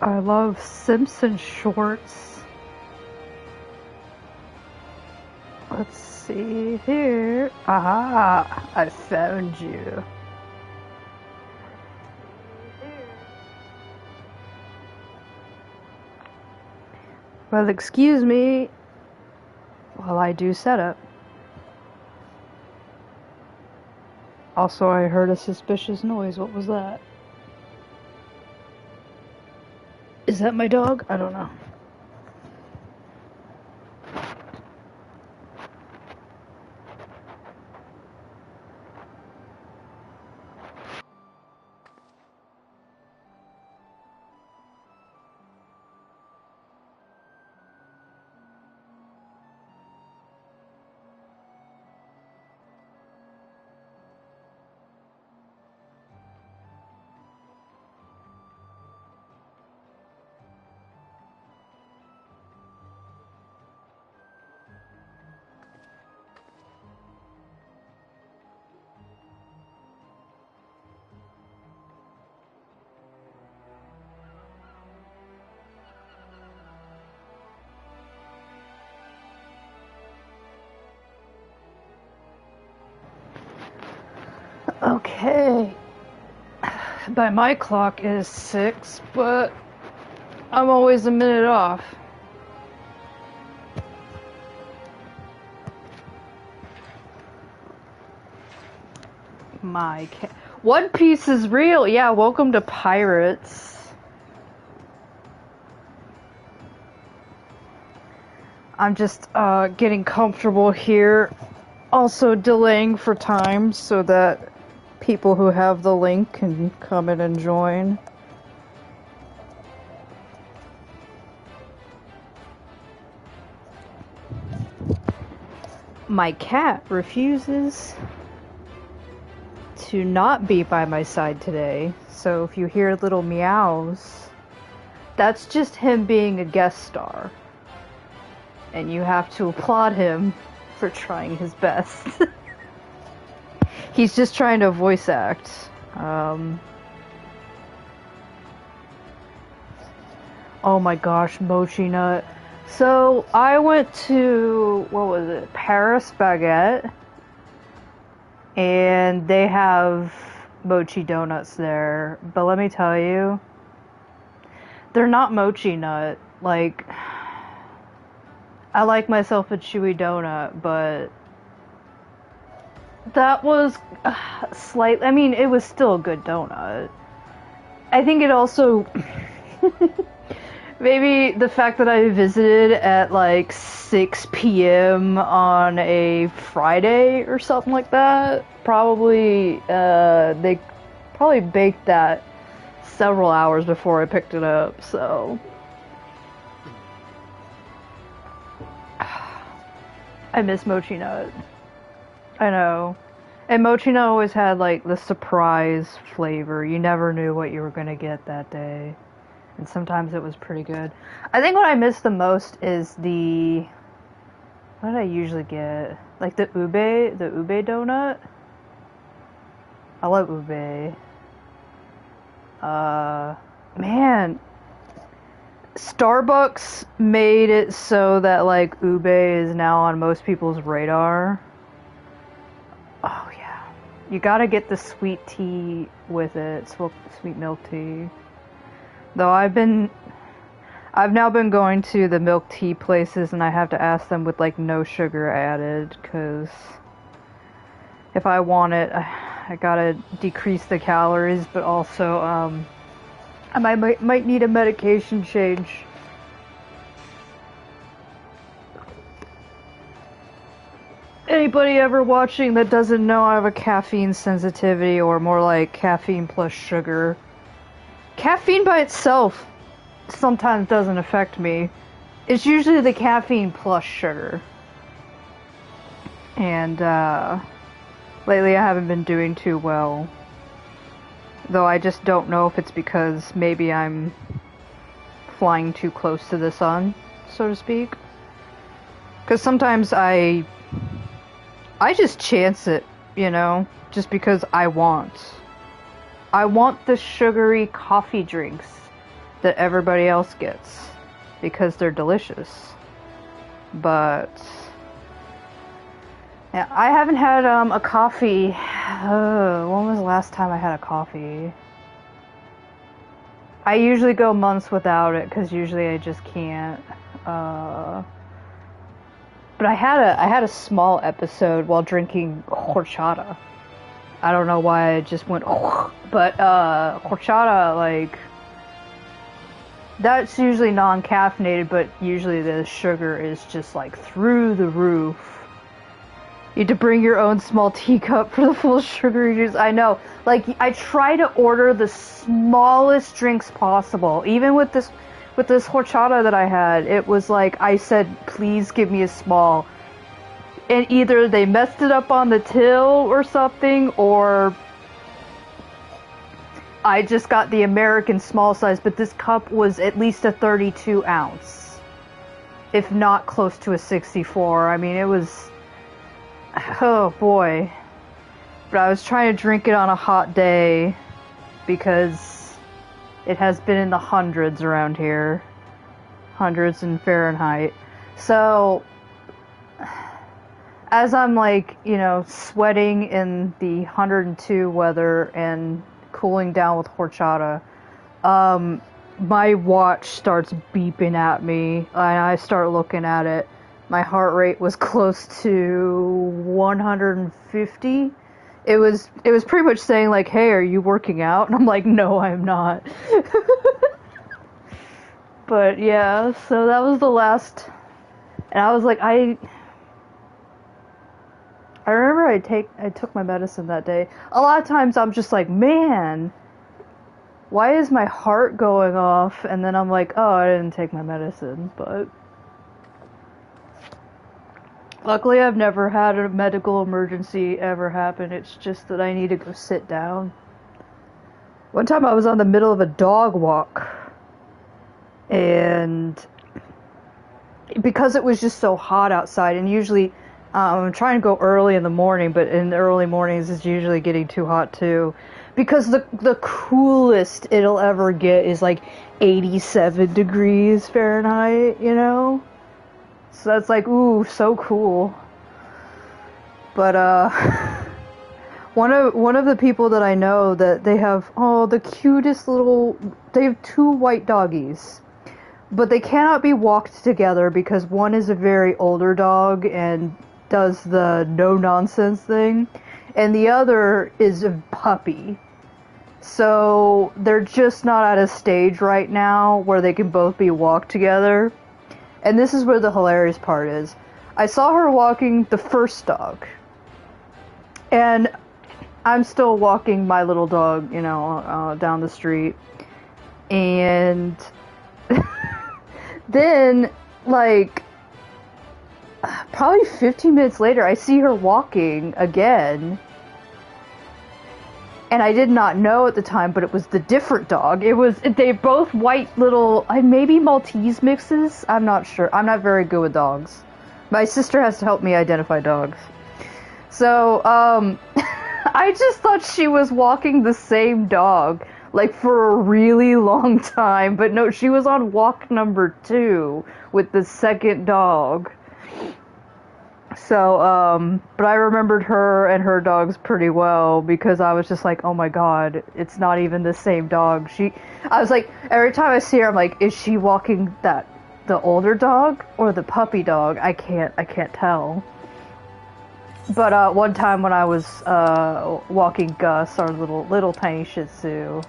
I love Simpson shorts. Let's see here. Aha! I found you. Well, excuse me while I do setup. Also, I heard a suspicious noise. What was that? Is that my dog? I don't know. Okay. By my clock it is 6, but I'm always a minute off. My One Piece is real. Yeah, welcome to Pirates. I'm just getting comfortable here. Also delaying for time so that people who have the link can come in and join. My cat refuses to not be by my side today, so if you hear little meows, that's just him being a guest star. And you have to applaud him for trying his best. He's just trying to voice act. Oh my gosh, mochi nut. So, I went to, what was it, Paris Baguette. And they have mochi donuts there. But let me tell you, they're not mochi nut. Like, I like myself a chewy donut, but that was slightly, I mean, it was still a good donut. I think it also, maybe the fact that I visited at like 6 p.m. on a Friday or something like that, probably, they probably baked that several hours before I picked it up, so. I miss mochi nut. I know. And mochi nut always had like the surprise flavor. You never knew what you were gonna get that day. And sometimes it was pretty good. I think what I miss the most is the... What did I usually get? Like the ube donut? I love ube. Man... Starbucks made it so that like ube is now on most people's radar. Oh yeah, you gotta get the sweet tea with it, sweet milk tea. Though I've now been going to the milk tea places and I have to ask them with like no sugar added, cause if I want it, I gotta decrease the calories, but also I might need a medication change. Anybody ever watching that doesn't know I have a caffeine sensitivity, or more like caffeine plus sugar. Caffeine by itself sometimes doesn't affect me. It's usually the caffeine plus sugar. And lately I haven't been doing too well. Though I just don't know if it's because maybe I'm flying too close to the sun, so to speak. Because sometimes I just chance it you know, just because I want the sugary coffee drinks that everybody else gets because they're delicious. But yeah, I haven't had a coffee. When was the last time I had a coffee? I usually go months without it because usually I just can't. But I had a small episode while drinking horchata. I don't know why I just went, but horchata, like, that's usually non-caffeinated, but usually the sugar is just like through the roof. You have to bring your own small teacup for the full sugary juice. I know, like, I try to order the smallest drinks possible. Even with this horchata that I had, it was like I said, please give me a small. And either they messed it up on the till or something, or I just got the American small size, but this cup was at least a 32 ounce, if not close to a 64. I mean, it was, oh boy. But I was trying to drink it on a hot day because it has been in the hundreds around here. Hundreds in Fahrenheit. So as I'm like, you know, sweating in the 102 weather and cooling down with horchata, my watch starts beeping at me, and I start looking at it. My heart rate was close to 150. It was pretty much saying like, hey, are you working out? And I'm like, no, I'm not. But yeah, so that was the last, and I was like, I remember I took my medicine that day. A lot of times I'm just like, man, why is my heart going off? And then I'm like, oh, I didn't take my medicine. But luckily I've never had a medical emergency ever happen. It's just that I need to go sit down. One time I was on the middle of a dog walk, and because it was just so hot outside, and usually I'm trying to go early in the morning, but in the early mornings it's usually getting too hot too. Because the coolest it'll ever get is like 87 degrees Fahrenheit, you know? So that's like, ooh, so cool. But one of the people that I know, that they have, the cutest little, they have 2 white doggies. But they cannot be walked together because one is a very older dog and does the no-nonsense thing, and the other is a puppy. So they're just not at a stage right now where they can both be walked together. And this is where the hilarious part is. I saw her walking the first dog, and I'm still walking my little dog, you know, down the street, and then, like, probably 15 minutes later, I see her walking again. And I did not know at the time, but it was the different dog. They're both white little, maybe Maltese mixes? I'm not sure. I'm not very good with dogs. My sister has to help me identify dogs. So, I just thought she was walking the same dog, like, for a really long time. But no, she was on walk number 2 with the second dog. So, but I remembered her and her dogs pretty well because I was just like, oh my god, it's not even the same dog. I was like, every time I see her, I'm like, is she walking the older dog or the puppy dog? I can't tell. But, one time when I was, walking Gus, our little tiny Shih Tzu,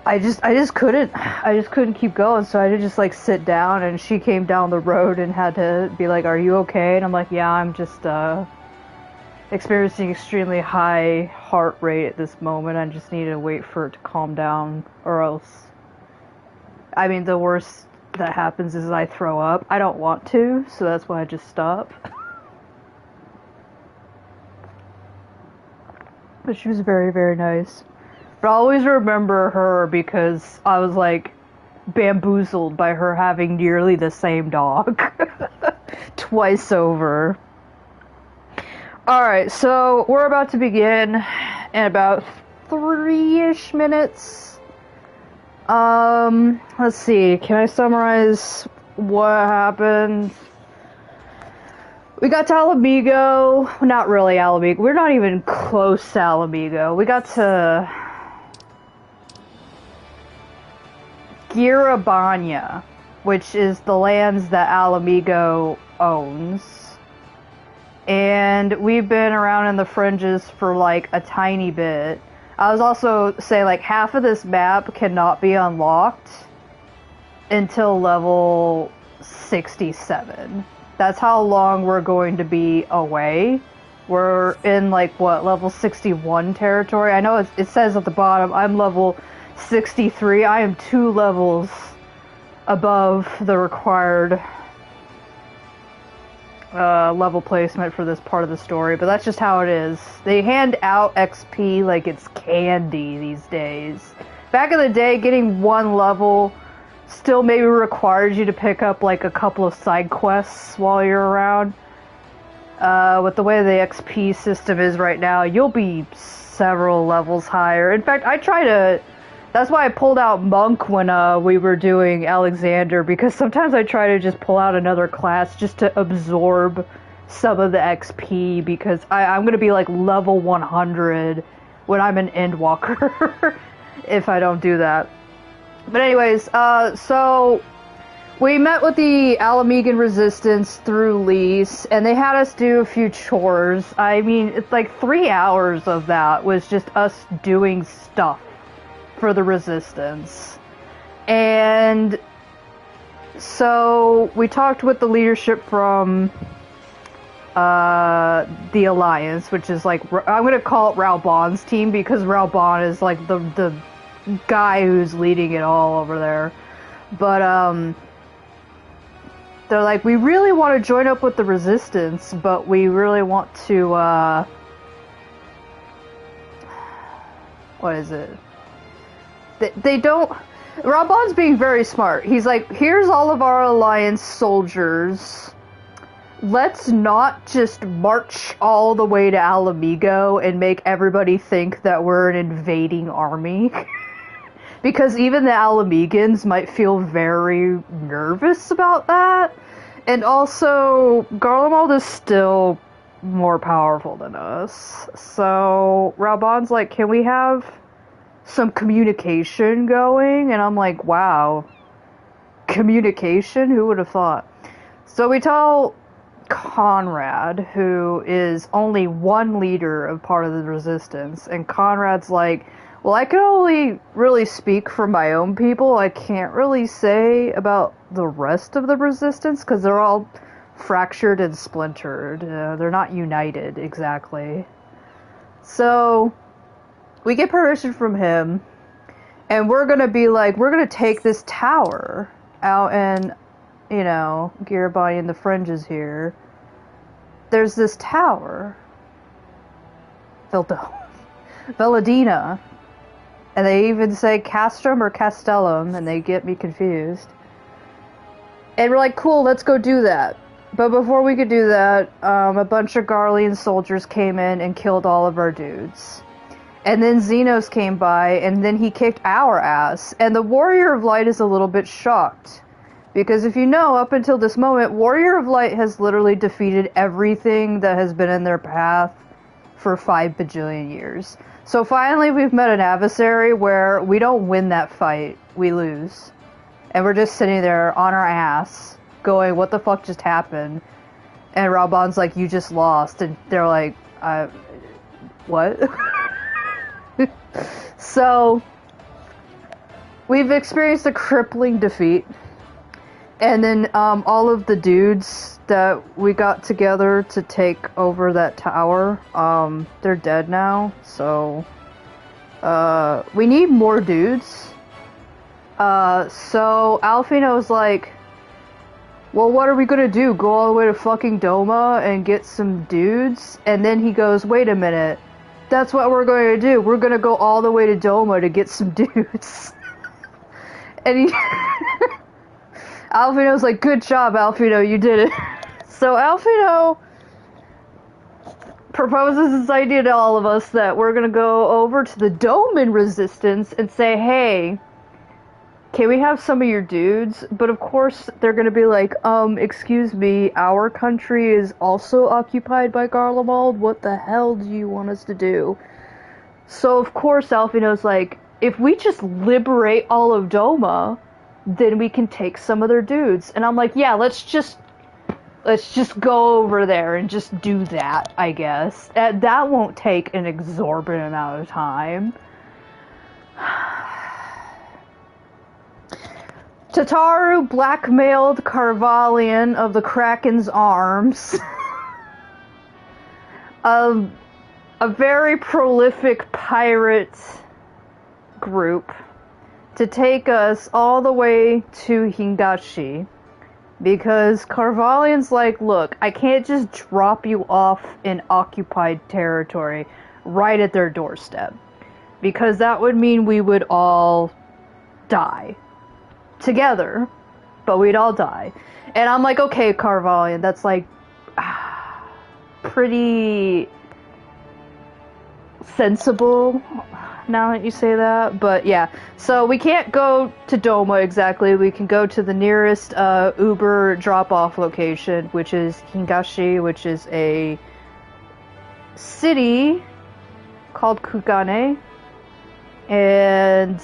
I just couldn't keep going, so I had to just like sit down, and she came down the road and had to be like, are you okay? And I'm like, yeah, I'm just experiencing extremely high heart rate at this moment. I just need to wait for it to calm down, or else, I mean, the worst that happens is I throw up. I don't want to, so that's why I just stop. But she was very, very nice. But I always remember her because I was like bamboozled by her having nearly the same dog twice over. Alright, so we're about to begin in about 3-ish minutes. Let's see, can I summarize what happened? We got to Alamigo, not really Alamigo, we're not even close to Alamigo. We got to Girabanya, which is the lands that Alamigo owns. And we've been around in the fringes for like a tiny bit. I was also saying like half of this map cannot be unlocked until level 67. That's how long we're going to be away. We're in like what, level 61 territory. I know it says at the bottom I'm level 63. I am 2 levels above the required level placement for this part of the story, but that's just how it is. They hand out XP like it's candy these days. Back in the day, getting 1 level still maybe requires you to pick up like a couple of side quests while you're around. With the way the XP system is right now, you'll be several levels higher. In fact, that's why I pulled out Monk when we were doing Alexander, because sometimes I try to just pull out another class just to absorb some of the XP, because I'm going to be like level 100 when I'm an Endwalker if I don't do that. But anyways, so we met with the Alamigan Resistance through Lise, and they had us do a few chores. I mean, it's like 3 hours of that was just us doing stuff for the Resistance. And so we talked with the leadership from the Alliance, which is like, I'm gonna call it Raubon's team, because Raubon is like the guy who's leading it all over there. But they're like, we really want to join up with the Resistance, but we really want to what is it? They don't... Raubon's being very smart. He's like, here's all of our Alliance soldiers. Let's not just march all the way to Alamigo and make everybody think that we're an invading army. Because even the Alamigans might feel very nervous about that. And also, Garlemald is still more powerful than us. So, Raubon's like, can we have some communication going? And I'm like, wow, communication? Who would have thought? So we tell Conrad, who is only one leader of part of the Resistance, and Conrad's like, well, I can only really speak for my own people. I can't really say about the rest of the Resistance, because they're all fractured and splintered. They're not united, exactly. So we get permission from him, and we're gonna be like, we're gonna take this tower out in, you know, Girabanya in the fringes here. There's this tower, Veladina, and they even say Castrum or Castellum, and they get me confused. And we're like, cool, let's go do that. But before we could do that, a bunch of Garlean soldiers came in and killed all of our dudes. And then Xenos came by, and then he kicked our ass. And the Warrior of Light is a little bit shocked. Because if you know, up until this moment, Warrior of Light has literally defeated everything that has been in their path for 5 bajillion years. So finally we've met an adversary where we don't win that fight, we lose. And we're just sitting there on our ass, going, what the fuck just happened? And Raubon's like, you just lost. And they're like, what? So, we've experienced a crippling defeat, and then all of the dudes that we got together to take over that tower, they're dead now, so we need more dudes. So Alfino's like, well, what are we gonna do, go all the way to fucking Doma and get some dudes? And then he goes, wait a minute, that's what we're going to do. We're going to go all the way to Doma to get some dudes. And Alfino's like, good job, Alfino, you did it. So Alfino proposes this idea to all of us that we're gonna go over to the Doman Resistance and say, hey, can we have some of your dudes? But of course, they're gonna be like, excuse me, our country is also occupied by Garlemald? What the hell do you want us to do? So of course, Alfino's like, if we just liberate all of Doma, then we can take some of their dudes. And I'm like, yeah, let's just go over there and just do that, I guess. That won't take an exorbitant amount of time. Tataru blackmailed Carvalian of the Kraken's Arms, a very prolific pirate group, to take us all the way to Hingashi. Because Carvalian's like, look, I can't just drop you off in occupied territory right at their doorstep. Because that would mean we would all die. Together. But we'd all die. And I'm like, okay, Carvalian, that's like pretty sensible now that you say that. But yeah, so we can't go to Doma exactly. We can go to the nearest Uber drop-off location, which is Hingashi, which is a city called Kugane. And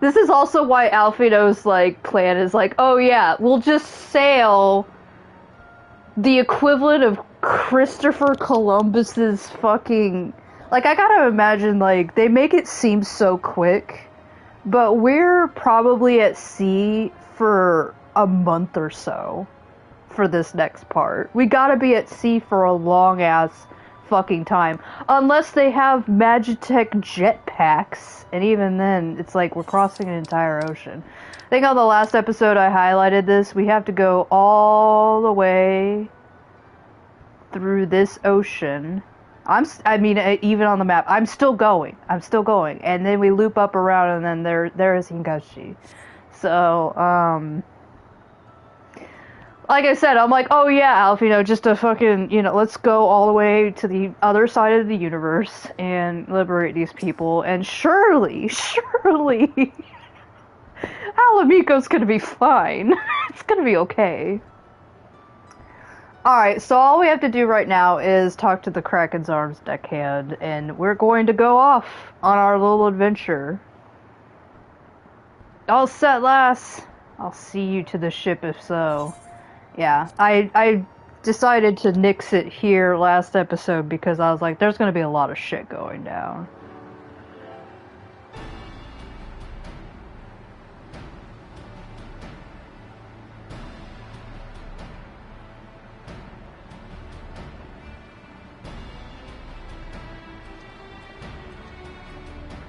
this is also why Alfino's like plan is like, oh yeah, we'll just sail the equivalent of Christopher Columbus's fucking, like, I gotta imagine, like, they make it seem so quick, but we're probably at sea for a month or so for this next part. We gotta be at sea for a long ass fucking time, unless they have Magitech jetpacks, and even then it's like we're crossing an entire ocean. I think on the last episode I highlighted this. We have to go all the way through this ocean. I mean, even on the map, I'm still going, and then we loop up around, and then there is Hingashi. So, like I said, I'm like, oh yeah, Alf, just to fucking, let's go all the way to the other side of the universe and liberate these people, and surely, Alamiko's gonna be fine. It's gonna be okay. Alright, so all we have to do right now is talk to the Kraken's Arms deckhand, and we're going to go off on our little adventure. All set, lass. I'll see you to the ship if so. Yeah, I decided to nix it here last episode because I was like, there's going to be a lot of shit going down.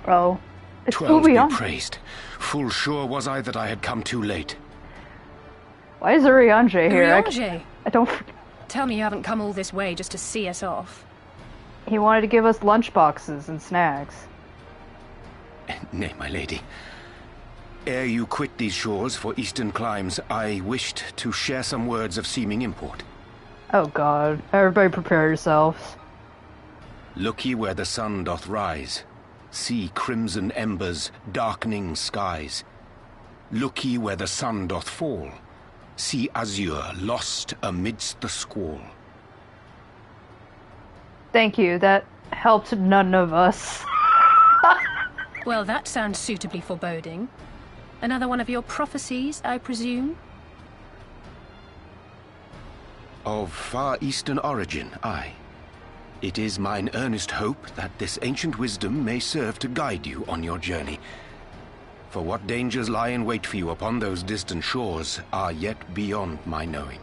Oh, it's 12 be praised. Full sure was I that I had come too late. Why is Urianger here? Urianger? I don't... Tell me you haven't come all this way just to see us off. He wanted to give us lunchboxes and snacks. Nay, my lady. Ere you quit these shores for eastern climes, I wished to share some words of seeming import. Oh god. Everybody prepare yourselves. Look ye where the sun doth rise. See crimson embers, darkening skies. Look ye where the sun doth fall. See azure lost amidst the squall. Thank you, that helped none of us. Well, that sounds suitably foreboding. Another one of your prophecies, I presume? Of far eastern origin, aye. It is mine earnest hope that this ancient wisdom may serve to guide you on your journey. For what dangers lie in wait for you upon those distant shores are yet beyond my knowing.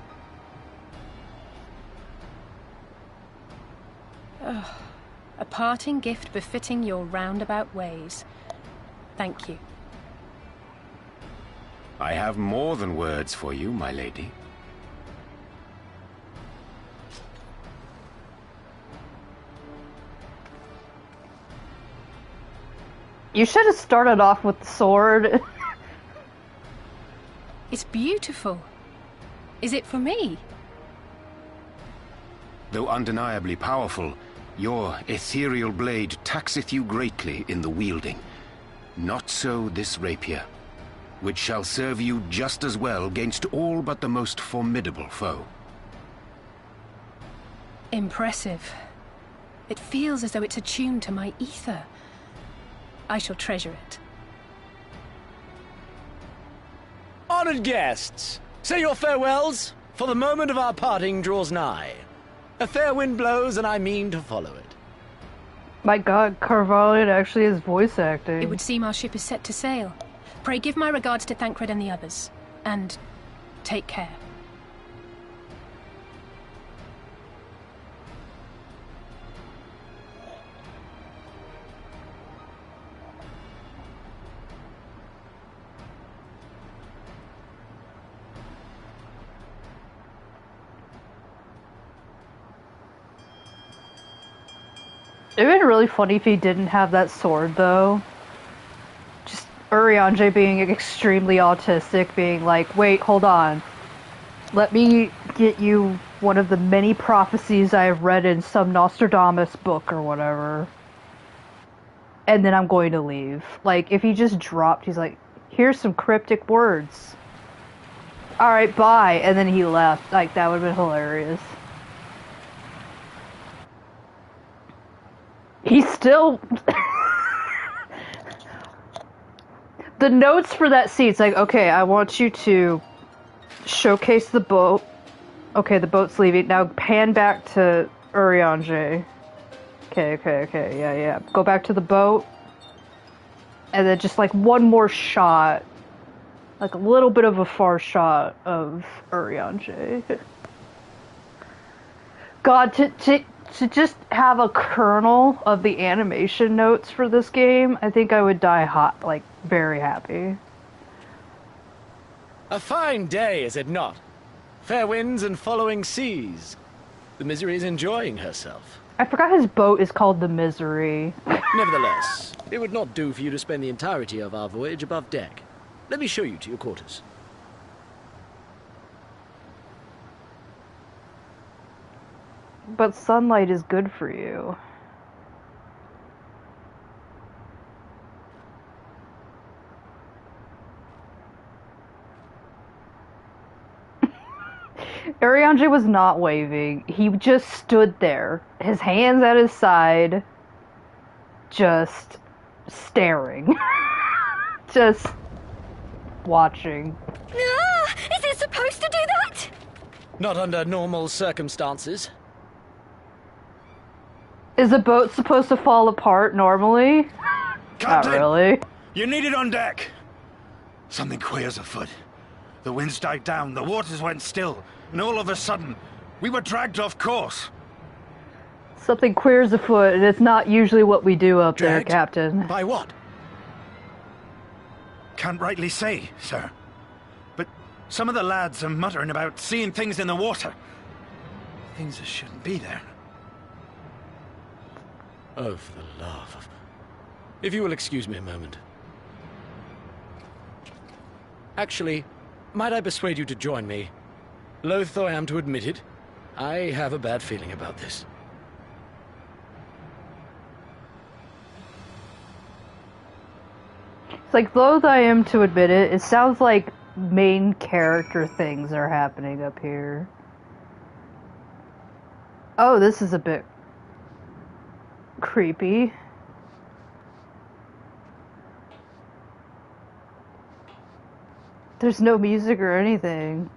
A parting gift befitting your roundabout ways. Thank you. I have more than words for you, my lady. You should have started off with the sword. It's beautiful. Is it for me? Though undeniably powerful, your ethereal blade taxeth you greatly in the wielding. Not so this rapier, which shall serve you just as well against all but the most formidable foe. Impressive. It feels as though it's attuned to my ether. I shall treasure it. Honored guests, say your farewells, for the moment of our parting draws nigh. A fair wind blows, and I mean to follow it. My god, Carvalho actually is voice acting. It would seem our ship is set to sail. Pray give my regards to Thancred and the others. And take care. It would be really funny if he didn't have that sword, though. Just Urianger being extremely autistic, being like, wait, hold on. Let me get you one of the many prophecies I have read in some Nostradamus book or whatever. And then I'm going to leave. Like, if he just dropped, he's like, here's some cryptic words. Alright, bye. And then he left. Like, that would have been hilarious. He's still... The notes for that scene, it's like, okay, I want you to showcase the boat. Okay, the boat's leaving. Now pan back to Urianger. Okay, yeah. Go back to the boat. And then just like one more shot. Like a little bit of a far shot of Urianger. God, to just have a kernel of the animation notes for this game, I think I would die hot, like, very happy. A fine day, is it not? Fair winds and following seas. The Misery is enjoying herself. I forgot his boat is called the Misery. Nevertheless, it would not do for you to spend the entirety of our voyage above deck. Let me show you to your quarters. But sunlight is good for you. Urianger was not waving. He just stood there, his hands at his side, just staring. Just watching. Is it supposed to do that? Not under normal circumstances. Is a boat supposed to fall apart normally? Captain, Not really. you need it on deck. Something queer's afoot. The winds died down, the waters went still, and all of a sudden, we were dragged off course. Something queer's afoot, and it's not usually what we do up there, Dragged? Captain. By what? Can't rightly say, sir. But some of the lads are muttering about seeing things in the water. Things that shouldn't be there. Oh, for the love of... If you will excuse me a moment. Actually, might I persuade you to join me? Loath though I am to admit it, I have a bad feeling about this. It's like, loath I am to admit it, it sounds like main character things are happening up here. Oh, this is a bit creepy. There's no music or anything.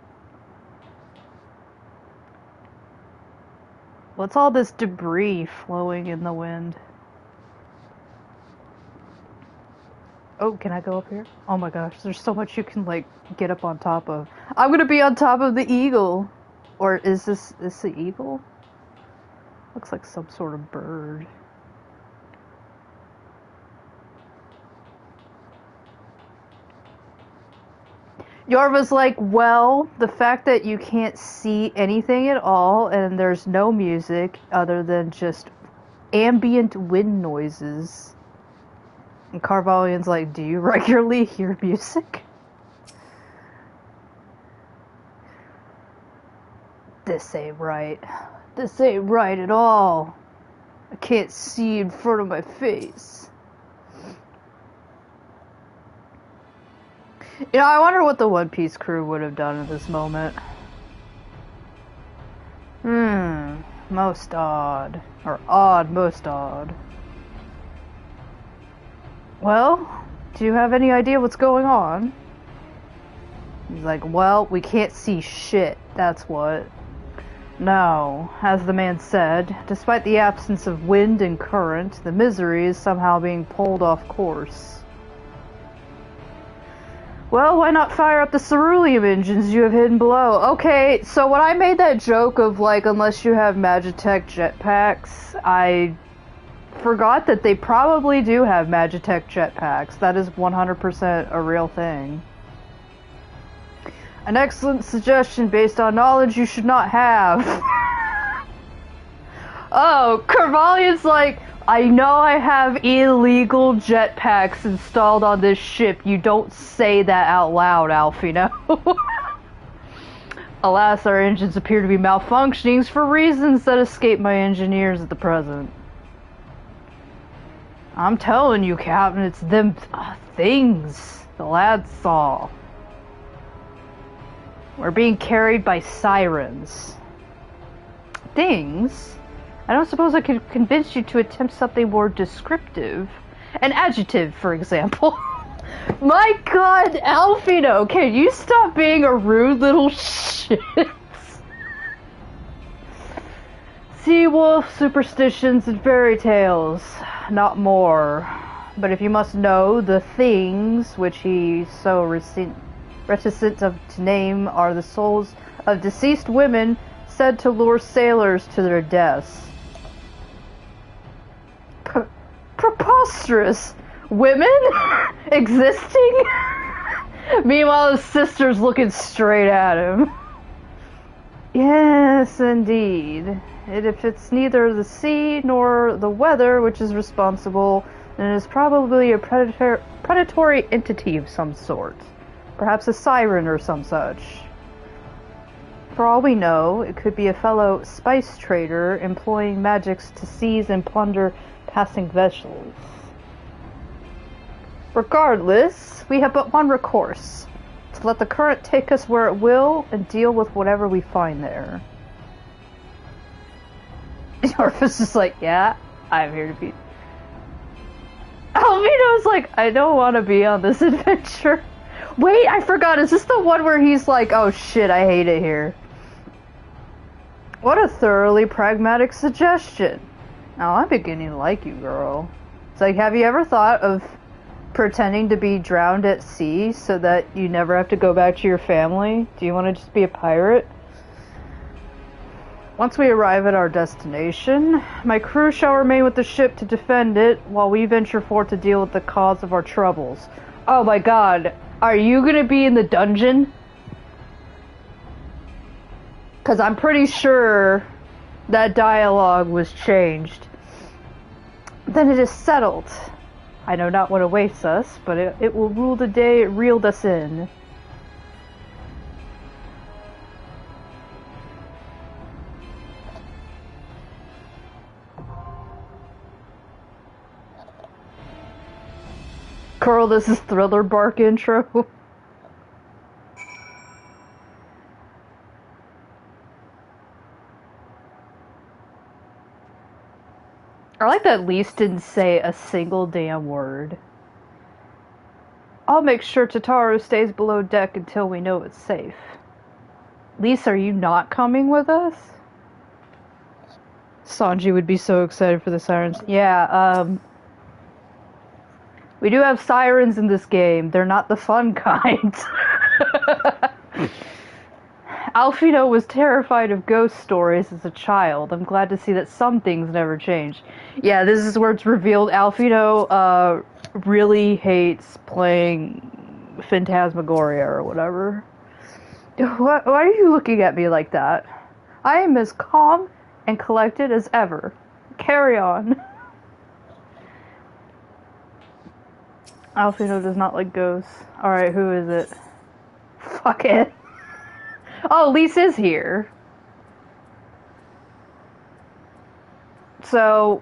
What's all this debris flowing in the wind? Oh, can I go up here? Oh my gosh, there's so much you can, like, get up on top of. I'm gonna be on top of the eagle! Or is this the eagle? Looks like some sort of bird. Yorva's like, well, the fact that you can't see anything at all and there's no music other than just ambient wind noises. And Carvalho's like, do you regularly hear music? This ain't right. This ain't right at all. I can't see in front of my face. You know, I wonder what the One Piece crew would have done at this moment. Most odd. Or odd, most odd. Well, do you have any idea what's going on? He's like, well, we can't see shit, that's what. No, as the man said, despite the absence of wind and current, the Misery is somehow being pulled off course. Well, why not fire up the ceruleum engines you have hidden below? Okay, so when I made that joke of, like, unless you have Magitech jetpacks, I forgot that they probably do have Magitech jetpacks. That is 100% a real thing. An excellent suggestion based on knowledge you should not have. Oh, Carvalion's like, I know I have illegal jetpacks installed on this ship. You don't say that out loud, Alfino. Alas, our engines appear to be malfunctioning for reasons that escape my engineers at the present. I'm telling you, Captain, it's them things the lads saw. We're being carried by sirens. Things? I don't suppose I could convince you to attempt something more descriptive. An adjective, for example. My god, Alfino, can you stop being a rude little shit? Sea wolf superstitions and fairy tales, not more. But if you must know, the things which he's so reticent to name are the souls of deceased women said to lure sailors to their deaths. Preposterous! Women? Existing? Meanwhile, his sister's looking straight at him. Yes, indeed. If it's neither the sea nor the weather which is responsible, then it is probably a predatory entity of some sort. Perhaps a siren or some such. For all we know, it could be a fellow spice trader employing magics to seize and plunder passing vessels. Regardless, we have but one recourse. To let the current take us where it will and deal with whatever we find there. Yorva's just like, yeah, I'm here to be... Alvino's like, I don't want to be on this adventure. Wait, I forgot, is this the one where he's like, oh shit, I hate it here. What a thoroughly pragmatic suggestion. Oh, I'm beginning to like you, girl. It's like, have you ever thought of pretending to be drowned at sea so that you never have to go back to your family? Do you want to just be a pirate? Once we arrive at our destination, my crew shall remain with the ship to defend it while we venture forth to deal with the cause of our troubles. Oh my god, are you gonna be in the dungeon? Because I'm pretty sure that dialogue was changed. Then it is settled. I know not what awaits us, but it will rule the day it reeled us in. Carl, this is Thriller Bark intro. I like that Lise didn't say a single damn word. I'll make sure Tataru stays below deck until we know it's safe. Lise, are you not coming with us? Sanji would be so excited for the sirens. Yeah, we do have sirens in this game. They're not the fun kind. Alfino was terrified of ghost stories as a child. I'm glad to see that some things never change. Yeah, this is where it's revealed Alfino really hates playing Phantasmagoria or whatever. Why are you looking at me like that? I am as calm and collected as ever. Carry on. Alfino does not like ghosts. Alright, who is it? Fuck it. Oh, Lise is here. So,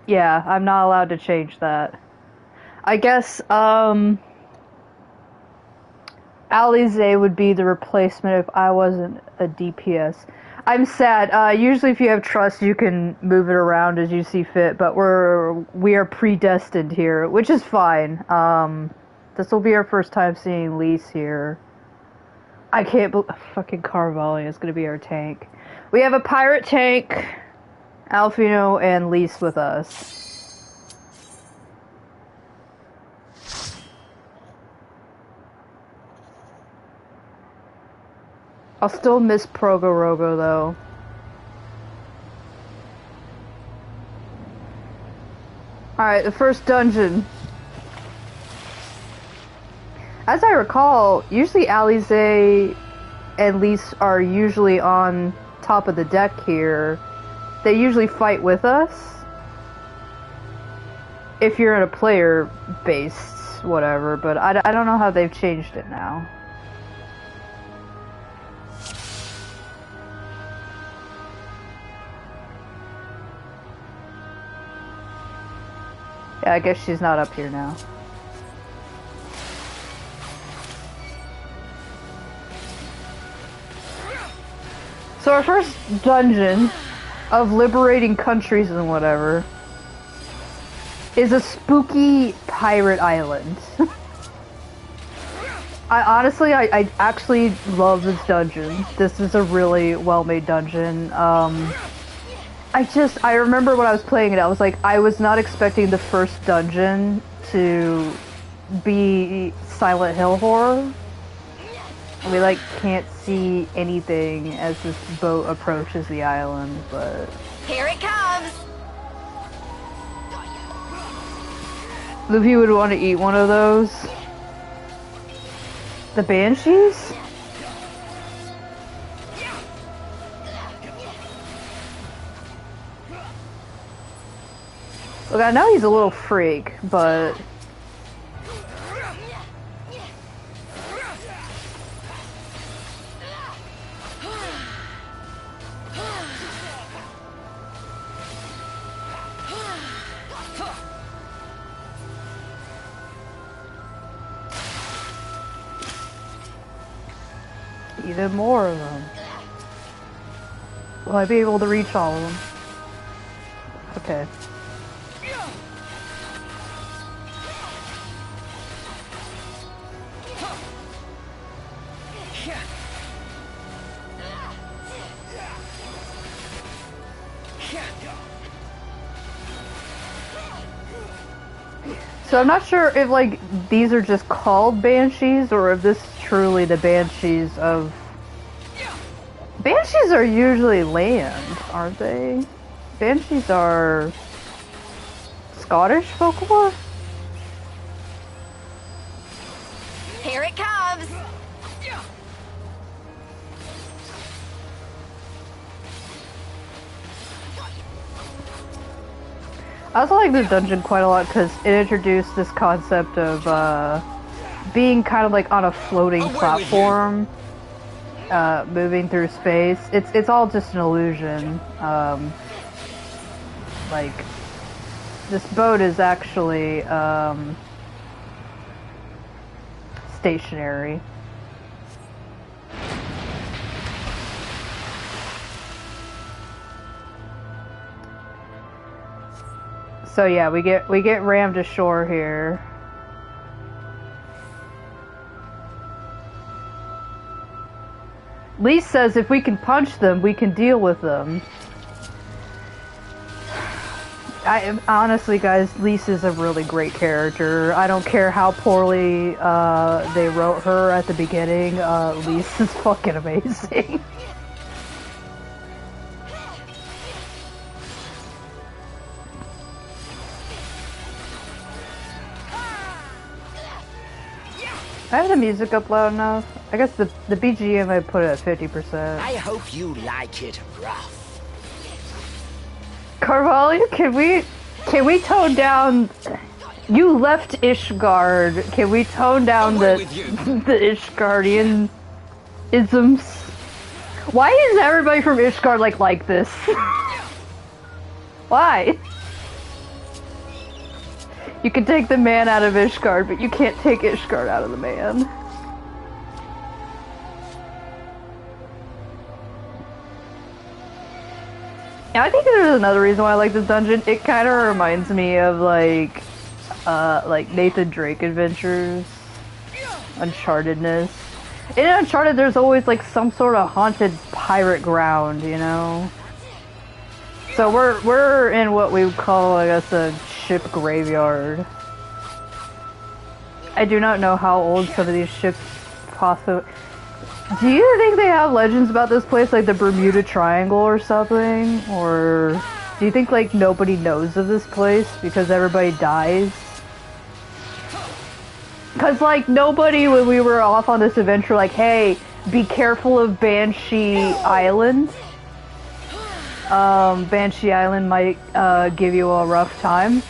yeah, I'm not allowed to change that. I guess, Alize would be the replacement if I wasn't a DPS. I'm sad. Usually if you have trust, you can move it around as you see fit, but we are predestined here, which is fine. This will be our first time seeing Lise here. I can't believe fucking Carvalho is gonna be our tank. We have a pirate tank, Alfino, and Lise with us. I'll still miss Progorogo though. Alright, the first dungeon. As I recall, usually Alize and Lise are usually on top of the deck here. They usually fight with us. If you're in a player-based whatever, but I don't know how they've changed it now. Yeah, I guess she's not up here now. So our first dungeon of liberating countries and whatever is a spooky pirate island. I actually love this dungeon. This is a really well-made dungeon. I remember when I was playing it, I was like, I was not expecting the first dungeon to be Silent Hill horror. We, like, can't see anything as this boat approaches the island, but... Here it comes! Luffy would want to eat one of those. The Banshees? Look, I know he's a little freak, but... Even more of them. Will I be able to reach all of them? Okay. So I'm not sure if, like, these are just called Banshees, or if this is truly the Banshees of... Banshees are usually land, aren't they? Banshees are... Scottish folklore? Here it comes! I also like this dungeon quite a lot because it introduced this concept of being kind of like on a floating platform, moving through space. It's all just an illusion. Like, this boat is actually stationary. So yeah, we get rammed ashore here. Lise says if we can punch them, we can deal with them. Honestly, guys, Lise is a really great character. I don't care how poorly they wrote her at the beginning. Lise is fucking amazing. I have the music up loud enough. I guess the BGM I put it at 50%. I hope you like it rough. Carvalho, can we tone down? You left Ishgard. Can we tone down the Ishgardian isms? Why is everybody from Ishgard like this? Why? You can take the man out of Ishgard, but you can't take Ishgard out of the man. Yeah, I think there's another reason why I like this dungeon. It kind of reminds me of like Nathan Drake adventures, Unchartedness. In Uncharted, there's always like some sort of haunted pirate ground, you know. So we're in what we would call, I guess, a ship graveyard. I do not know how old some of these ships possibly. Do you think they have legends about this place, like the Bermuda Triangle or something? Or do you think like nobody knows of this place because everybody dies? Cause like nobody, when we were off on this adventure, like, hey, be careful of Banshee Island. Banshee Island might give you a rough time.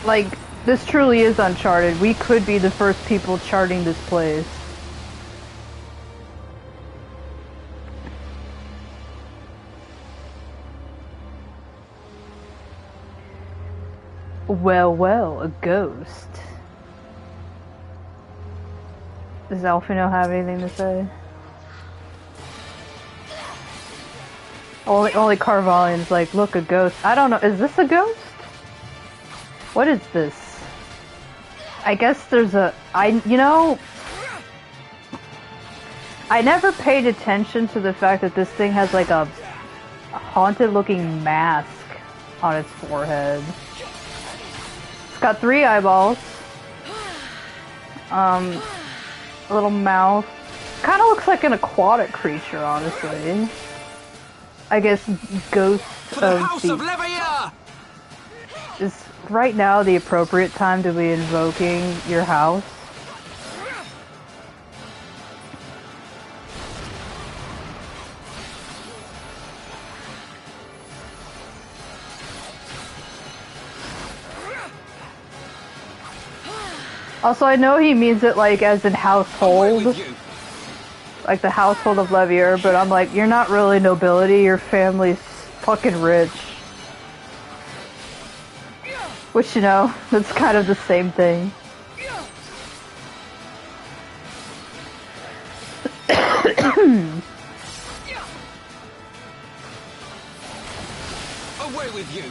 Like, this truly is Uncharted. We could be the first people charting this place. Well, well, a ghost. Does Alfino have anything to say? Only Carvalian's like, look, a ghost. I don't know, is this a ghost? What is this? I guess there's a... you know... I never paid attention to the fact that this thing has like a haunted looking mask on its forehead. It's got 3 eyeballs. A little mouth. Kind of looks like an aquatic creature, honestly. I guess ghost For the House of Levair! Is right now the appropriate time to be invoking your house? Also, I know he means it like as in household, like the household of Levier, but I'm like, you're not really nobility, your family's fucking rich. Which, you know, that's kind of the same thing. Away with you!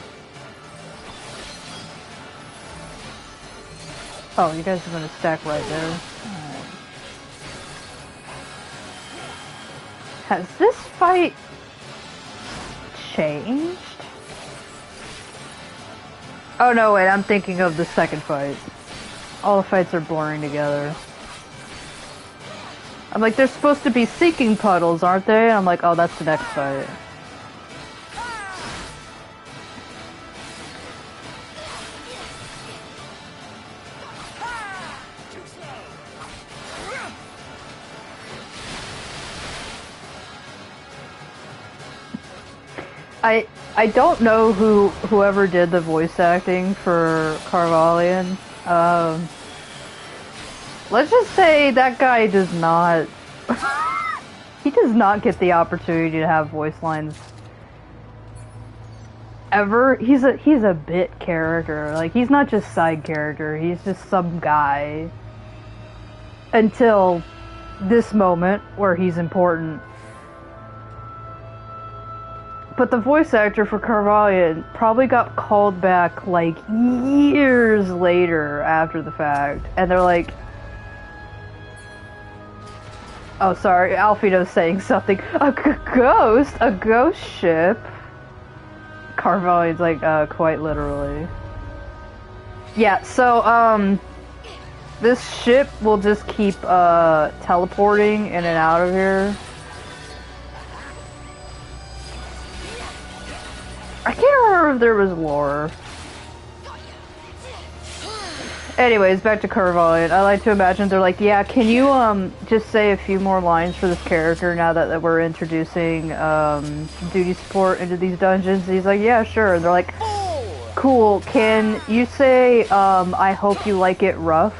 Oh, you guys are gonna stack right there. Alright. Has this fight changed? Oh no, wait, I'm thinking of the second fight. All the fights are blurring together. I'm like, they're supposed to be seeking puddles, aren't they? And I'm like, oh, that's the next fight. I don't know whoever did the voice acting for Carvalian. Let's just say that guy does not he does not get the opportunity to have voice lines ever. He's a bit character. Like, he's not just side character, he's just some guy. Until this moment where he's important. But the voice actor for Carvalian probably got called back like years later after the fact. And they're like, oh sorry, Alfino's saying something. A ghost ship? Carvalian's like, quite literally. Yeah, so, this ship will just keep, teleporting in and out of here. I can't remember if there was lore. Anyways, back to Carvalian. I like to imagine they're like, yeah, can you just say a few more lines for this character now that we're introducing duty support into these dungeons? And he's like, yeah, sure. And they're like, cool, can you say I hope you like it rough?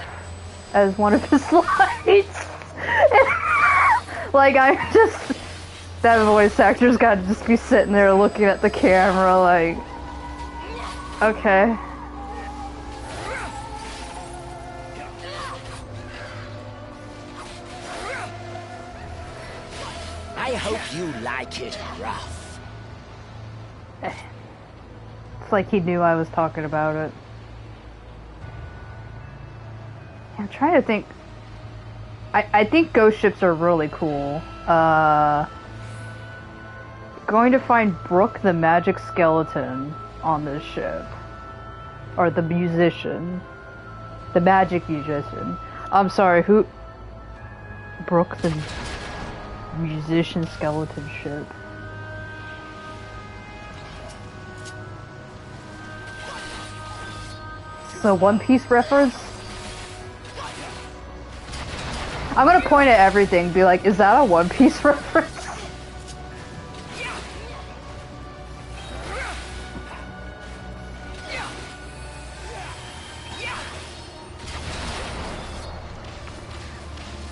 as one of his lights. Like, I just... That voice actor's gotta just be sitting there looking at the camera like... Okay. I hope you like it rough. It's like he knew I was talking about it. I'm trying to think... I think ghost ships are really cool. Going to find Brooke the magic skeleton on this ship. Or the musician. The magic musician. I'm sorry, who... Brooke the musician skeleton ship. So One Piece reference? I'm gonna point at everything, be like, is that a One Piece reference?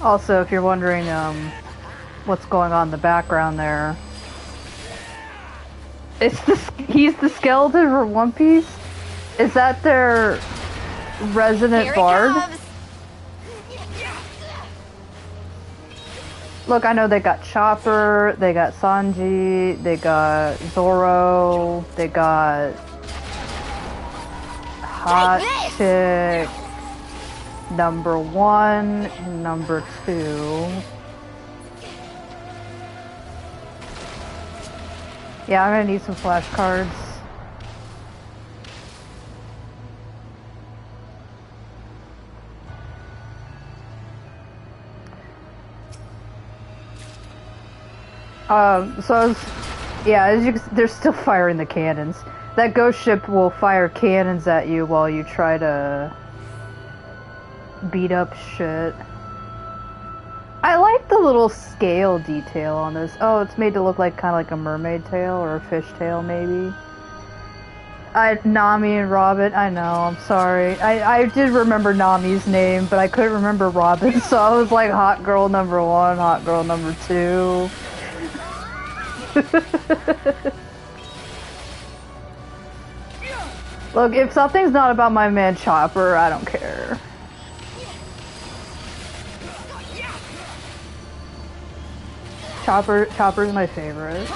Also, if you're wondering what's going on in the background there, he's the skeleton for One Piece? Is that their resident bard? Look, I know they got Chopper, they got Sanji, they got Zoro, they got Hot Chick, number 1, number 2. Yeah, I'm gonna need some flashcards. As you can see, they're still firing the cannons. That ghost ship will fire cannons at you while you try to beat up shit. I like the little scale detail on this. Oh, it's made to look like kind of like a mermaid tail or a fish tail, maybe. Nami and Robin, I know, I'm sorry. I did remember Nami's name, but I couldn't remember Robin, so I was like hot girl number 1, hot girl number 2. Look, if something's not about my man Chopper, I don't care. Chopper's my favorite.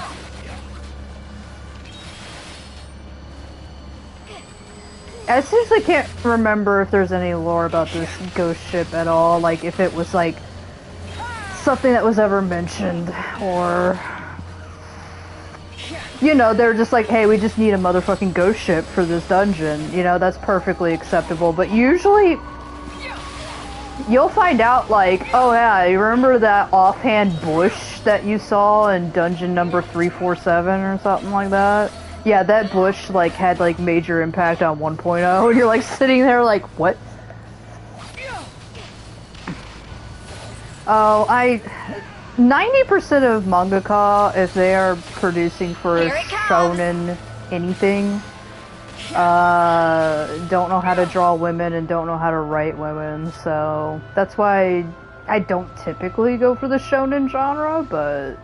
I seriously can't remember if there's any lore about this ghost ship at all, like if it was like something that was ever mentioned, or you know, they're just like, hey, we just need a motherfucking ghost ship for this dungeon. You know, that's perfectly acceptable. But usually, you'll find out, like, oh yeah, you remember that offhand bush that you saw in dungeon number 347 or something like that? Yeah, that bush, like, had, like, major impact on 1.0, and you're, like, sitting there like, what? Oh, 90% of mangaka, if they are producing for a shonen anything, don't know how to draw women and don't know how to write women, so that's why I don't typically go for the shonen genre, but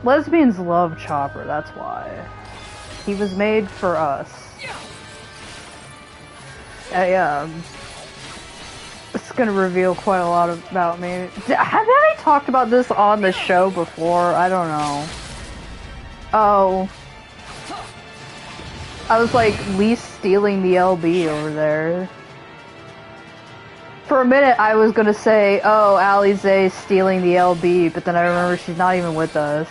lesbians love Chopper, that's why. He was made for us. It's gonna reveal quite a lot about me. Have I talked about this on the show before? I don't know. Oh. I was like, Lee's stealing the LB over there. For a minute I was gonna say, oh, Alize's stealing the LB, but then I remember she's not even with us.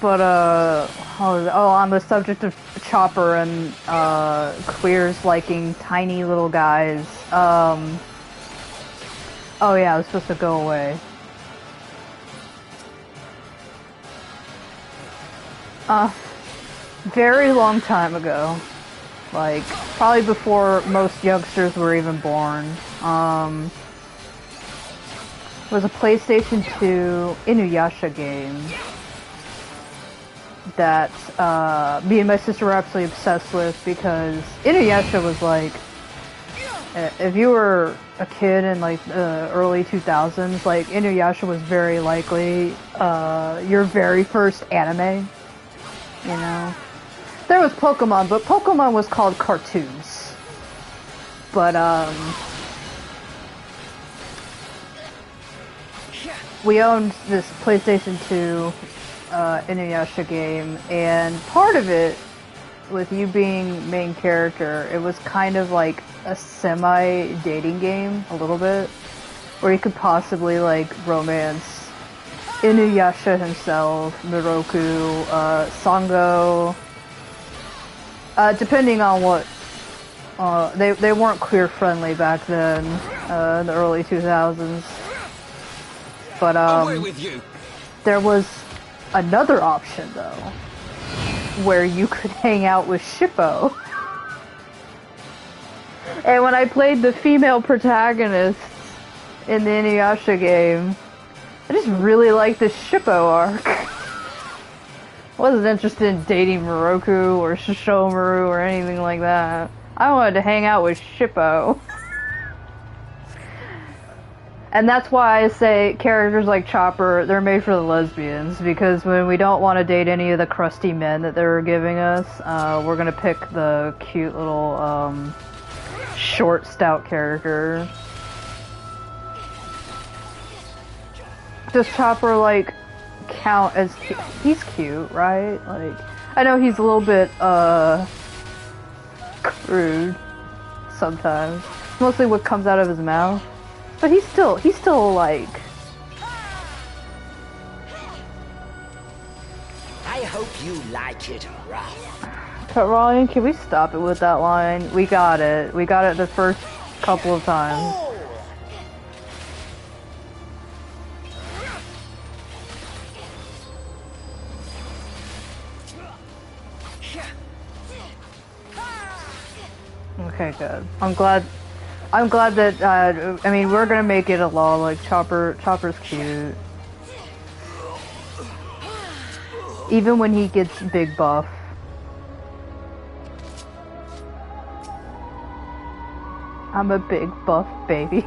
But, on the subject of Chopper and, queers liking tiny little guys, oh yeah, I was supposed to go away. Very long time ago. Like, probably before most youngsters were even born. was a PlayStation 2 Inuyasha game that me and my sister were absolutely obsessed with, because Inuyasha was like, if you were a kid in like the early 2000s, like Inuyasha was very likely your very first anime, you know? There was Pokemon, but Pokemon was called cartoons. But we owned this PlayStation 2 Inuyasha game, and part of it, with you being main character, it was kind of like a semi-dating game, a little bit, where you could possibly like romance Inuyasha himself, Miroku, Sango, depending on what, they weren't queer friendly back then, in the early 2000s, but Away with you. there was another option though, where you could hang out with Shippo. And when I played the female protagonists in the Inuyasha game, I just really liked the Shippo arc. I wasn't interested in dating Miroku or Shishomaru or anything like that. I wanted to hang out with Shippo. And that's why I say characters like Chopper, they're made for the lesbians, because when we don't want to date any of the crusty men that they were giving us, we're gonna pick the cute little, short, stout character. Does Chopper, like, count as cute? He's cute, right? Like, I know he's a little bit, crude sometimes. Mostly what comes out of his mouth. But he's still like... I hope you like it rough. But Ryan, can we stop it with that line? We got it. We got it the first couple of times. Okay, good. I'm glad that, I mean, we're gonna make it a law, like, Chopper's cute. Even when he gets big buff. I'm a big buff baby.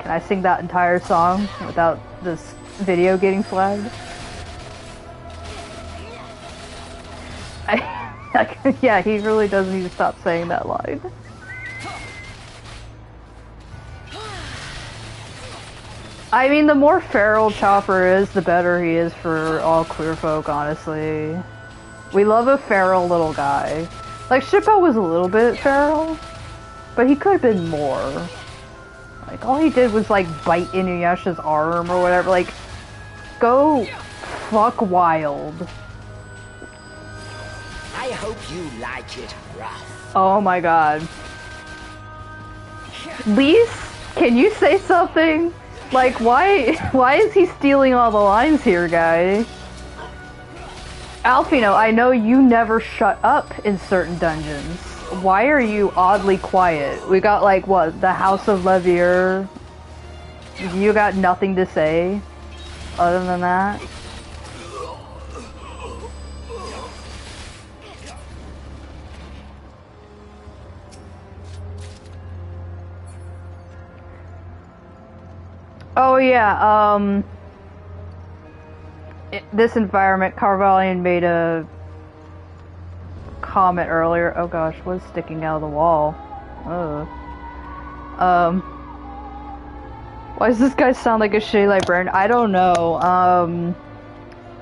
Can I sing that entire song without this video getting flagged? Yeah, he really does need to stop saying that line. I mean, the more feral Chopper is, the better he is for all queer folk, honestly. We love a feral little guy. Like, Shippo was a little bit feral, but he could have been more. Like, all he did was, like, bite Inuyasha's arm or whatever. Like, go fuck wild. I hope you like it rough. Oh my god. Lise, can you say something? Like, why is he stealing all the lines here, guy? Alfino, I know you never shut up in certain dungeons. Why are you oddly quiet? We got, like, what, the House of Levier? You got nothing to say other than that? Oh yeah, this environment, Carvalian made a comment earlier. Oh gosh, what's sticking out of the wall? Oh. Why does this guy sound like a shitty librarian? I don't know.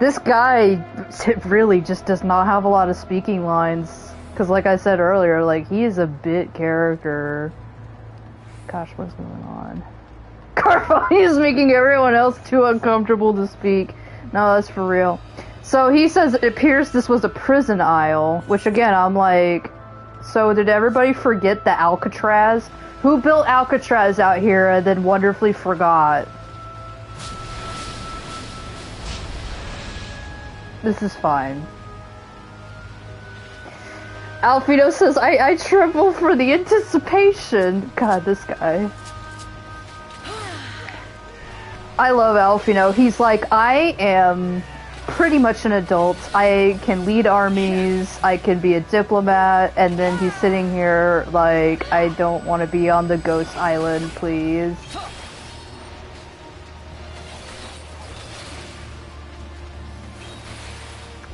This guy really just does not have a lot of speaking lines. Because like I said earlier, like, he is a bit character. Gosh, what's going on? Carvani is making everyone else too uncomfortable to speak. No, that's for real. So he says it appears this was a prison aisle, which again, I'm like, so did everybody forget the Alcatraz? Who built Alcatraz out here and then wonderfully forgot? This is fine. Alfino says, I tremble for the anticipation. God, this guy. I love Elf, you know, he's like, I am pretty much an adult. I can lead armies, I can be a diplomat, and then he's sitting here like, I don't want to be on the ghost island, please.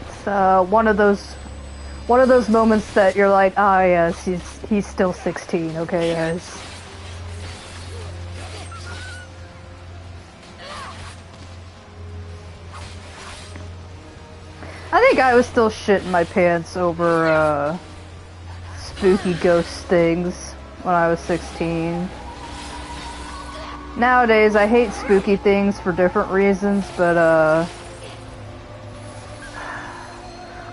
It's one of those moments that you're like, ah, yes, he's still 16, okay, guys. I think I was still shitting my pants over, spooky ghost things when I was 16. Nowadays, I hate spooky things for different reasons, but,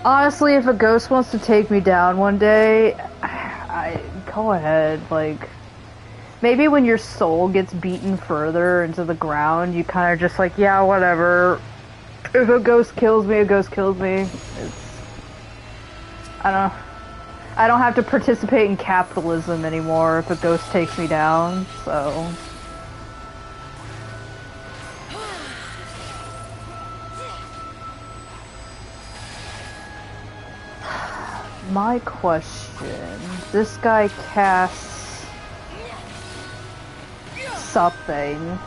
honestly, if a ghost wants to take me down one day, I go ahead, like, maybe when your soul gets beaten further into the ground, you kind of just like, yeah, whatever. If a ghost kills me, a ghost kills me. I don't have to participate in capitalism anymore if a ghost takes me down, so. My question, this guy casts something,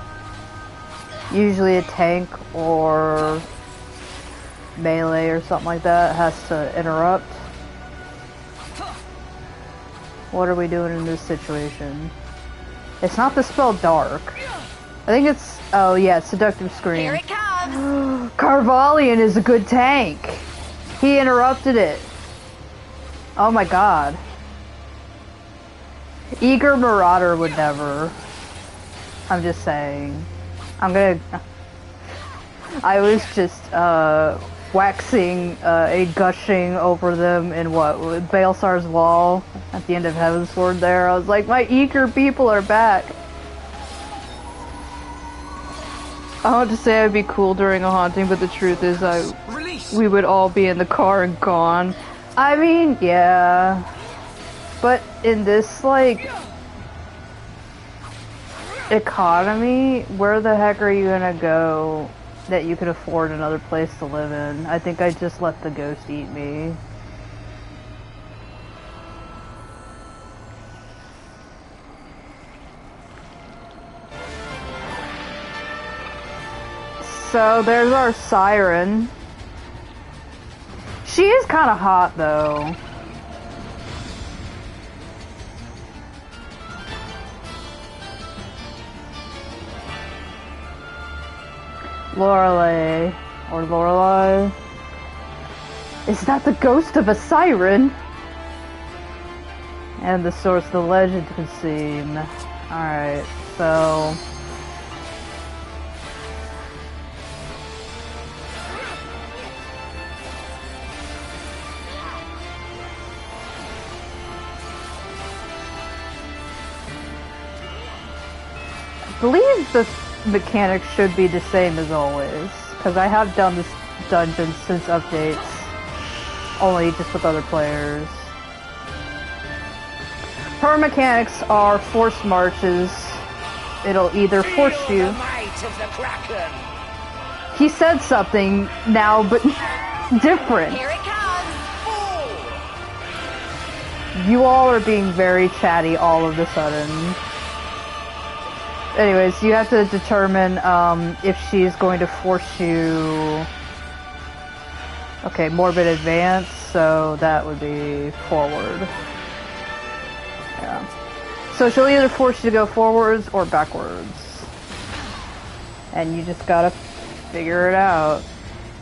usually a tank or melee or something like that, has to interrupt. What are we doing in this situation? It's not the spell Dark. I think it's, oh yeah, Seductive Scream. Here it comes! Carvalian is a good tank! He interrupted it. Oh my god. Eager Marauder would never. I'm just saying. I was just, waxing, a gushing over them in what, Baelsar's Wall at the end of Heavensward there. I was like, my eager people are back. I want to say I'd be cool during a haunting, but the truth is we would all be in the car and gone. I mean, yeah. But in this, like, economy, where the heck are you gonna go that you could afford another place to live in? I think I just let the ghost eat me. So there's our siren. She is kind of hot though. Lorelei, or Lorelei. Is that the ghost of a siren? And the source of the legend would seem. Alright, so... I believe the mechanics should be the same as always, because I have done this dungeon since updates, only just with other players. Her mechanics are force marches. It'll either force you... He said something now, but different. Here it comes! You all are being very chatty all of a sudden. Anyways, you have to determine if she's going to force you... Okay, morbid advance, so that would be forward. Yeah. So she'll either force you to go forwards or backwards. And you just gotta figure it out.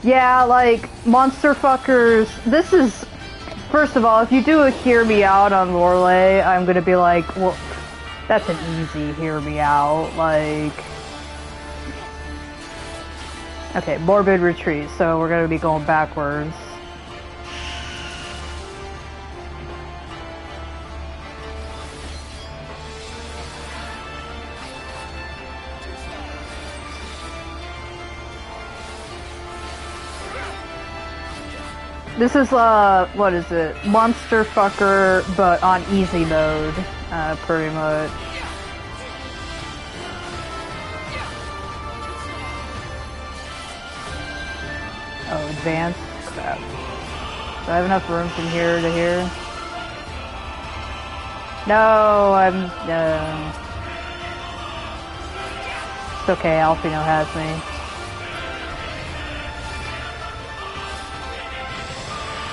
Yeah, like, monster fuckers, this is... First of all, if you do a hear me out on Lorelei, I'm gonna be like, well... That's an easy hear me out, like... Okay, morbid retreat, so we're gonna be going backwards. This is, what is it? Monster fucker, but on easy mode. Pretty much. Oh, advanced? Crap. Do I have enough room from here to here? No, I'm... It's okay, Alfino has me.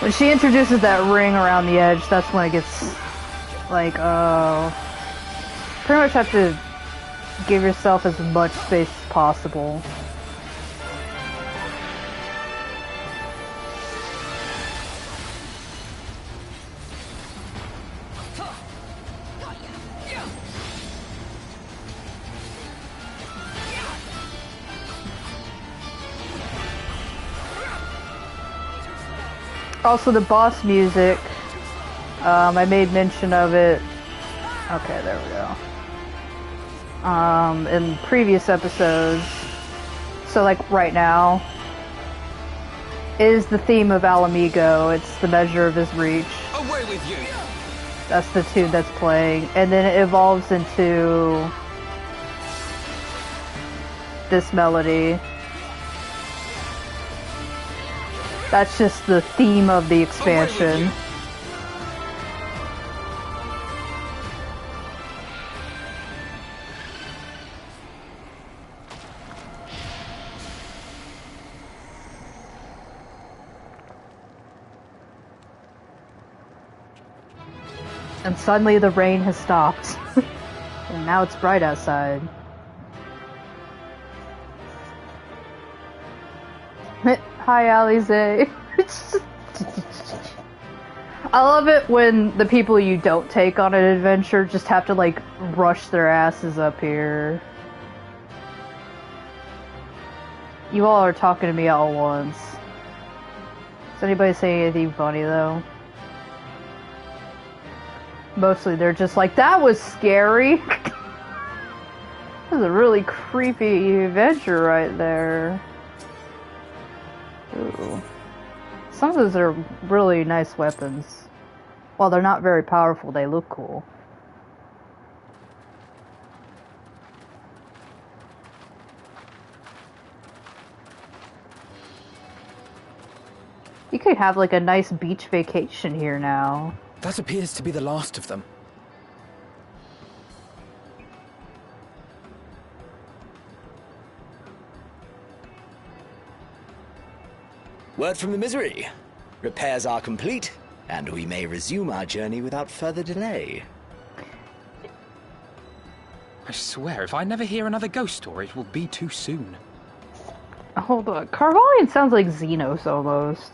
When she introduces that ring around the edge, that's when it gets... like, oh... Pretty much have to give yourself as much space as possible. Also, the boss music, I made mention of it. Okay, there we go. In previous episodes, so like right now, is the theme of Alamigo. It's the measure of his reach. Away with you! That's the tune that's playing, and then it evolves into this melody. That's just the theme of the expansion. And suddenly the rain has stopped. And now it's bright outside. Hi, Alize. I love it when the people you don't take on an adventure just have to, like, rush their asses up here. You all are talking to me all at once. Is anybody saying anything funny, though? Mostly they're just like, that was scary! That was a really creepy adventure right there. Ooh. Some of those are really nice weapons. While they're not very powerful, they look cool. You could have like a nice beach vacation here now. That appears to be the last of them. Word from the Misery. Repairs are complete, and we may resume our journey without further delay. I swear, if I never hear another ghost story, it will be too soon. Hold on. Carvalian sounds like Xenos almost.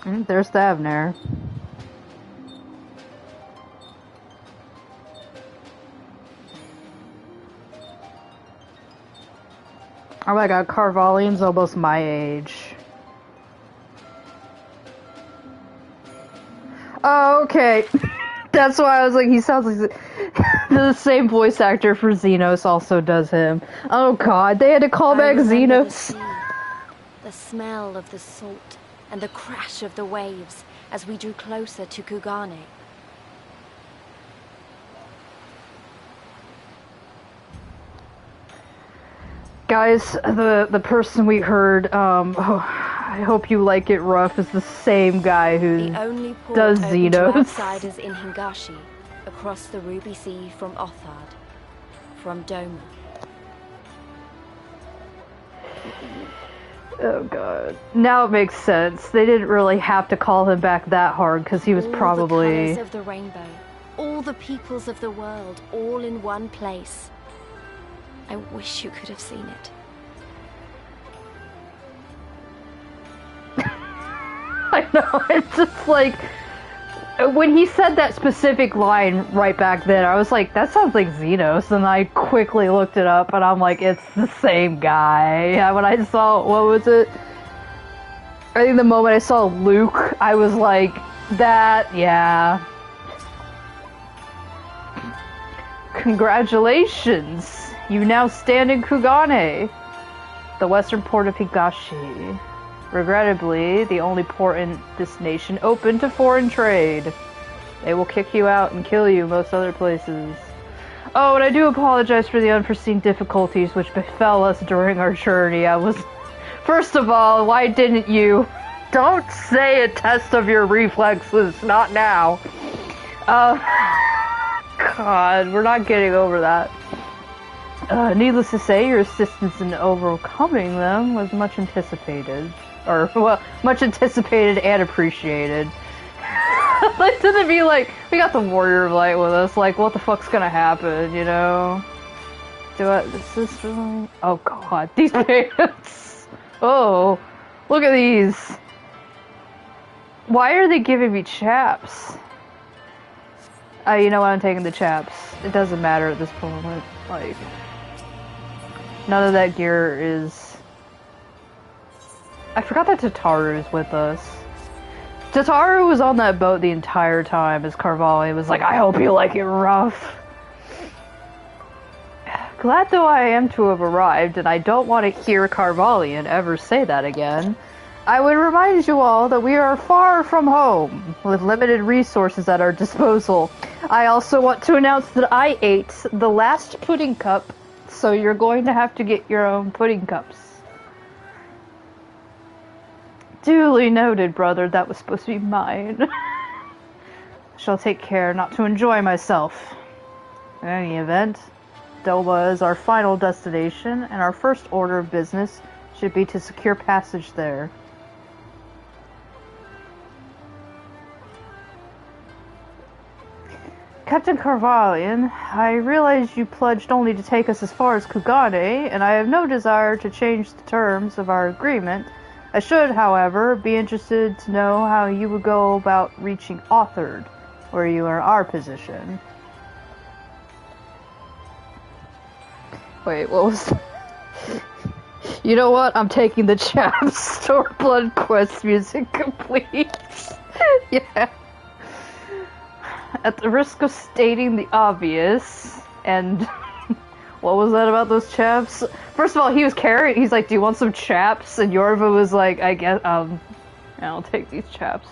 There's Thavner. Oh my god, Carvalian's almost my age. Oh, okay. That's why I was like, he sounds like the same voice actor for Xenos also does him. Oh god, they had to call back Xenos. The smell of the salt and the crash of the waves as we drew closer to Kugane. Guys, the person we heard, I hope you like it rough, is the same guy who does Xenos. Outsiders in Hingashi, across the Ruby Sea from Othard, from Doma. Oh god. Now it makes sense. They didn't really have to call him back that hard, because he was probably... All the colors of the rainbow, all the peoples of the world, all in one place. I wish you could have seen it. I know, it's just like... When he said that specific line right back then, I was like, that sounds like Xenos, and I quickly looked it up, and I'm like, it's the same guy. Yeah, when I saw, what was it? I think the moment I saw Luke, I was like, that, yeah. Congratulations! You now stand in Kugane, the western port of Higashi. Regrettably, the only port in this nation open to foreign trade. They will kick you out and kill you most other places. Oh, and I do apologize for the unforeseen difficulties which befell us during our journey. First of all, why didn't you? Don't say a test of your reflexes, not now. God, we're not getting over that. Needless to say, your assistance in overcoming them was much anticipated. Or, well, much anticipated and appreciated. Like, to be like, we got the Warrior of Light with us, like, what the fuck's gonna happen, you know? This is really... Oh god, these pants! Oh, look at these! Why are they giving me chaps? You know what, I'm taking the chaps. It doesn't matter at this point, like... None of that gear is... I forgot that Tataru is with us. Tataru was on that boat the entire time as Carvalho was like, I hope you like it rough. Glad though I am to have arrived, and I don't want to hear Carvalian ever say that again, I would remind you all that we are far from home, with limited resources at our disposal. I also want to announce that I ate the last pudding cup, so you're going to have to get your own pudding cups. Duly noted, brother. That was supposed to be mine. I shall take care not to enjoy myself. In any event, Doma is our final destination, and our first order of business should be to secure passage there. Captain Carvalian, I realize you pledged only to take us as far as Kugane, and I have no desire to change the terms of our agreement. I should, however, be interested to know how you would go about reaching Authard, where you are in our position. Wait, what was that? You know what? I'm taking the chaps. Stormblood quest music complete. Yeah. At the risk of stating the obvious, and... What was that about those chaps? First of all, he was carrying. He's like, "Do you want some chaps?" And Yorva was like, "I guess, I'll take these chaps."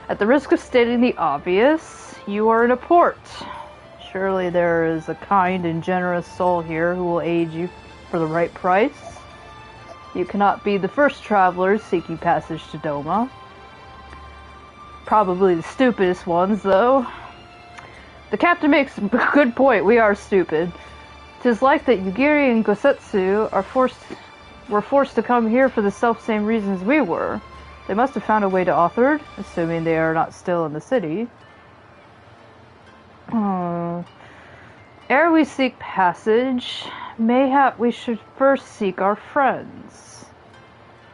At the risk of stating the obvious, you are in a port. Surely there is a kind and generous soul here who will aid you for the right price. You cannot be the first travelers seeking passage to Doma. Probably the stupidest ones, though. The captain makes a good point. We are stupid. 'Tis like that Yugiri and Gosetsu were forced to come here for the self-same reasons we were. They must have found a way to Authard, assuming they are not still in the city. Ere we seek passage, mayhap we should first seek our friends.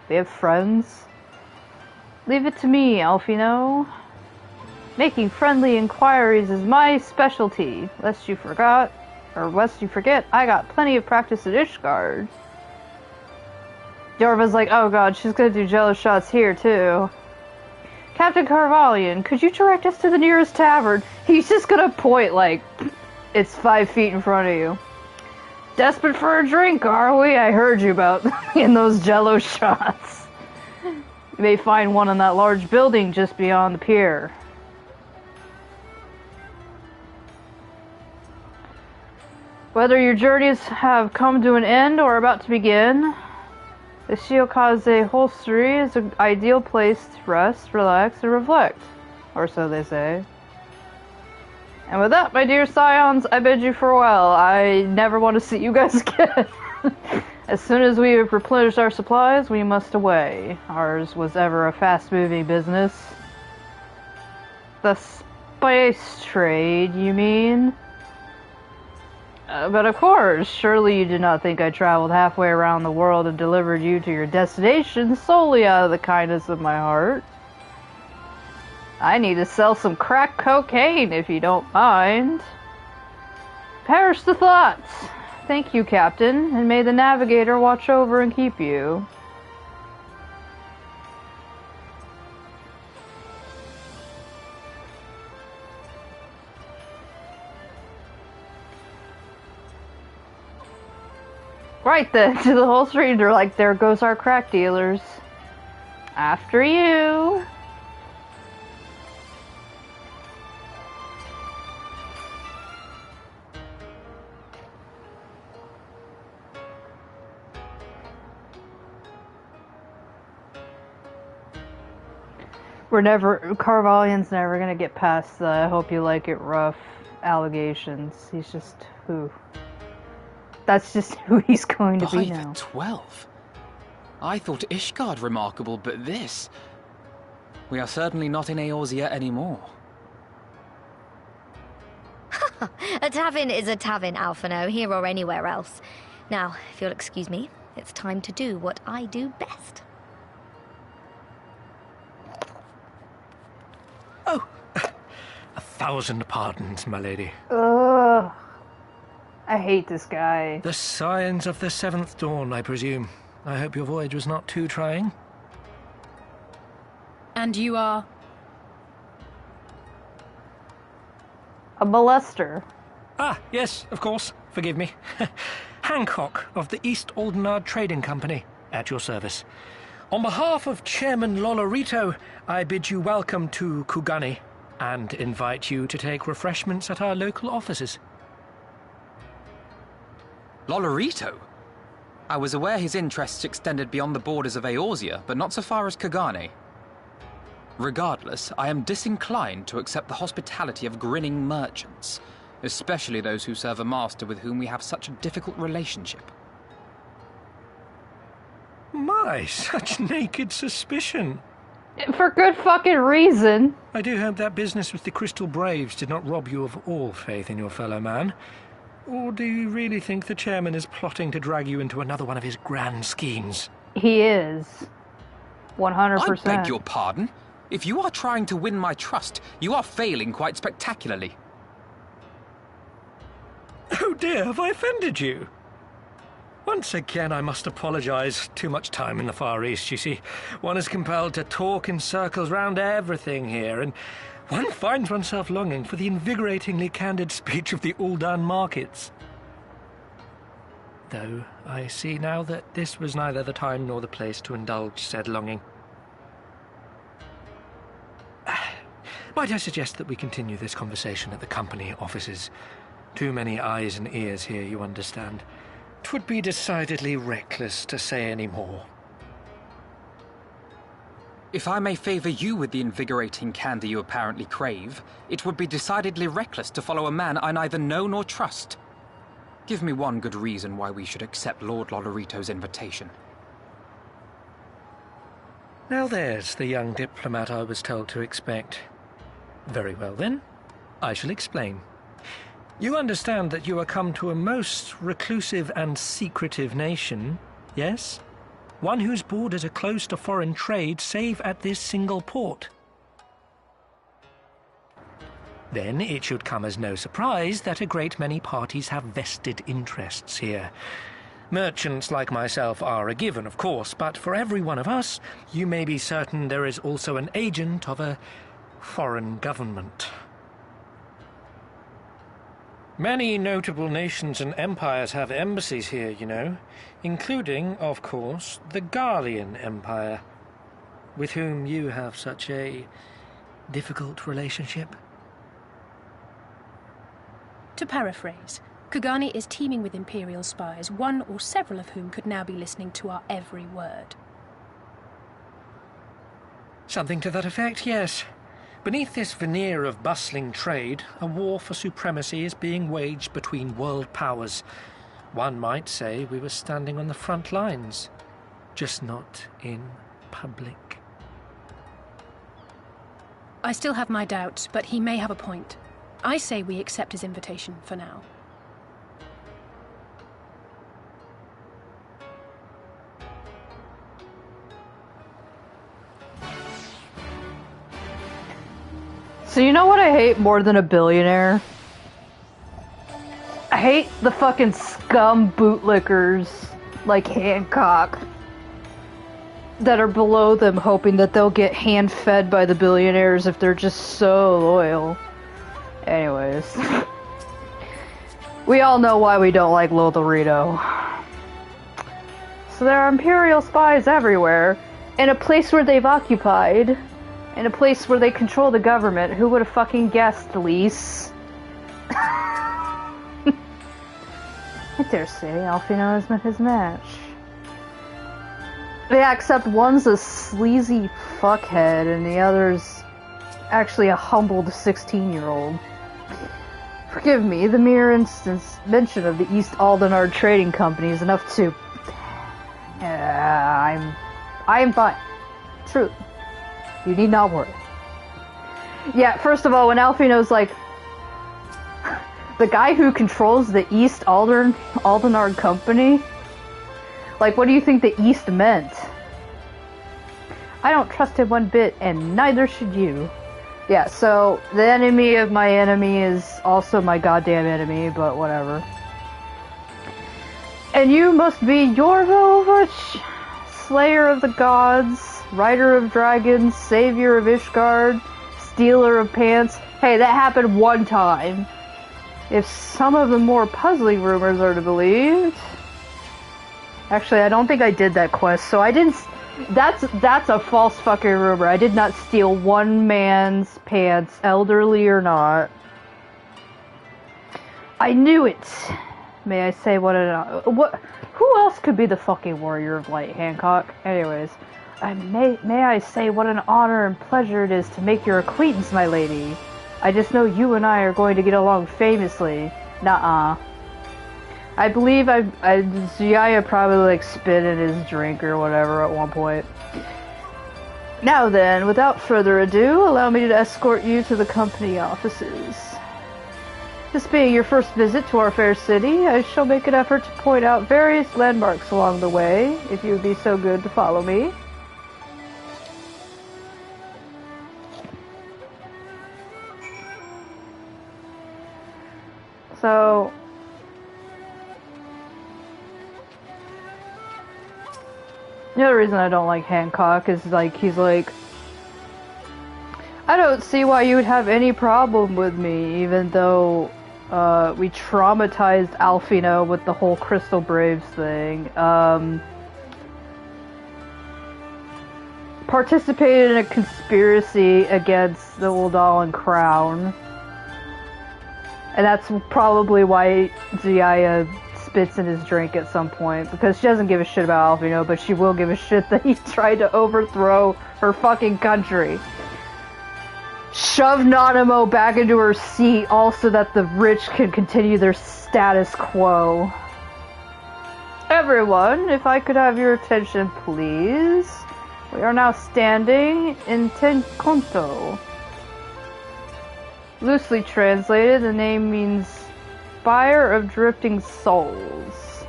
We have friends? Leave it to me, Alfino. Making friendly inquiries is my specialty, lest you forget, I got plenty of practice at Ishgard. Yorva's like, oh god, she's gonna do jello shots here too. Captain Carvalian, could you direct us to the nearest tavern? He's just gonna point like, it's 5 feet in front of you. Desperate for a drink, are we? I heard you about in those jello shots. You may find one in that large building just beyond the pier. Whether your journeys have come to an end or are about to begin, the Shiokaze Holstery is an ideal place to rest, relax, and reflect. Or so they say. And with that, my dear scions, I bid you farewell. I never want to see you guys again. As soon as we have replenished our supplies, we must away. Ours was ever a fast-moving business. The spice trade, you mean? But of course, surely you did not think I traveled halfway around the world and delivered you to your destination solely out of the kindness of my heart. I need to sell some crack cocaine, if you don't mind. Perish the thought. Thank you, Captain, and may the Navigator watch over and keep you. Right then, to the whole street, they're like, there goes our crack dealers. After you. Carvallian's never gonna get past the I hope you like it rough allegations. He's just who. That's just who he's going to be now. 12? I thought Ishgard remarkable, but this... We are certainly not in Eorzea anymore. A tavern is a tavern, Alphino, here or anywhere else. Now, if you'll excuse me, it's time to do what I do best. Oh, 1,000 pardons, my lady. Ugh. I hate this guy. The signs of the 7th dawn, I presume. I hope your voyage was not too trying. And you are? A molester. Ah, yes, of course. Forgive me. Hancock of the East Aldenard Trading Company, at your service. On behalf of Chairman Lolorito, I bid you welcome to Kugani and invite you to take refreshments at our local offices. Lolorito? I was aware his interests extended beyond the borders of Eorzea, but not so far as Kugani. Regardless, I am disinclined to accept the hospitality of grinning merchants, especially those who serve a master with whom we have such a difficult relationship. My, such naked suspicion. For good fucking reason. I do hope that business with the Crystal Braves did not rob you of all faith in your fellow man. Or do you really think the chairman is plotting to drag you into another one of his grand schemes? He is. 100%. I beg your pardon? If you are trying to win my trust, you are failing quite spectacularly. Oh dear, have I offended you? Once again, I must apologize. Too much time in the Far East, you see. One is compelled to talk in circles round everything here, and one finds oneself longing for the invigoratingly candid speech of the Uldan markets. Though I see now that this was neither the time nor the place to indulge said longing. Might I suggest that we continue this conversation at the company offices? Too many eyes and ears here, you understand. 'Twould be decidedly reckless to say any more. If I may favor you with the invigorating candy you apparently crave, it would be decidedly reckless to follow a man I neither know nor trust. Give me one good reason why we should accept Lord Lolorito's invitation. Now there's the young diplomat I was told to expect. Very well then, I shall explain. You understand that you are come to a most reclusive and secretive nation, yes? One whose borders are closed to foreign trade save at this single port. Then it should come as no surprise that a great many parties have vested interests here. Merchants like myself are a given, of course, but for every one of us, you may be certain there is also an agent of a foreign government. Many notable nations and empires have embassies here, you know, including, of course, the Garlean Empire, with whom you have such a difficult relationship. To paraphrase, Kugani is teeming with Imperial spies, one or several of whom could now be listening to our every word. Something to that effect, yes. Beneath this veneer of bustling trade, a war for supremacy is being waged between world powers. One might say we were standing on the front lines, just not in public. I still have my doubts, but he may have a point. I say we accept his invitation for now. So you know what I hate more than a billionaire? I hate the fucking scum bootlickers like Hancock that are below them hoping that they'll get hand-fed by the billionaires if they're just so loyal. Anyways. We all know why we don't like Lolorito. So there are Imperial spies everywhere, in a place where they've occupied, in a place where they control the government. Who would have fucking guessed, Lise? I dare say Alfino has met his match. Yeah, except one's a sleazy fuckhead and the other's actually a humbled 16-year-old. Forgive me, the mere mention of the East Aldenard Trading Company is enough to... I am fine. Truly. You need not worry. Yeah, first of all, when Alfino's like... the guy who controls the East Aldenard Company... Like, what do you think the East meant? I don't trust him one bit, and neither should you. Yeah, so, the enemy of my enemy is also my goddamn enemy, but whatever. And you must be Yorva Ovasch, Slayer of the Gods, Rider of Dragons, Savior of Ishgard, Stealer of Pants. Hey, that happened one time. If some of the more puzzling rumors are to be believed... Actually, I don't think I did that quest, so I didn't... That's a false fucking rumor. I did not steal one man's pants, elderly or not. I knew it. May I say what who else could be the fucking Warrior of Light, Hancock? Anyways, may I say what an honor and pleasure it is to make your acquaintance, my lady. I just know you and I are going to get along famously. Nuh-uh. I believe Ziaya probably like spit in his drink or whatever at one point. Now then, without further ado, allow me to escort you to the company offices. This being your first visit to our fair city, I shall make an effort to point out various landmarks along the way, if you would be so good to follow me. So... the other reason I don't like Hancock is, like, he's like, I don't see why you would have any problem with me, even though, we traumatized Alfino with the whole Crystal Braves thing. Participated in a conspiracy against the Uldalan Crown. And that's probably why Ziaya spits in his drink at some point, because she doesn't give a shit about Alfino, but she will give a shit that he tried to overthrow her fucking country. Shove Nanamo back into her seat, also that the rich can continue their status quo. Everyone, if I could have your attention, please. We are now standing in Tenkonto. Loosely translated, the name means Fire of Drifting Souls.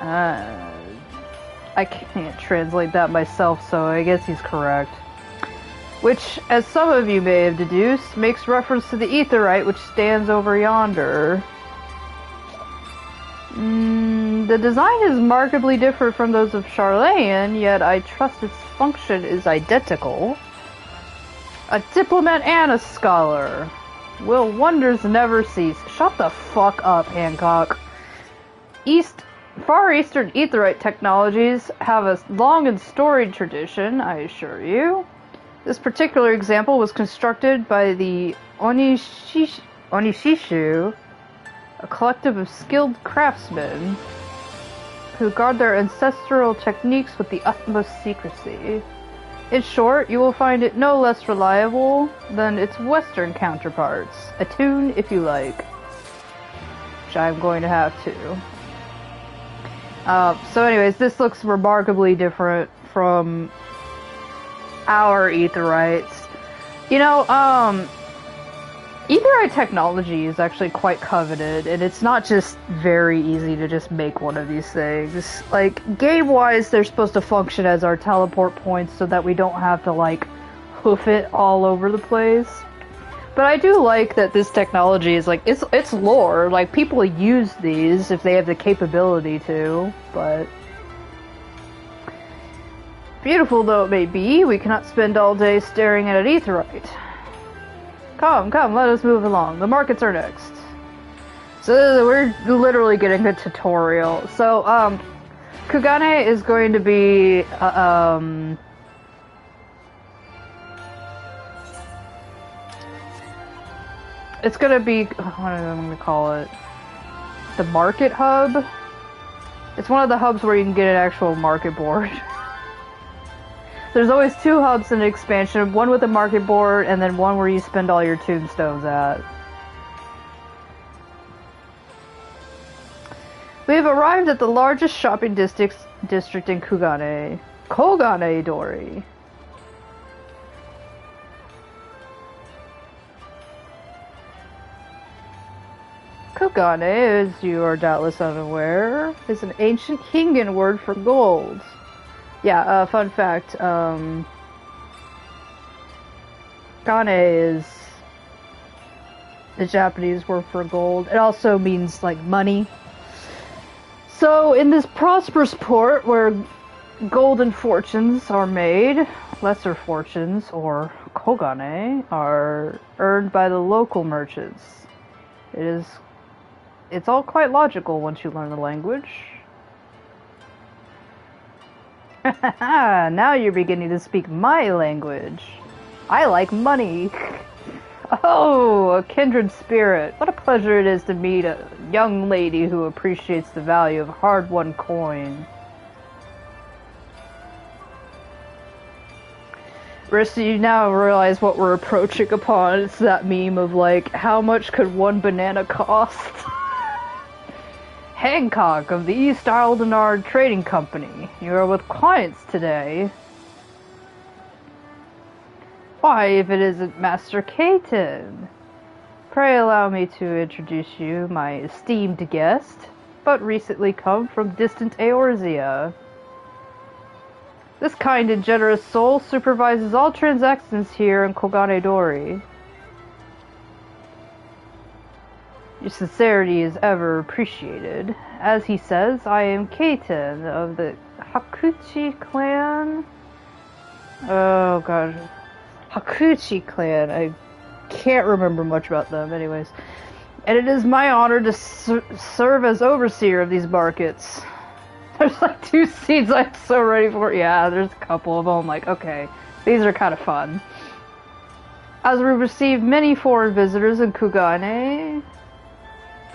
I can't translate that myself, so I guess he's correct. Which, as some of you may have deduced, makes reference to the Aetheryte which stands over yonder. The design is markedly different from those of Charlayan, yet I trust its function is identical. A diplomat and a scholar. Will wonders never cease? Shut the fuck up, Hancock. Far Eastern Aetheryte technologies have a long and storied tradition, I assure you. This particular example was constructed by the Onishishu, a collective of skilled craftsmen who guard their ancestral techniques with the utmost secrecy. In short, you will find it no less reliable than its Western counterparts. Attune if you like. Which I'm going to have to. So anyways, this looks remarkably different from our Aetherites. You know, Aetherite technology is actually quite coveted, and it's not just very easy to just make one of these things. Like, game-wise, they're supposed to function as our teleport points so that we don't have to, like, hoof it all over the place. But I do like that this technology is, like, it's lore. Like, people use these if they have the capability to, but... beautiful though it may be, we cannot spend all day staring at an Aetherite. Come, let us move along. The markets are next. So we're literally getting a tutorial. So, Kugane is going to be, it's gonna be, what am I gonna call it? The market hub? It's one of the hubs where you can get an actual market board. There's always two hubs in the expansion, one with a market board and then one where you spend all your tombstones at. We have arrived at the largest shopping district in Kugane. Kogane Dori. Kogane, as you are doubtless unaware, is an ancient Hingan word for gold. Yeah, fun fact, Gane is the Japanese word for gold. It also means, like, money. So, in this prosperous port where golden fortunes are made, lesser fortunes, or kogane, are earned by the local merchants. It's all quite logical once you learn the language. Now you're beginning to speak my language. I like money. Oh, a kindred spirit. What a pleasure it is to meet a young lady who appreciates the value of hard-won coin. Rissa, you now realize what we're approaching upon. It's that meme of, like, how much could one banana cost? Hancock of the East Aldenard Trading Company. You are with clients today. Why, if it isn't Master Caton? Pray allow me to introduce you, my esteemed guest, but recently come from distant Eorzea. This kind and generous soul supervises all transactions here in Kogane Dori. Your sincerity is ever appreciated. As he says, I am Caton of the Hakuchi clan. Oh god. Hakuchi clan. I can't remember much about them anyways. And it is my honor to serve as overseer of these markets. There's like 2 scenes I'm so ready for. Yeah, there's a couple of them. Like, okay, these are kind of fun. As we receive many foreign visitors in Kugane,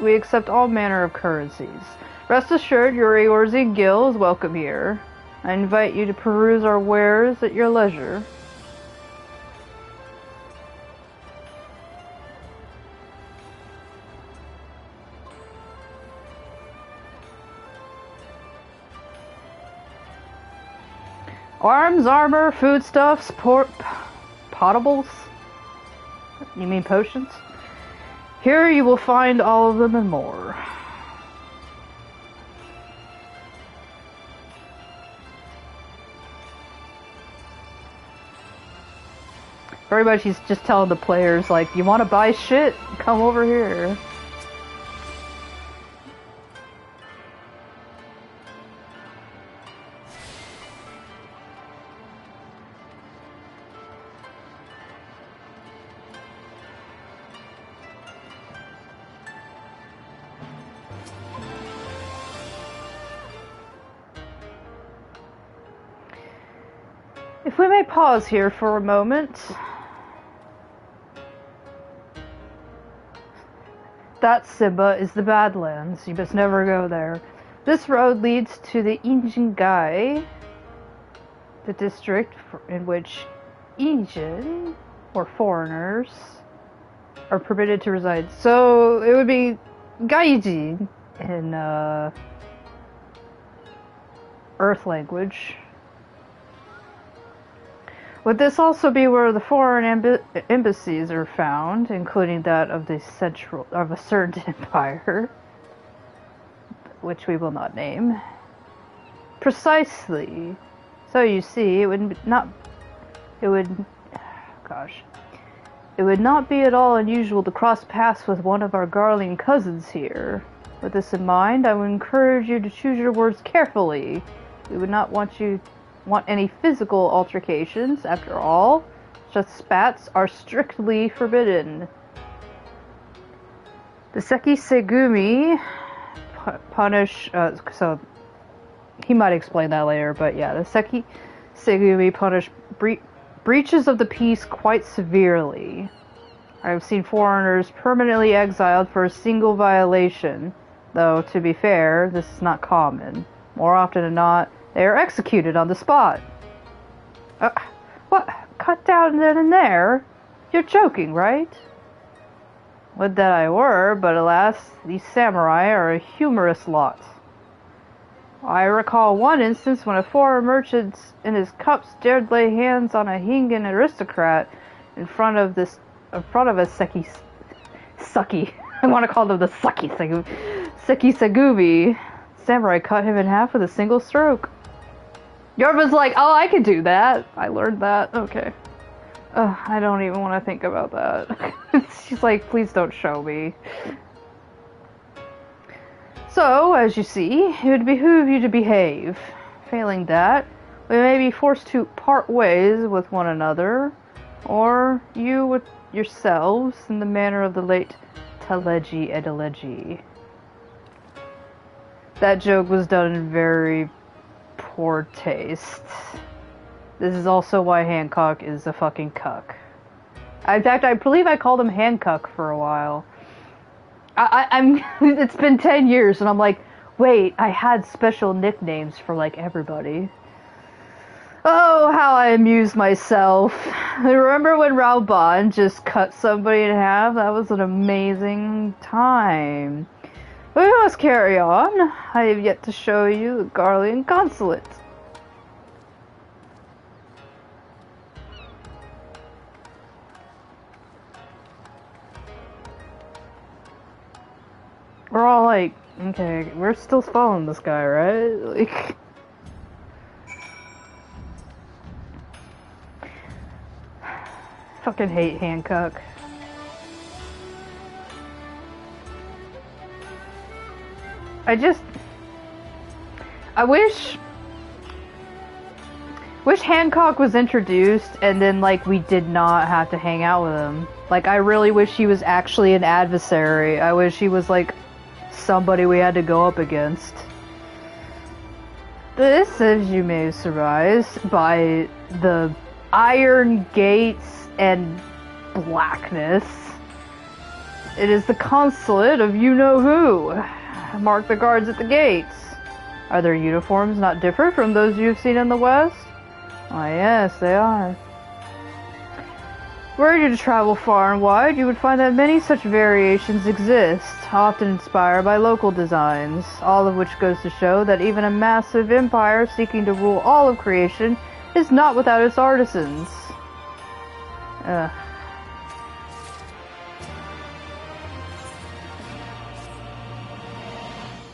we accept all manner of currencies. Rest assured, your Eorzean Guild is welcome here. I invite you to peruse our wares at your leisure. Arms, armor, foodstuffs, potables? You mean potions? Here you will find all of them and more. Very much he's just telling the players, like, you want to buy shit? Come over here. If we may pause here for a moment. That, Simba, is the Badlands. You must never go there. This road leads to the Injingai, the district in which Injin, or foreigners, are permitted to reside. So, it would be Gaijin in Earth language. Would this also be where the foreign embassies are found, including that of a certain empire, which we will not name? Precisely. So you see, it would not be at all unusual to cross paths with one of our Garling cousins here. With this in mind, I would encourage you to choose your words carefully. We would not want any physical altercations. After all, such spats are strictly forbidden. The Seki Segumi punish, so he might explain that later, but yeah, the Seki Segumi punish breaches of the peace quite severely. I have seen foreigners permanently exiled for a single violation, though, to be fair, this is not common. More often than not, they are executed on the spot. What? Cut down then and there? You're joking, right? Would that I were, but alas, these samurai are a humorous lot. I recall one instance when a foreign merchant in his cups dared lay hands on a Hingan aristocrat in front of a sucky. I want to call them the Seki Segubi. Samurai cut him in half with a single stroke. Yorva's like, oh, I could do that. I learned that. Okay. I don't even want to think about that. She's like, please don't show me. So, as you see, it would behoove you to behave. Failing that, we may be forced to part ways with one another, or you with yourselves in the manner of the late Taleji Edeleji. That joke was done in very poor taste. This is also why Hancock is a fucking cuck. In fact, I believe I called him Hancock for a while. I'm it's been 10 years and I'm like, wait, I had special nicknames for like everybody. Oh, how I amused myself. Remember when Raoban just cut somebody in half? That was an amazing time. But we must carry on. I have yet to show you the Garlean consulate. We're all like, okay, we're still following this guy, right? Like, fucking hate Hancock. I wish Hancock was introduced and then like we did not have to hang out with him. Like, I really wish he was actually an adversary. I wish he was like somebody we had to go up against. This, as you may surmise, by the iron gates and blackness, it is the consulate of you-know-who. Mark the guards at the gates. Are their uniforms not different from those you've seen in the West? Why, yes, they are. Were you to travel far and wide, you would find that many such variations exist, often inspired by local designs, all of which goes to show that even a massive empire seeking to rule all of creation is not without its artisans. Ugh.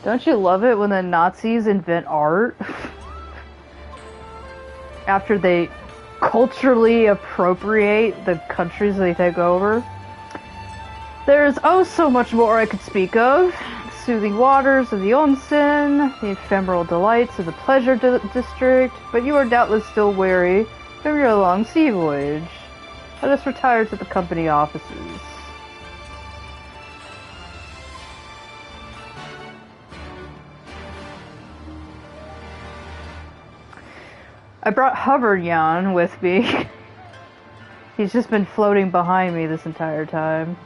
Don't you love it when the Nazis invent art? After they culturally appropriate the countries they take over. There's oh so much more I could speak of. The soothing waters of the onsen, the ephemeral delights of the pleasure district, but you are doubtless still weary from your long sea voyage. Let us retire to the company offices. I brought Hubbard-Yan with me. He's just been floating behind me this entire time.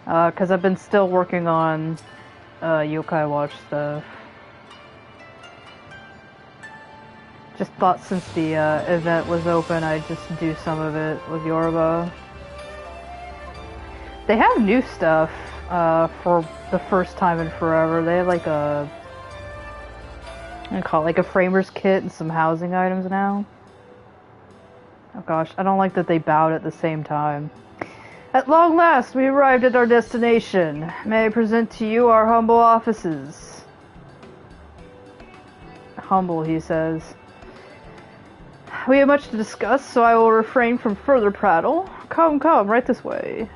Because I've been still working on Yokai Watch stuff. Just thought since the event was open, I'd just do some of it with Yorva. They have new stuff for the first time in forever. They have like a... I call it like a framer's kit and some housing items now. Oh gosh, I don't like that they bowed at the same time. At long last, we arrived at our destination. May I present to you our humble offices? Humble, he says. We have much to discuss, so I will refrain from further prattle. Come, come, right this way.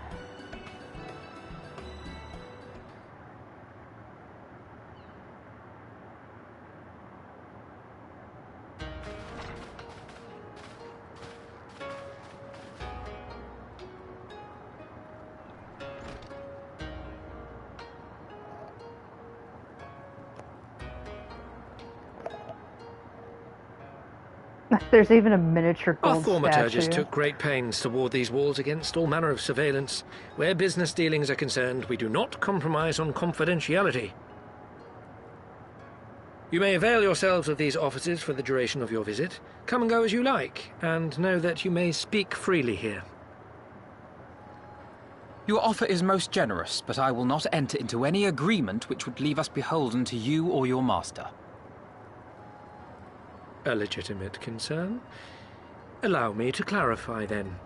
There's even a miniature gold statue. Our thaumaturgist took great pains to ward these walls against all manner of surveillance. Where business dealings are concerned, we do not compromise on confidentiality. You may avail yourselves of these offices for the duration of your visit. Come and go as you like, and know that you may speak freely here. Your offer is most generous, but I will not enter into any agreement which would leave us beholden to you or your master. A legitimate concern. Allow me to clarify, then.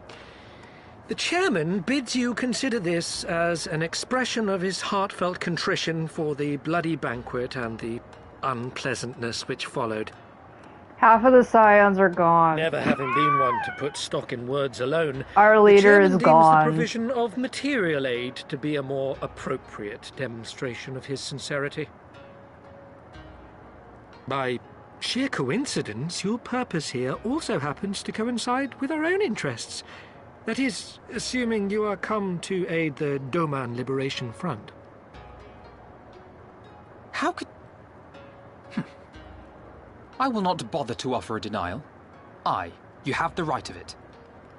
The chairman bids you consider this as an expression of his heartfelt contrition for the bloody banquet and the unpleasantness which followed. Half of the scions are gone. Never having been one to put stock in words alone, Our leader is the gone. provision of material aid to be a more appropriate demonstration of his sincerity. By sheer coincidence, your purpose here also happens to coincide with our own interests. That is, assuming you are come to aid the Doman Liberation Front. How could... I will not bother to offer a denial. You have the right of it.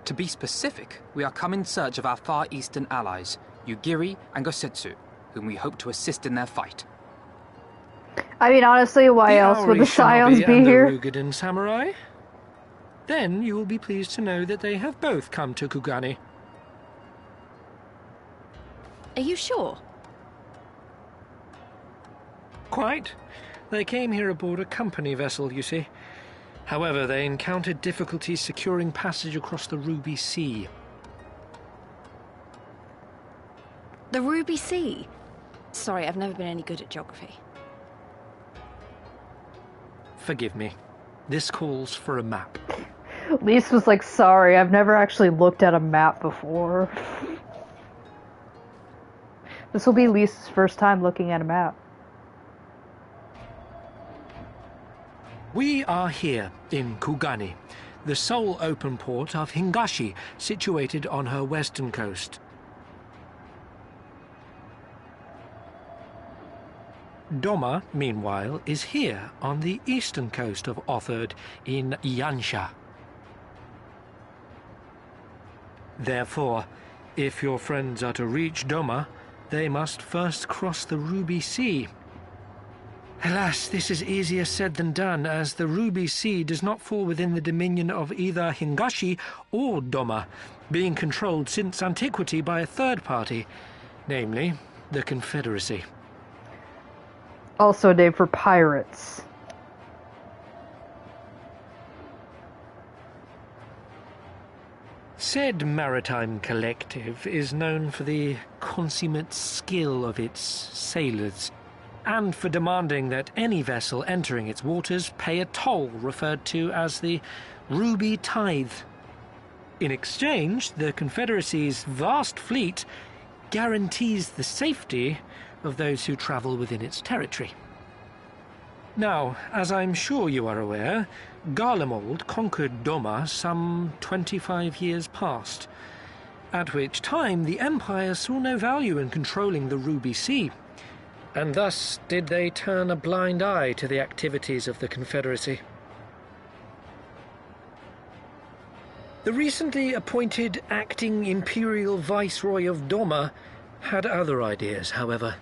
To be specific, we are come in search of our Far Eastern allies, Yugiri and Gosetsu, whom we hope to assist in their fight. I mean, honestly, why else would the scions be here? The Rugadan samurai? Then you will be pleased to know that they have both come to Kugani. Are you sure? Quite. They came here aboard a company vessel, you see. However, they encountered difficulties securing passage across the Ruby Sea. The Ruby Sea? Sorry, I've never been any good at geography. Forgive me. This calls for a map. Lise was like, sorry, I've never actually looked at a map before. This will be Lisa's first time looking at a map. We are here in Kugani, the sole open port of Hingashi, situated on her western coast. Doma, meanwhile, is here on the eastern coast of Otherd in Yansha. Therefore, if your friends are to reach Doma, they must first cross the Ruby Sea. Alas, this is easier said than done, as the Ruby Sea does not fall within the dominion of either Hingashi or Doma, being controlled since antiquity by a third party, namely the Confederacy. Also a name for pirates. Said maritime collective is known for the consummate skill of its sailors, and for demanding that any vessel entering its waters pay a toll referred to as the Ruby Tithe. In exchange, the Confederacy's vast fleet guarantees the safety of those who travel within its territory. Now, as I'm sure you are aware, Garlemald conquered Doma some 25 years past, at which time the Empire saw no value in controlling the Ruby Sea, and thus did they turn a blind eye to the activities of the Confederacy. The recently appointed acting Imperial Viceroy of Doma had other ideas, however.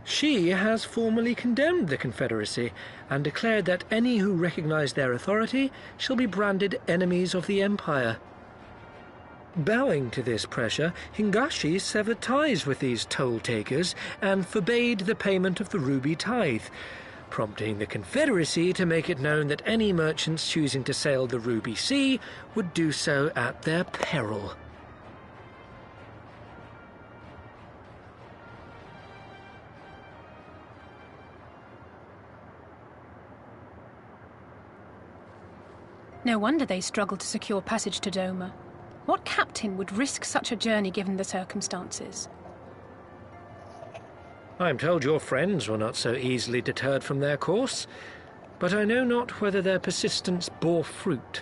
She has formally condemned the Confederacy and declared that any who recognize their authority shall be branded enemies of the Empire. Bowing to this pressure, Hingashi severed ties with these toll-takers and forbade the payment of the Ruby Tithe, prompting the Confederacy to make it known that any merchants choosing to sail the Ruby Sea would do so at their peril. No wonder they struggled to secure passage to Doma. What captain would risk such a journey given the circumstances? I am told your friends were not so easily deterred from their course, but I know not whether their persistence bore fruit.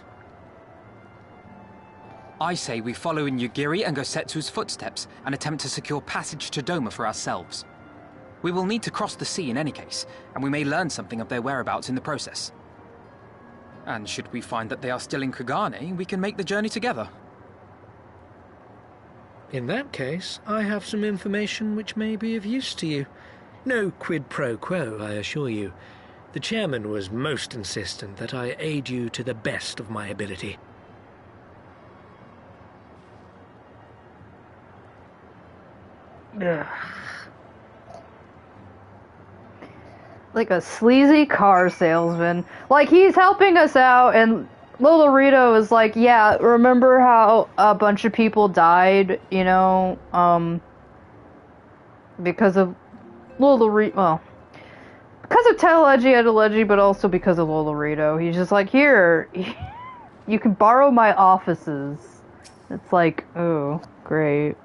I say we follow in Yugiri and Gosetsu's footsteps and attempt to secure passage to Doma for ourselves. We will need to cross the sea in any case, and we may learn something of their whereabouts in the process. And should we find that they are still in Kugani, we can make the journey together. In that case, I have some information which may be of use to you. No quid pro quo, I assure you. The chairman was most insistent that I aid you to the best of my ability. Ugh. Like a sleazy car salesman. Like, he's helping us out, and Lolorito is like, yeah, remember how a bunch of people died, you know, because of Lolorito, well, because of Teleleggy, but also because of Lolorito. He's just like, here, you can borrow my offices. It's like, oh, great.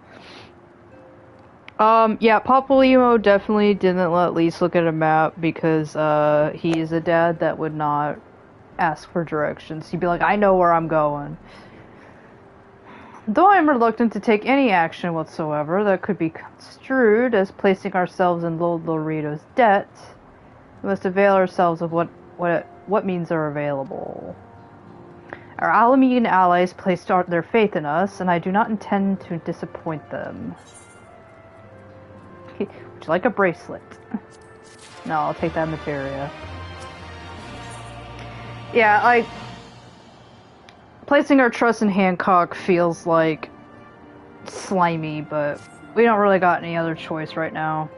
Yeah, Papalymo definitely didn't let Lise look at a map because, he's a dad that would not ask for directions. He'd be like, I know where I'm going. Though I'm reluctant to take any action whatsoever that could be construed as placing ourselves in Lolorito's debt, we must avail ourselves of what means are available. Our Alamean allies placed their faith in us, and I do not intend to disappoint them. Would you like a bracelet? No, I'll take that materia. Yeah, placing our trust in Hancock feels like slimy, but we don't really got any other choice right now.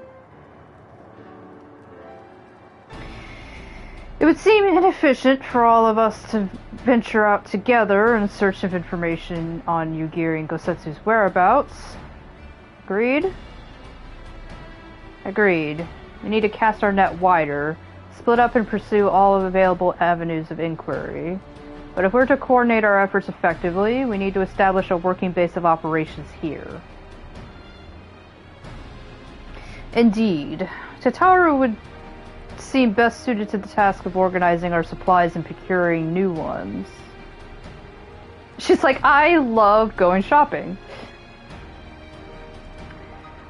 It would seem inefficient for all of us to venture out together in search of information on Yugiri and Gosetsu's whereabouts. Agreed? Agreed. We need to cast our net wider, split up and pursue all of the available avenues of inquiry. But if we're to coordinate our efforts effectively, we need to establish a working base of operations here. Indeed. Tataru would seem best suited to the task of organizing our supplies and procuring new ones. She's like, I love going shopping.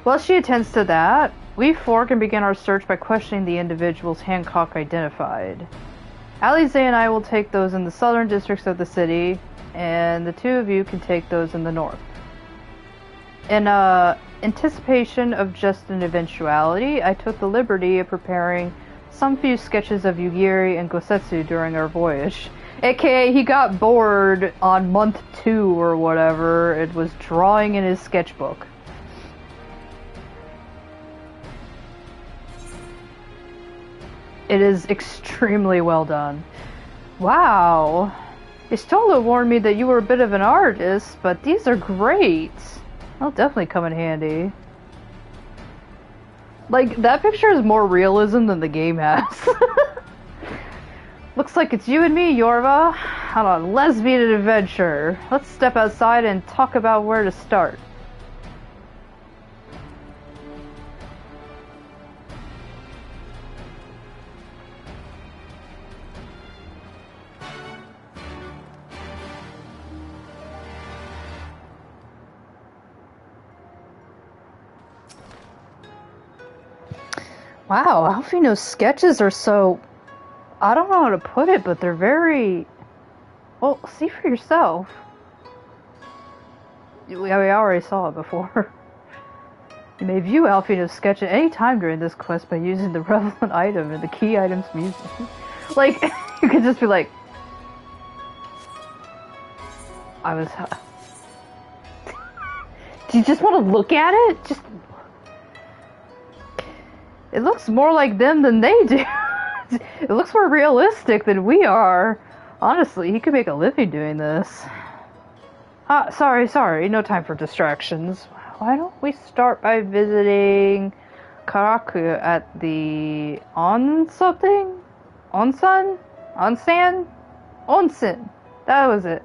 While she attends to that, we four can begin our search by questioning the individuals Hancock identified. Alize and I will take those in the southern districts of the city, and the two of you can take those in the north. In anticipation of just an eventuality, I took the liberty of preparing some few sketches of Yugiri and Gosetsu during our voyage. AKA, he got bored on month 2 or whatever, and was drawing in his sketchbook. It is extremely well done. Wow. Istola warned me that you were a bit of an artist, but these are great. They'll definitely come in handy. Like, that picture is more realism than the game has. Looks like it's you and me, Yorva. On a lesbian adventure. Let's step outside and talk about where to start. Wow, Alfino's sketches are so... I don't know how to put it, but they're very... Well, see for yourself. We already saw it before. You may view Alfino's sketch at any time during this quest by using the relevant item in the key items music. Like, you could just be like... Do you just want to look at it? Just... It looks more like them than they do. It looks more realistic than we are. Honestly, he could make a living doing this. Sorry. No time for distractions. Why don't we start by visiting Karaku at the Onsen? That was it.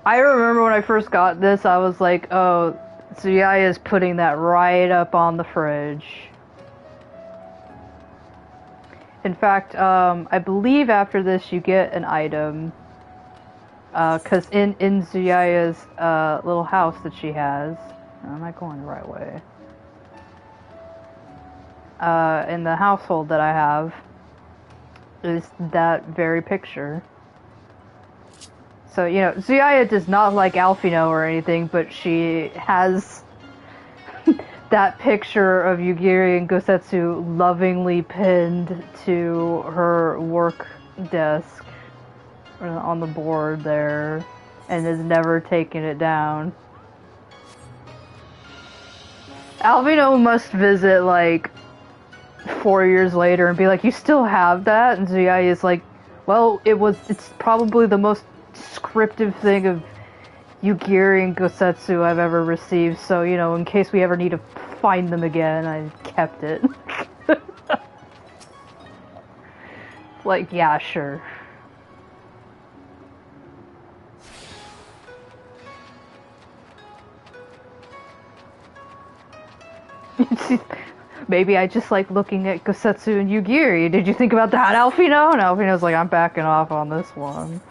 I remember when I first got this, I was like, oh... Tsuyaya is putting that right up on the fridge. In fact, I believe after this you get an item. Because in Tsuyaya's little house that she has... Am I going the right way? In the household that I have, is that very picture. So, you know, Tsuyaya does not like Alfino or anything, but she has that picture of Yugiri and Gosetsu lovingly pinned to her work desk on the board there, and has never taken it down. Alvino must visit like 4 years later and be like, "You still have that?" And Zuyai is like, "Well, it's probably the most descriptive thing of Yugiri and Gosetsu I've ever received, so, you know, in case we ever need to find them again, I kept it." Like, yeah, sure. Maybe I just like looking at Gosetsu and Yugiri. Did you think about that, Alfino? And Alfino's like, I'm backing off on this one.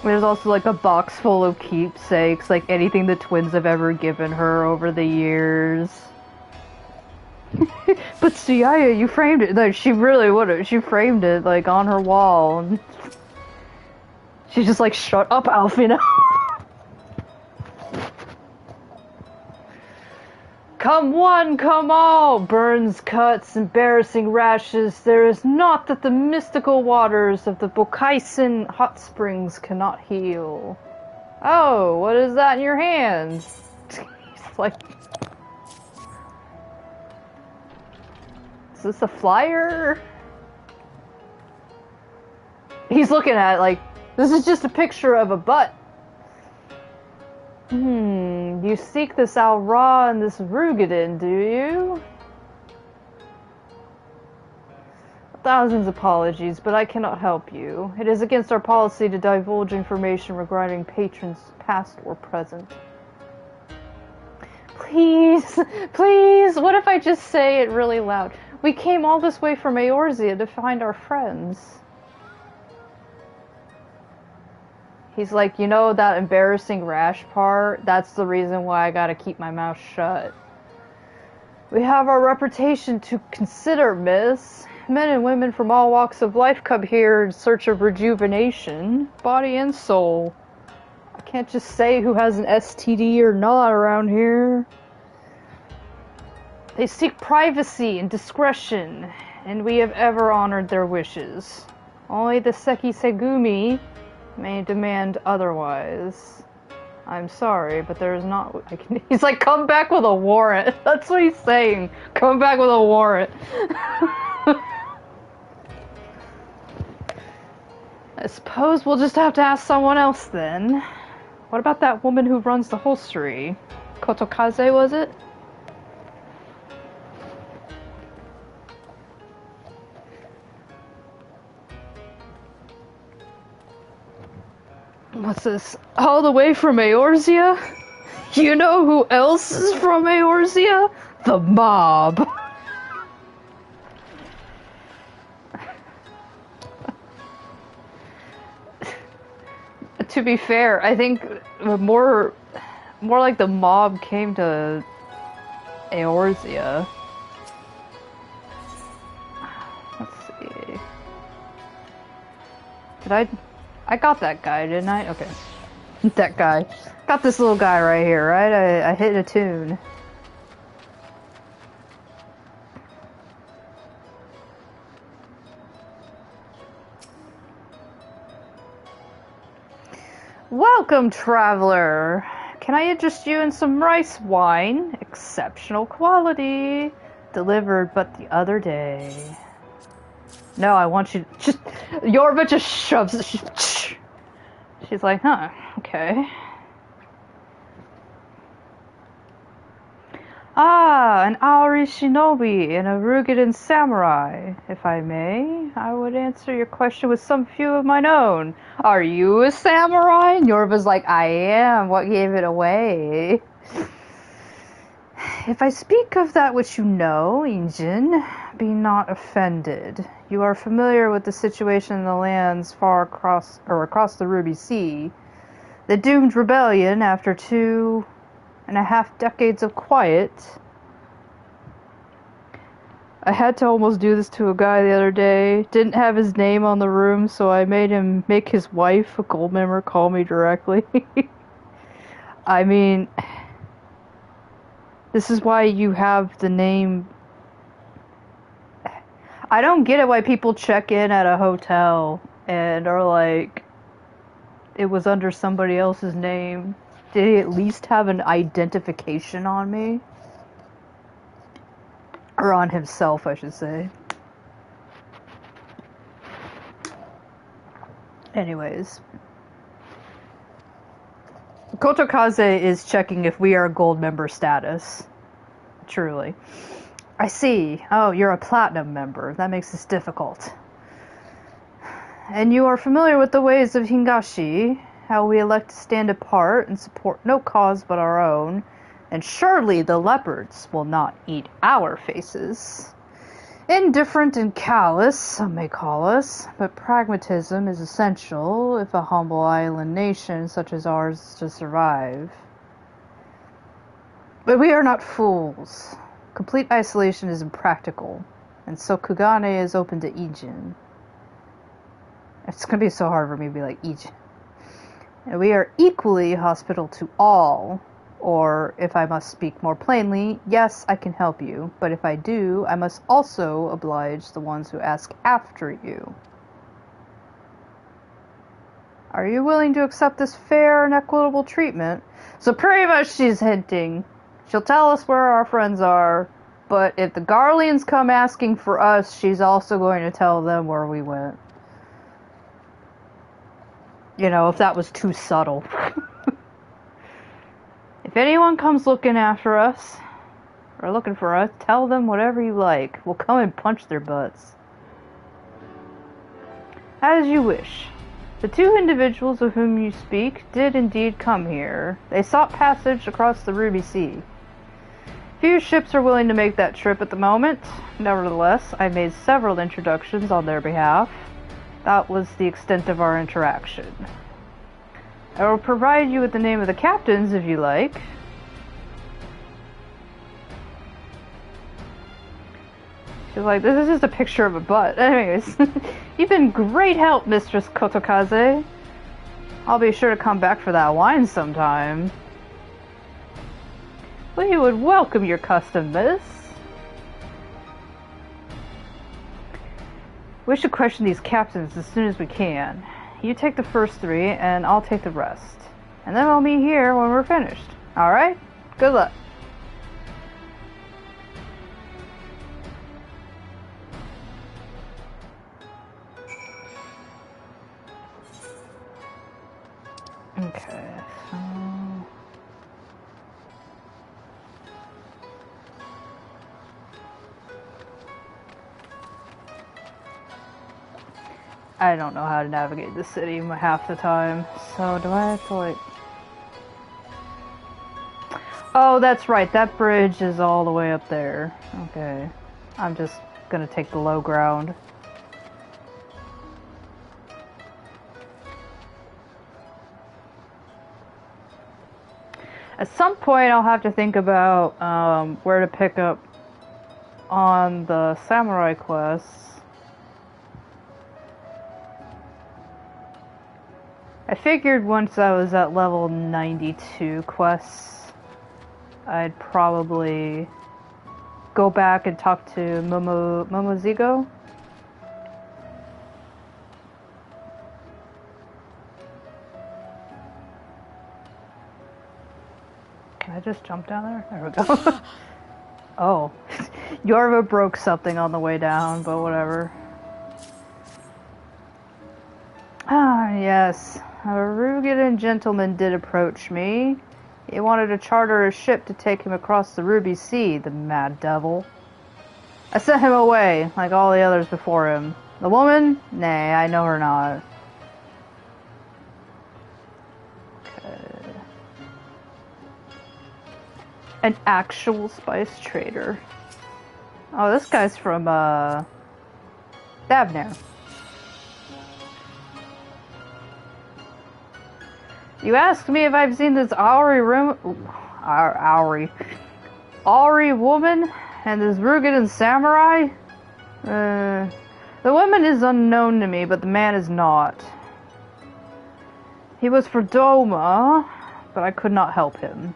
There's also like a box full of keepsakes, like anything the twins have ever given her over the years. But Tsuyaya, you framed it. Like, she really would've. She framed it like on her wall. And she's just like, shut up, Alfino. Come one, come all! Burns, cuts, embarrassing rashes. There is naught that the mystical waters of the Bokaisen hot springs cannot heal. Oh, what is that in your hands? He's like... Is this a flyer? He's looking at it like, this is just a picture of a butt. You seek this Al-Ra and this Rugadin, do you? Thousands of apologies, but I cannot help you. It is against our policy to divulge information regarding patrons past or present. Please, please, what if I just say it really loud? We came all this way from Eorzea to find our friends. He's like, you know that embarrassing rash part? That's the reason why I gotta keep my mouth shut. We have our reputation to consider, miss. Men and women from all walks of life come here in search of rejuvenation, body and soul. I can't just say who has an STD or not around here. They seek privacy and discretion, and we have ever honored their wishes. Only the Seki Segumi may demand otherwise. I'm sorry, but there is not... He's like, come back with a warrant. That's what he's saying. Come back with a warrant. I suppose we'll just have to ask someone else then. What about that woman who runs the holstery? Kotokaze, was it? What's this? All the way from Eorzea? You know who else is from Eorzea? The mob. To be fair, I think more like the mob came to Eorzea. Let's see. Did I got that guy, didn't I? Okay. That guy. Got this little guy right here, right? I hit a tune. Welcome, traveler. Can I interest you in some rice wine? Exceptional quality. Delivered but the other day. No, I want you to just... Yorva just shoves it. She's like, huh, okay. Ah, an Aori shinobi and a Rugadin samurai. If I may, I would answer your question with some few of mine own. Are you a samurai? And Yorva's like, I am. What gave it away? If I speak of that which you know, Injin, be not offended. You are familiar with the situation in the lands far across the Ruby Sea. The doomed rebellion, after 2.5 decades of quiet, I had to almost do this to a guy the other day. Didn't have his name on the room, so I made him make his wife, a gold member, call me directly. I mean, this is why you have the name. I don't get it why people check in at a hotel and are like, it was under somebody else's name. Did he at least have an identification on me? Or on himself, I should say. Anyways. Kotokaze is checking if we are gold member status. Truly. I see. Oh, you're a platinum member. That makes this difficult. And you are familiar with the ways of Hingashi, how we elect to stand apart and support no cause but our own. And surely the leopards will not eat our faces. Indifferent and callous, some may call us, but pragmatism is essential if a humble island nation such as ours is to survive. But we are not fools. Complete isolation is impractical, and so Kugane is open to Ijin. It's going to be so hard for me to be like Ijin. And we are equally hospitable to all. Or, if I must speak more plainly, yes, I can help you, but if I do, I must also oblige the ones who ask after you. Are you willing to accept this fair and equitable treatment? So pretty much she's hinting. She'll tell us where our friends are, but if the Garleans come asking for us, she's also going to tell them where we went. You know, if that was too subtle. If anyone comes looking after us, or looking for us, tell them whatever you like. We'll come and punch their butts. As you wish. The two individuals of whom you speak did indeed come here. They sought passage across the Ruby Sea. Few ships are willing to make that trip at the moment. Nevertheless, I made several introductions on their behalf. That was the extent of our interaction. I will provide you with the name of the captains if you like. She's like, this is just a picture of a butt. Anyways, you've been great help, Mistress Kotokaze. I'll be sure to come back for that wine sometime. We would welcome your custom, miss. We should question these captains as soon as we can. You take the first three, and I'll take the rest. And then we'll meet here when we're finished. Alright? Good luck. Okay, so... I don't know how to navigate the city half the time, so do I have to like... Oh, that's right, that bridge is all the way up there. Okay, I'm just gonna take the low ground. At some point I'll have to think about where to pick up on the samurai quests. I figured once I was at level 92 quests, I'd probably go back and talk to Momozigo. Can I just jump down there? There we go. Oh. Yorva broke something on the way down, but whatever. Ah, yes. A Rugidan gentleman did approach me. He wanted to charter a ship to take him across the Ruby Sea, the mad devil. I sent him away, like all the others before him. The woman? Nay, I know her not. Okay. An actual spice trader. Oh, this guy's from, Davner. You asked me if I've seen this Auri woman? And this Rugen samurai? The woman is unknown to me, but the man is not. He was for Doma, but I could not help him.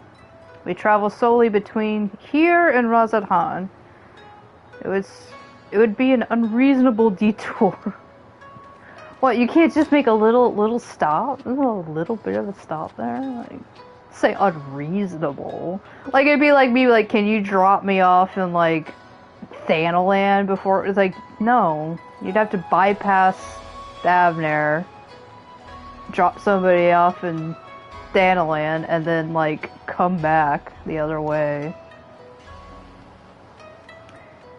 We travel solely between here and Razadhan. It would be an unreasonable detour. What, you can't just make a little stop? A little bit of a stop there? Like, say unreasonable. Like, it'd be like me, like, can you drop me off in, like, Thanalan before? It's like, no. You'd have to bypass Thavnair, drop somebody off in Thanalan, and then, like, come back the other way.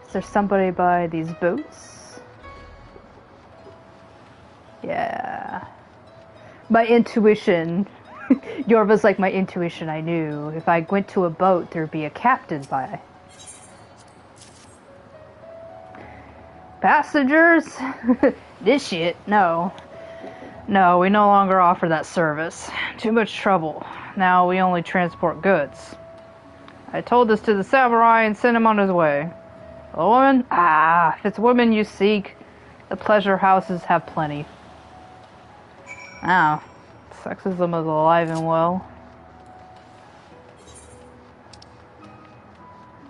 Is there somebody by these boats? Yeah. My intuition. Yorva's like my intuition, I knew. If I went to a boat, there'd be a captain by. Passengers? This shit? No. No, we no longer offer that service. Too much trouble. Now we only transport goods. I told this to the samurai and sent him on his way. A woman? Ah, if it's women you seek, the pleasure houses have plenty. Oh, sexism is alive and well.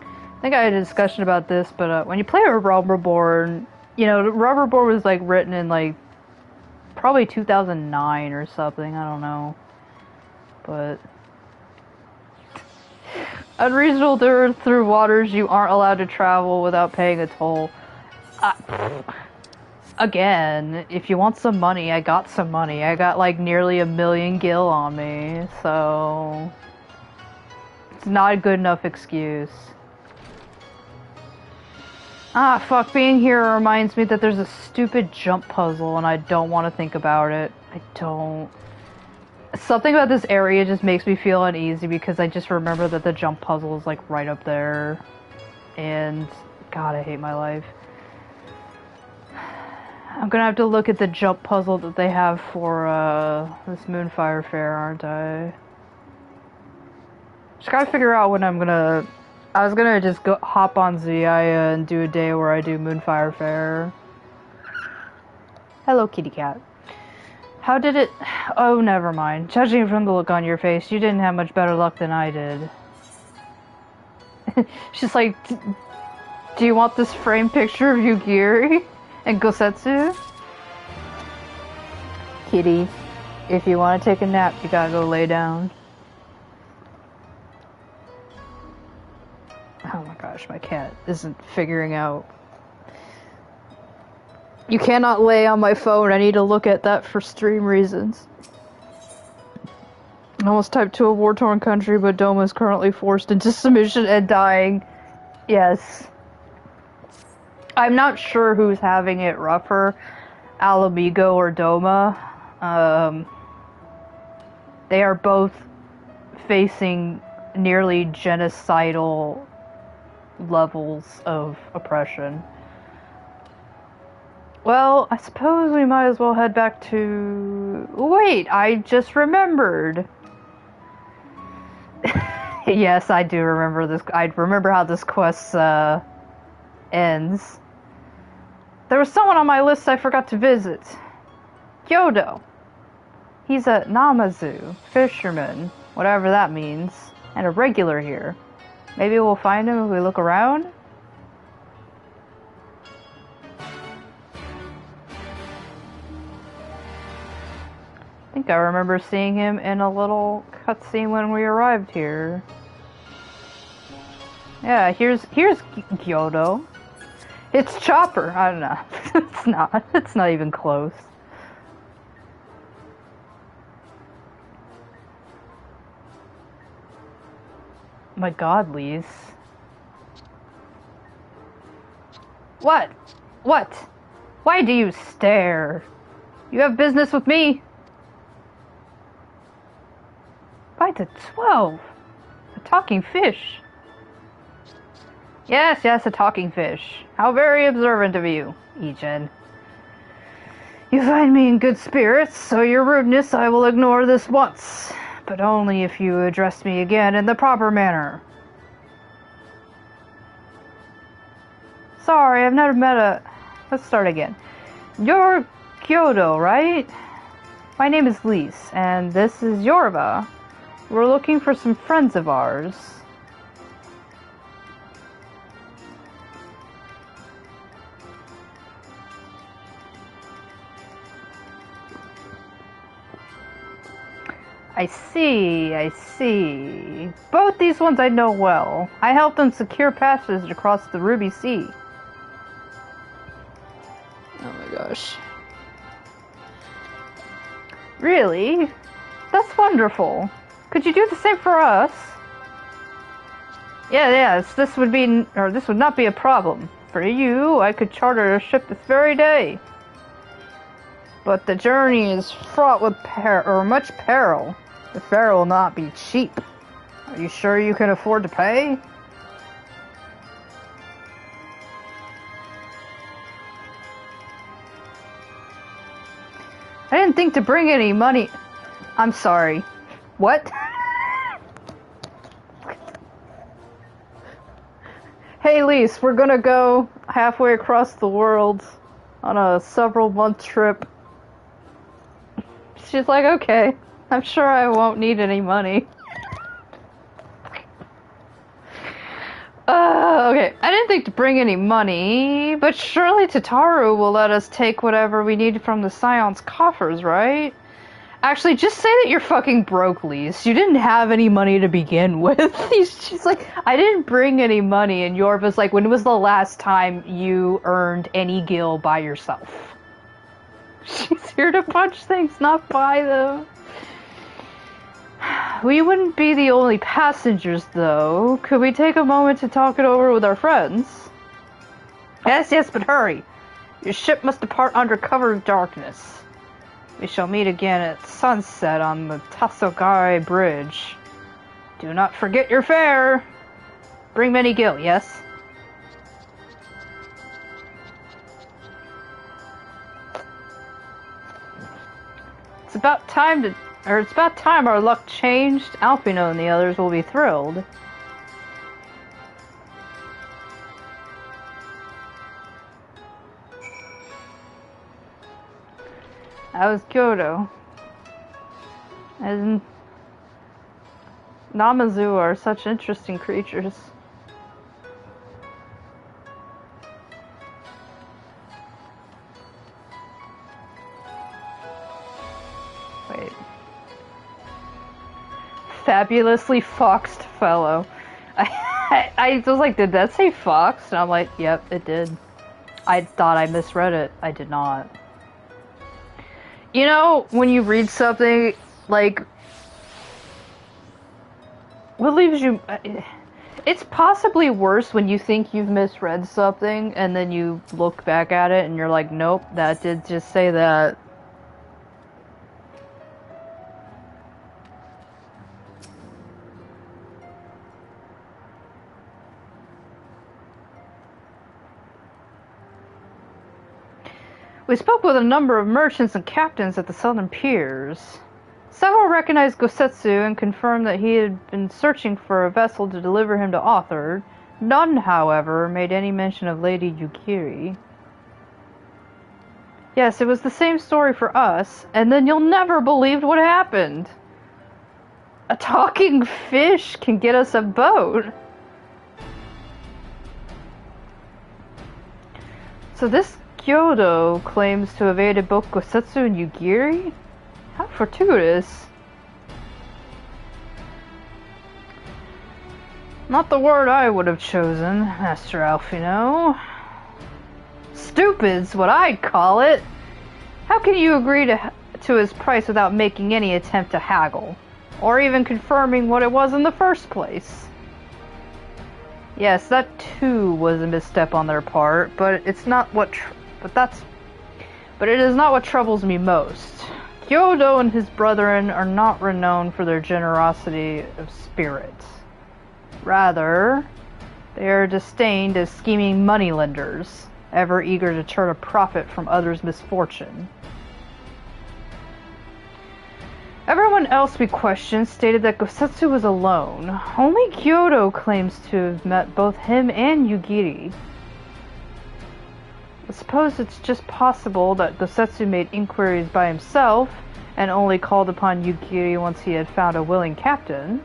I think I had a discussion about this, but when you play a Realm Reborn, you know, Realm Reborn was like written in like probably 2009 or something, I don't know. But unreasonable through waters you aren't allowed to travel without paying a toll. Again, if you want some money, I got some money. I got like nearly 1 million gil on me, so it's not a good enough excuse. Ah, fuck, being here reminds me that there's a stupid jump puzzle and I don't want to think about it. I don't. Something about this area just makes me feel uneasy because I just remember that the jump puzzle is like right up there. And God, I hate my life. I'm gonna have to look at the jump puzzle that they have for this Moonfire Fair, aren't I? Just gotta figure out when I'm gonna... I was gonna just go hop on Ziyaya and do a day where I do Moonfire Fair. Hello, kitty cat. How did it... Oh, never mind. Judging from the look on your face, you didn't have much better luck than I did. She's like, do you want this framed picture of Yugiri and Gosetsu? Kitty, if you want to take a nap, you gotta go lay down. Oh my gosh, my cat isn't figuring out. You cannot lay on my phone. I need to look at that for stream reasons. I almost typed to a war-torn country, but Doma is currently forced into submission and dying. Yes. I'm not sure who's having it rougher, Alamigo or Doma. They are both facing nearly genocidal levels of oppression. Well, I suppose we might as well head back to... Wait, I just remembered. Yes, I do remember this. I remember how this quest ends. There was someone on my list I forgot to visit. Yodo. He's a Namazu, fisherman, whatever that means, and a regular here. Maybe we'll find him if we look around? I think I remember seeing him in a little cutscene when we arrived here. Yeah, here's Gyodo. It's Chopper. I don't know. It's not. It's not even close. My God, Lise. What? What? Why do you stare? You have business with me? By the 12. A talking fish. Yes, yes, a talking fish. How very observant of you, Ijen. You find me in good spirits, so your rudeness I will ignore this once. But only if you address me again in the proper manner. Sorry, I've never met a... Let's start again. You're Kyoto, right? My name is Lise, and this is Yorva. We're looking for some friends of ours. I see. Both these ones I know well. I helped them secure passage across the Ruby Sea. Oh my gosh. Really? That's wonderful. Could you do the same for us? Yes, this would not be a problem. For you, I could charter a ship this very day. But the journey is fraught with much peril. The fare will not be cheap. Are you sure you can afford to pay? I didn't think to bring any money. I'm sorry. What? Hey Lise, we're gonna go halfway across the world on a several-month trip. She's like, okay. I'm sure I won't need any money. Okay. I didn't think to bring any money, but surely Tataru will let us take whatever we need from the Scion's coffers, right? Actually, just say that you're fucking broke, Lise. You didn't have any money to begin with. She's like, I didn't bring any money, and Yorva's like, when was the last time you earned any gil by yourself? She's here to punch things, not buy them. We wouldn't be the only passengers, though. Could we take a moment to talk it over with our friends? Yes, but hurry. Your ship must depart under cover of darkness. We shall meet again at sunset on the Tasogare Bridge. Do not forget your fare. Bring many gil, yes? It's about time our luck changed. Alfino and the others will be thrilled. That was Kyoto. And Namazu are such interesting creatures. Wait. Fabulously foxed fellow. I was like, did that say fox? And I'm like, yep, it did. I thought I misread it. I did not. You know, when you read something, like, what leaves you... It's possibly worse when you think you've misread something, and then you look back at it, and you're like, nope, that did just say that. We spoke with a number of merchants and captains at the southern piers. Several recognized Gosetsu and confirmed that he had been searching for a vessel to deliver him to Author. None, however, made any mention of Lady Yukiri. Yes, it was the same story for us, and then you'll never believe what happened. A talking fish can get us a boat. So this Kyoto claims to have aided both Gosetsu and Yugiri? How fortuitous. Not the word I would have chosen, Master Alfino. Stupid's what I'd call it. How can you agree to his price without making any attempt to haggle? Or even confirming what it was in the first place? Yes, that too was a misstep on their part, but it's not what... But it is not what troubles me most. Kyoto and his brethren are not renowned for their generosity of spirit. Rather, they are disdained as scheming moneylenders, ever eager to turn a profit from others' misfortune. Everyone else we questioned stated that Gosetsu was alone. Only Kyoto claims to have met both him and Yugiri. I suppose it's just possible that Gosetsu made inquiries by himself and only called upon Yugiri once he had found a willing captain.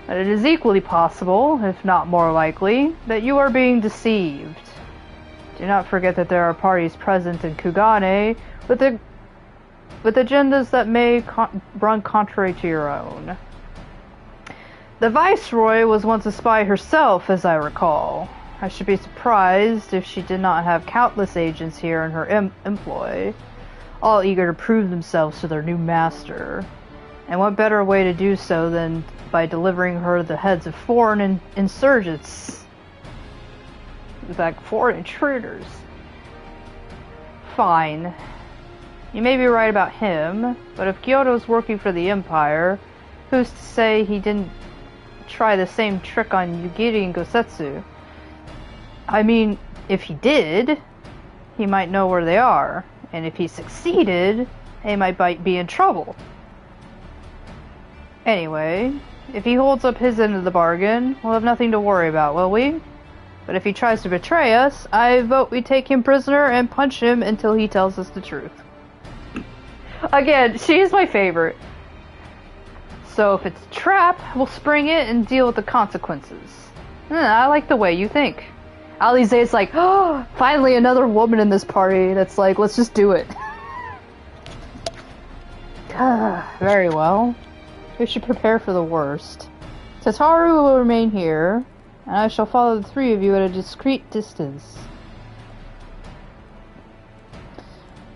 But it is equally possible, if not more likely, that you are being deceived. Do not forget that there are parties present in Kugane with agendas that may run contrary to your own. The Viceroy was once a spy herself, as I recall. I should be surprised if she did not have countless agents here in her employ, all eager to prove themselves to their new master. And what better way to do so than by delivering her the heads of foreign insurgents? In fact, foreign intruders. Fine. You may be right about him, but if Kyoto's working for the Empire, who's to say he didn't try the same trick on Yugiri and Gosetsu? I mean, if he did, he might know where they are, and if he succeeded, they might be in trouble. Anyway, if he holds up his end of the bargain, we'll have nothing to worry about, will we? But if he tries to betray us, I vote we take him prisoner and punch him until he tells us the truth. Again, she is my favorite. So if it's a trap, we'll spring it and deal with the consequences. I like the way you think. Alize is like, oh, finally another woman in this party that's like, let's just do it. Very well. We should prepare for the worst. Tataru will remain here, and I shall follow the three of you at a discreet distance.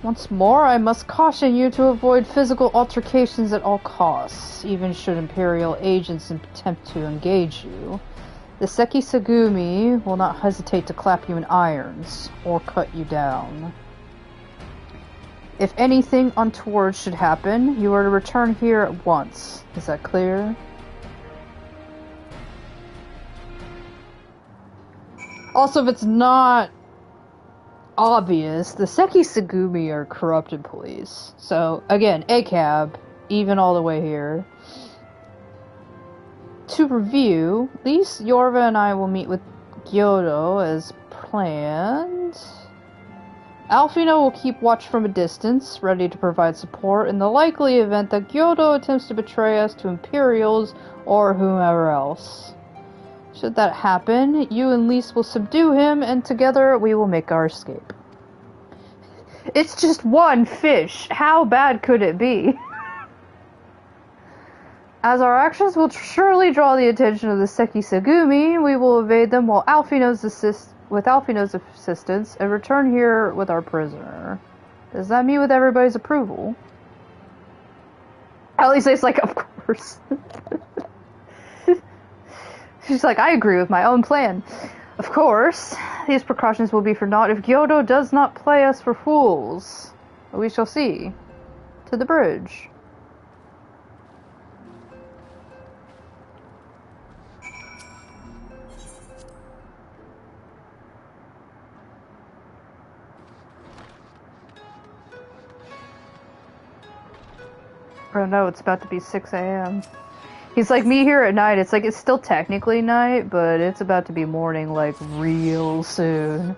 Once more, I must caution you to avoid physical altercations at all costs, even should Imperial agents attempt to engage you. The Seki Sagumi will not hesitate to clap you in irons, or cut you down. If anything untoward should happen, you are to return here at once. Is that clear? Also, if it's not obvious, the Seki Sagumi are corrupted police. So, again, ACAB, even all the way here. To review, at least Yorva and I will meet with Gyoto as planned. Alfino will keep watch from a distance, ready to provide support in the likely event that Gyoto attempts to betray us to Imperials or whomever else. Should that happen, you and Lise will subdue him, and together we will make our escape. It's just one fish. How bad could it be? As our actions will surely draw the attention of the Seki Sagumi, we will evade them with Alfino's assistance and return here with our prisoner. Does that mean with everybody's approval? At least it's like, of course. She's like, I agree with my own plan. Of course, these precautions will be for naught if Gyoto does not play us for fools. But we shall see. To the bridge. Oh no, it's about to be 6 a.m. He's like, me here at night, it's like, it's still technically night, but it's about to be morning, like, real soon.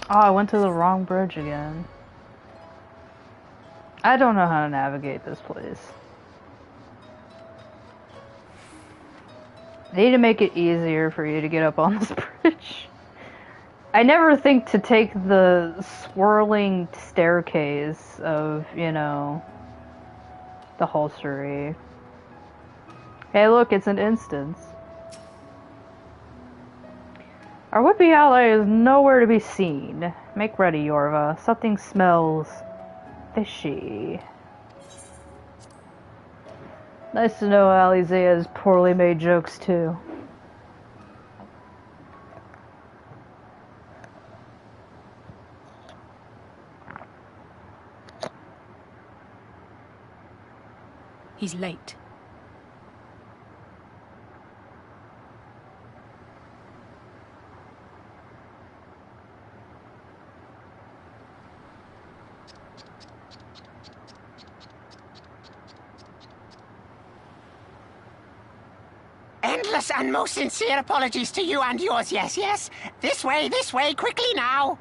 Oh, I went to the wrong bridge again. I don't know how to navigate this place. I need to make it easier for you to get up on this bridge. I never think to take the swirling staircase of, you know, the holstery. Hey look, it's an instance. Our would-be ally is nowhere to be seen. Make ready, Yorva. Something smells fishy. Nice to know Alize has poorly made jokes too. He's late. endless and most sincere apologies to you and yours, yes, yes. This way, quickly now.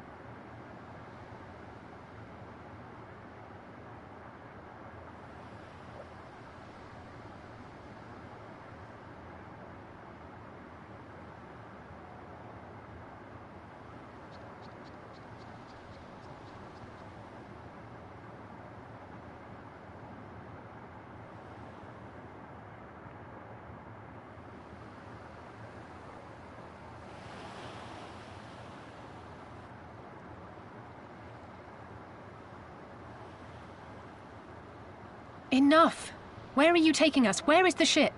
Enough! Where are you taking us? Where is the ship?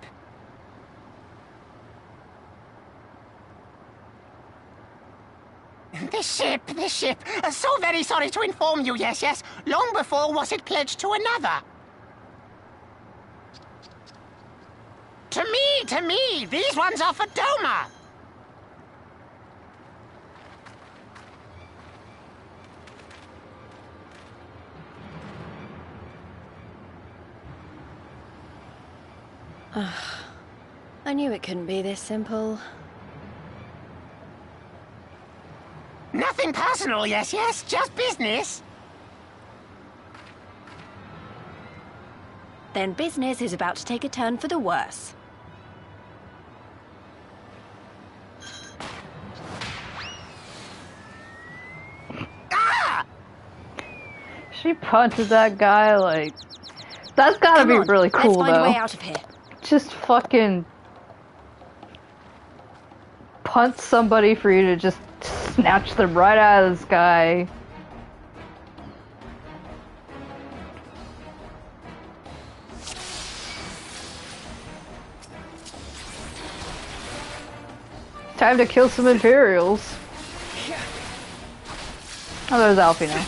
The ship. So very sorry to inform you, yes, yes. Long before was it pledged to another. To me. These ones are for Doma. I knew it couldn't be this simple. Nothing personal, yes, yes. Just business. Then business is about to take a turn for the worse. Ah! She punted that guy like... That's gotta be really cool, let's find though. a way out of here. Just fucking... punt somebody for you to just snatch them right out of the sky. Time to kill some Imperials. Oh, there's Alfie now.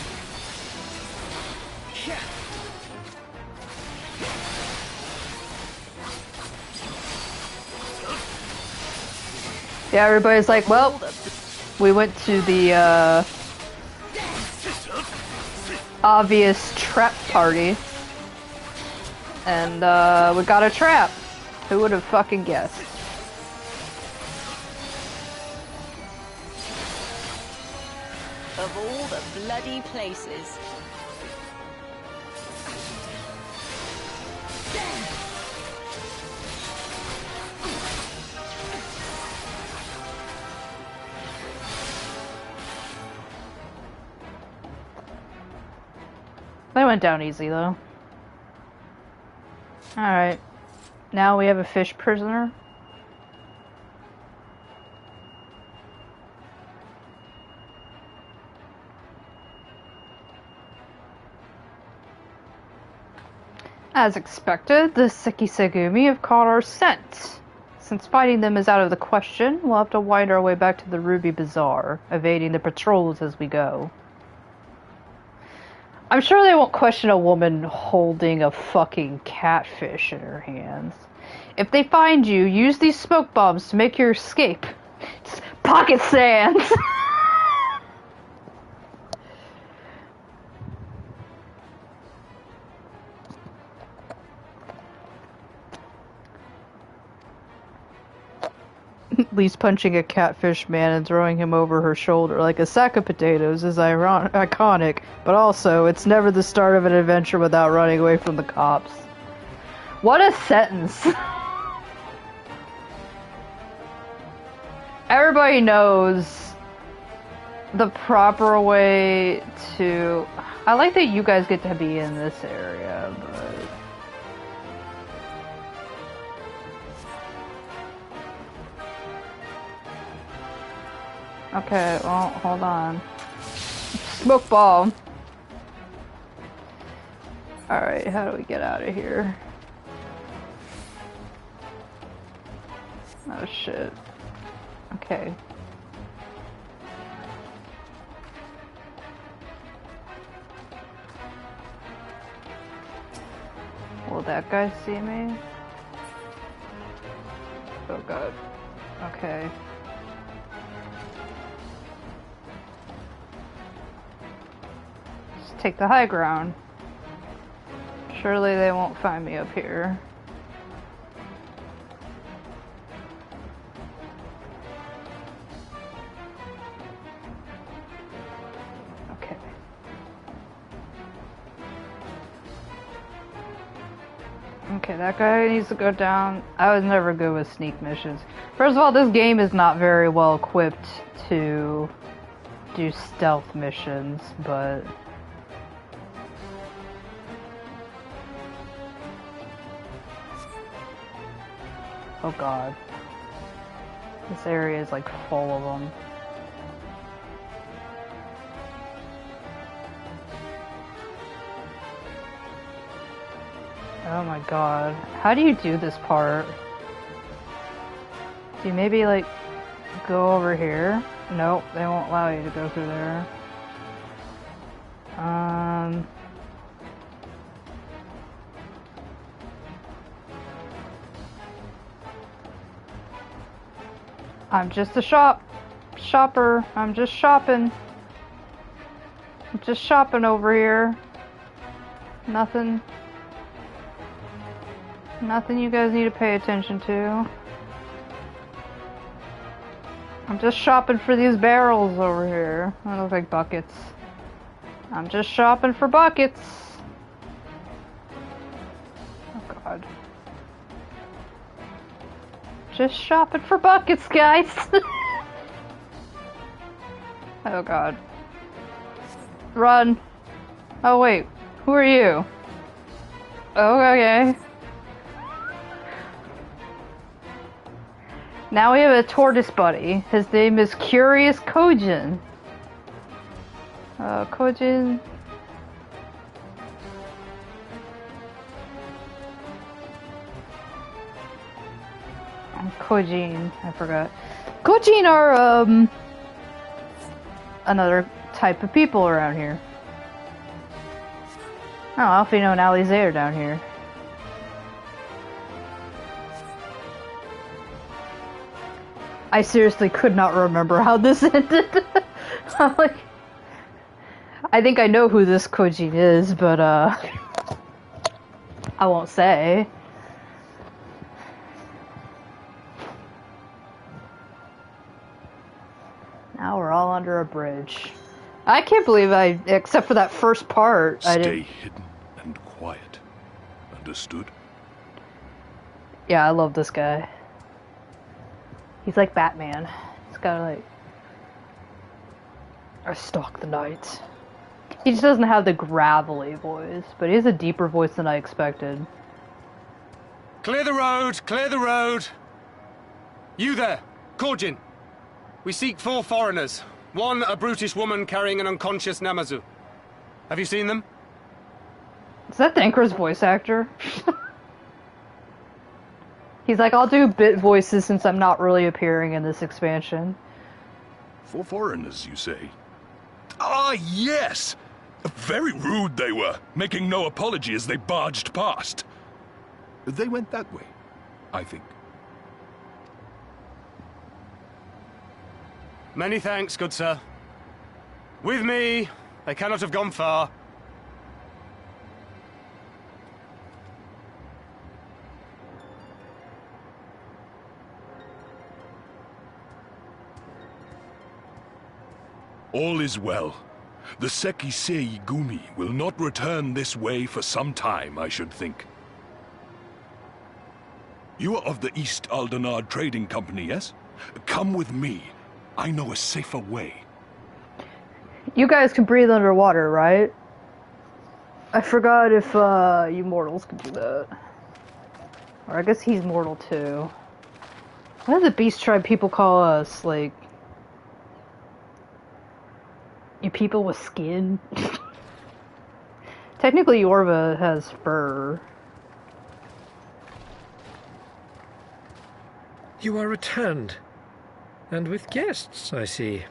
Yeah, everybody's like, well, we went to the, obvious trap party. And, we got a trap. Who would have fucking guessed? Of all the bloody places. They went down easy, though. Alright. Now we have a fish prisoner. As expected, the Sekisegumi have caught our scent. Since fighting them is out of the question, we'll have to wind our way back to the Ruby Bazaar, evading the patrols as we go. I'm sure they won't question a woman holding a fucking catfish in her hands. If they find you, use these smoke bombs to make your escape. Just pocket sands! Lee's punching a catfish man and throwing him over her shoulder like a sack of potatoes is iconic, but also, it's never the start of an adventure without running away from the cops. What a sentence! Everybody knows the proper way to... I like that you guys get to be in this area, but... Okay, well, hold on. Smoke bomb. Alright, how do we get out of here? Oh shit. Okay. Will that guy see me? Oh god. Okay. Just take the high ground. Surely they won't find me up here. Okay, that guy needs to go down. I was never good with sneak missions. First of all, this game is not very well equipped to do stealth missions, but... Oh god. This area is like full of them. Oh my god. How do you do this part? Do you maybe like go over here? Nope, they won't allow you to go through there. I'm just a shopper. I'm just shopping. I'm just shopping over here. Nothing you guys need to pay attention to. I'm just shopping for these barrels over here. They look like buckets. I'm just shopping for buckets. Oh god. Just shopping for buckets, guys. Oh god. Run. Oh wait, who are you? Oh, okay. Now we have a tortoise buddy. His name is Curious Kojin. Kojin. Kojin, I forgot. Kojin are, another type of people around here. Oh, Alfino and Alizair down here. I seriously could not remember how this ended. I'm like, I think I know who this Kojin is, but, I won't say. Now we're all under a bridge. I can't believe except for that first part, I didn't... Stay hidden and quiet. Understood? Yeah, I love this guy. He's like Batman. He's got like... I stalk the night. He just doesn't have the gravelly voice, but he has a deeper voice than I expected. Clear the road! Clear the road! You there, Kojin. We seek 4 foreigners. One, a brutish woman carrying an unconscious Namazu. Have you seen them? Is that Thanker's voice actor? He's like, I'll do bit voices since I'm not really appearing in this expansion. 4 foreigners, you say? Ah, yes! Very rude they were, making no apology as they barged past. They went that way, I think. Many thanks, good sir. With me, they cannot have gone far. All is well. The Sekisei Gumi will not return this way for some time, I should think. You are of the East Aldenard Trading Company, yes? Come with me. I know a safer way. You guys can breathe underwater, right? I forgot if you mortals could do that. Or I guess he's mortal too. What do the Beast Tribe people call us? Like... You people with skin? Technically Yorva has fur. You are returned. And with guests, I see.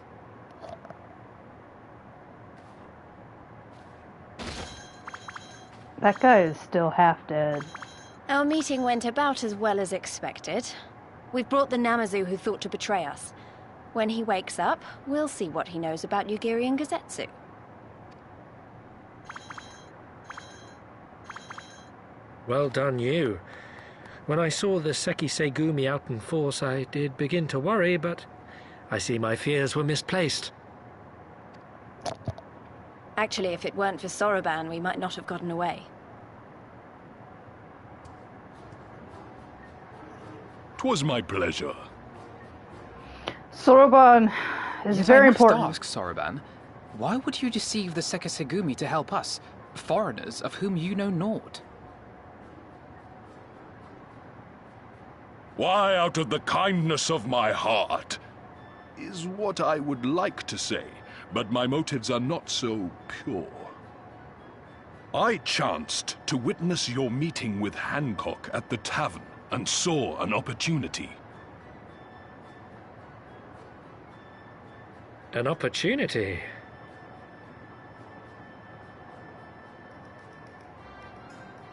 That guy is still half dead. Our meeting went about as well as expected. We've brought the Namazu who thought to betray us. When he wakes up, we'll see what he knows about Yugiri and Gazetsu. Well done, you. When I saw the Sekisei Gumi out in force, I did begin to worry, but I see my fears were misplaced. Actually, if it weren't for Soroban, we might not have gotten away. 'Twas my pleasure. Soroban is Yet very I must important. ask, Soroban, why would you deceive the Sekisegumi to help us, foreigners of whom you know naught? Why, out of the kindness of my heart, is what I would like to say, but my motives are not so pure. I chanced to witness your meeting with Hancock at the tavern and saw an opportunity. An opportunity?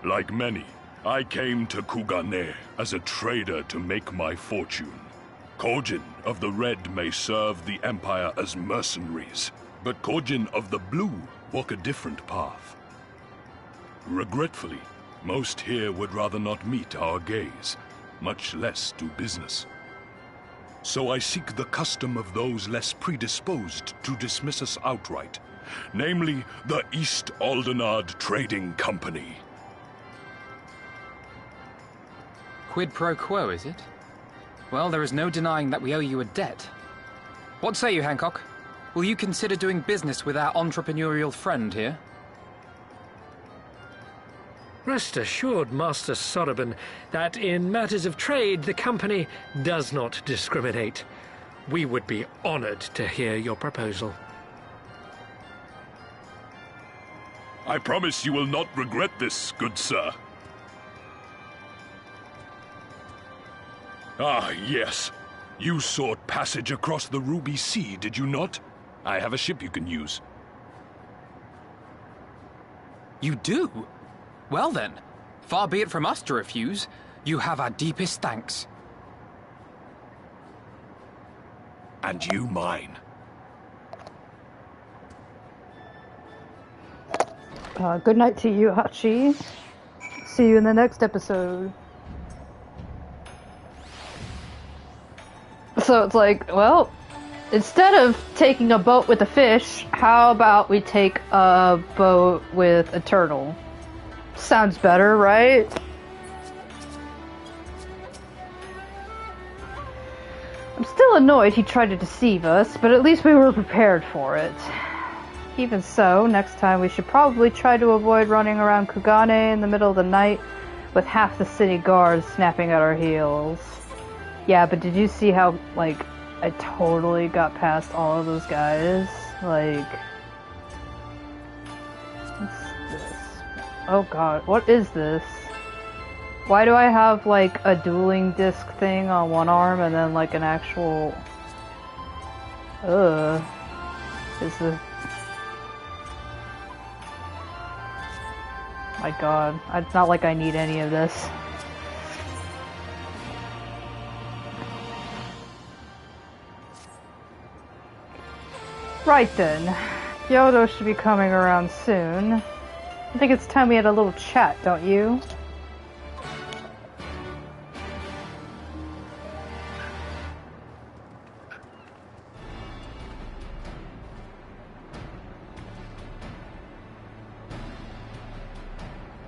Like many, I came to Kugane as a trader to make my fortune. Kojin of the Red may serve the Empire as mercenaries, but Kojin of the Blue walk a different path. Regretfully, most here would rather not meet our gaze, much less do business. So I seek the custom of those less predisposed to dismiss us outright, namely the East Aldenard Trading Company. Quid pro quo, is it? Well, there is no denying that we owe you a debt. What say you, Hancock? Will you consider doing business with our entrepreneurial friend here? Rest assured, Master Soroban, that in matters of trade the company does not discriminate. We would be honored to hear your proposal. I promise you will not regret this, good sir. Ah, yes. You sought passage across the Ruby Sea, did you not? I have a ship you can use. You do? Well then, far be it from us to refuse. You have our deepest thanks. And you mine. Good night to you, Hachi. See you in the next episode. So it's like, well, instead of taking a boat with a fish, how about we take a boat with a turtle? Sounds better, right? I'm still annoyed he tried to deceive us, but at least we were prepared for it. Even so, next time we should probably try to avoid running around Kugane in the middle of the night with half the city guards snapping at our heels. Yeah, but did you see how, like, I totally got past all of those guys? Like... What's this? Oh god, what is this? Why do I have, like, a dueling disc thing on one arm and then, like, an actual... Is this... My god, it's not like I need any of this. Right then, Kyoto should be coming around soon. I think it's time we had a little chat, don't you?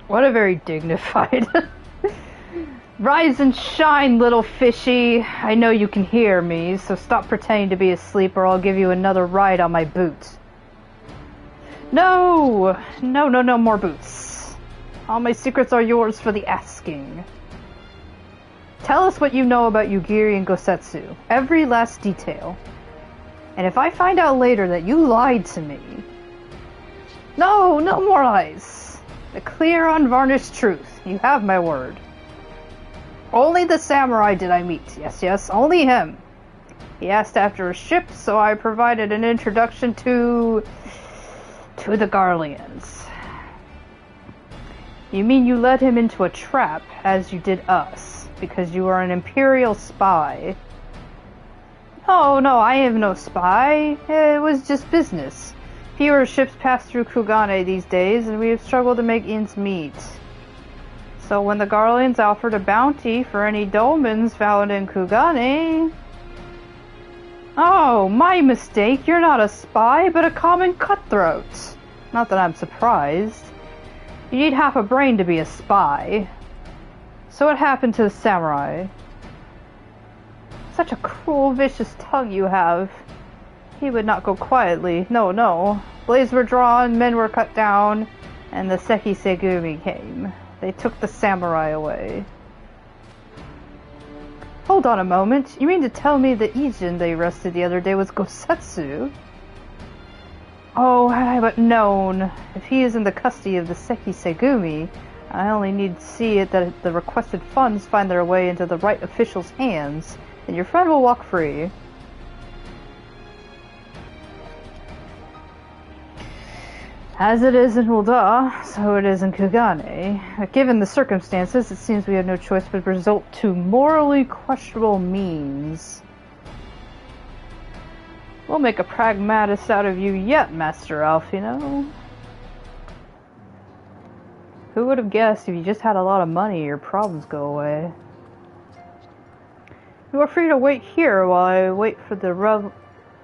What a very dignified... Rise and shine, little fishy. I know you can hear me, so stop pretending to be asleep or I'll give you another ride on my boots. No! No more boots. All my secrets are yours for the asking. Tell us what you know about Yugiri and Gosetsu. Every last detail. And if I find out later that you lied to me... No more lies. The clear, unvarnished truth. You have my word. Only the samurai did I meet. Yes, only him. He asked after a ship, so I provided an introduction to the Garleans. You mean you led him into a trap, as you did us, because you are an Imperial spy? No, I am no spy. It was just business. Fewer ships pass through Kugane these days, and we have struggled to make ends meet. So when the Garleans offered a bounty for any dolmens found in Kugane... Oh, my mistake. You're not a spy, but a common cutthroat. Not that I'm surprised. You need half a brain to be a spy. So what happened to the samurai? Such a cruel, vicious tongue you have. He would not go quietly. No, no. Blades were drawn, men were cut down, and the Seki Segumi came. They took the samurai away. Hold on a moment. You mean to tell me the Ijin they arrested the other day was Gosetsu? Oh, had I but known. If he is in the custody of the Seki Segumi, I only need to see it that the requested funds find their way into the right official's hands, and your friend will walk free. As it is in Ul'dah, so it is in Kugane. But given the circumstances, it seems we have no choice but resort to morally questionable means. We'll make a pragmatist out of you yet, Master Alfino. Who would have guessed if you just had a lot of money, your problems go away? You are free to wait here while I wait for the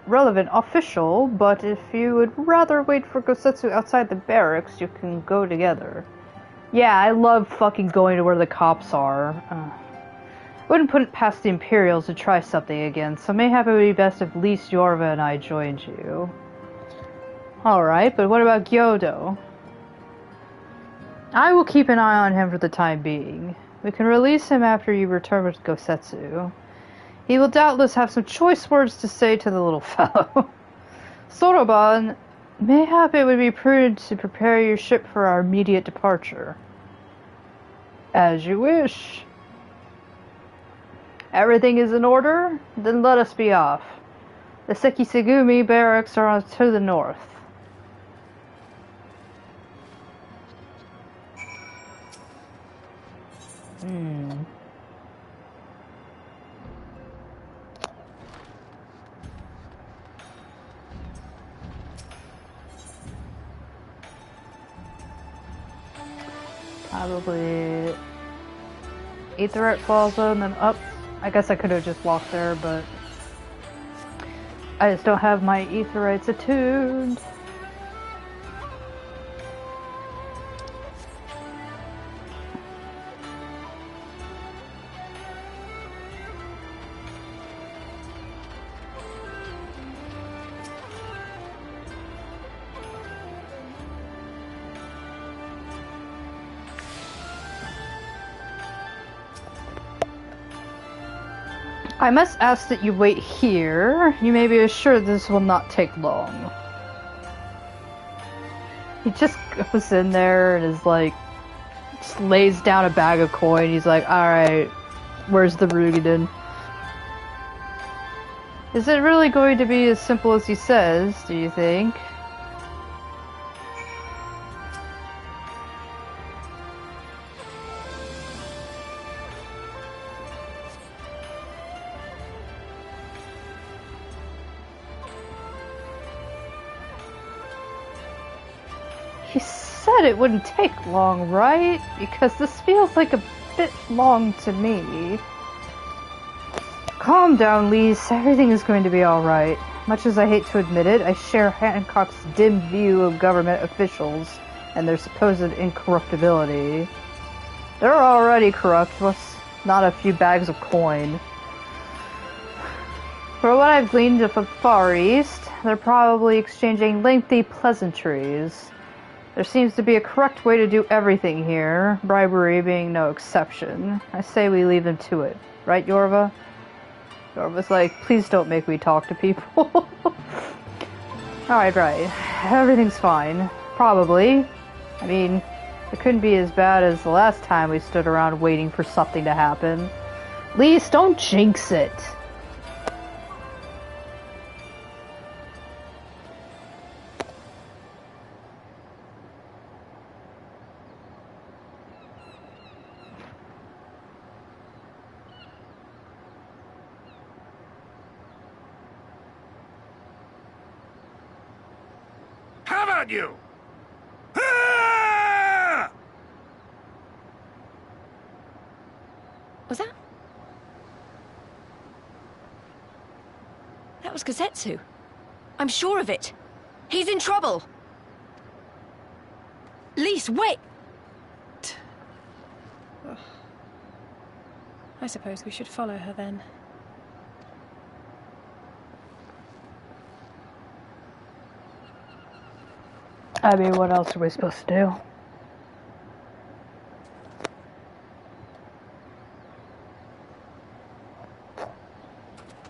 relevant official, but if you would rather wait for Gosetsu outside the barracks, you can go together. Yeah, I love fucking going to where the cops are. Wouldn't put it past the Imperials to try something again, so mayhap it would be best if at least Yorva and I joined you. Alright, but what about Gyodo? I will keep an eye on him for the time being. We can release him after you return with Gosetsu. He will doubtless have some choice words to say to the little fellow. Soroban, mayhap it would be prudent to prepare your ship for our immediate departure. As you wish. Everything is in order? Then let us be off. The Seki Segumi barracks are to the north. Probably Aetherite Plaza and then up. I guess I could have just walked there, but I just don't have my Aetherites attuned. I must ask that you wait here. You may be assured this will not take long. He just goes in there and is like, just lays down a bag of coin. He's like, alright, where's the Rugadin? Is it really going to be as simple as he says, do you think? He said it wouldn't take long, right? Because this feels like a bit long to me. Calm down, Lise. Everything is going to be alright. Much as I hate to admit it, I share Hancock's dim view of government officials and their supposed incorruptibility. They're already corrupt, with not a few bags of coin. For what I've gleaned of the Far East, they're probably exchanging lengthy pleasantries. There seems to be a correct way to do everything here, bribery being no exception. I say we leave them to it. Right, Yorva? Yorva's like, please don't make me talk to people. Alright, right. Everything's fine. Probably. I mean, it couldn't be as bad as the last time we stood around waiting for something to happen. Lise, don't jinx it. You! Was that? That was Gosetsu. I'm sure of it. He's in trouble. Lise, wait! I suppose we should follow her then. I mean, what else are we supposed to do?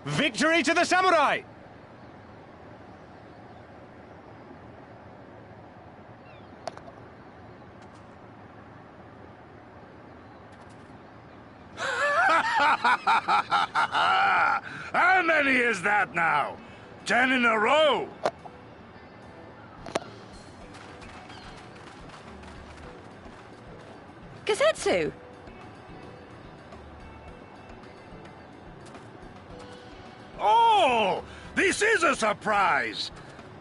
Victory to the samurai! How many is that now? 10 in a row? Gazetsu! Oh! This is a surprise!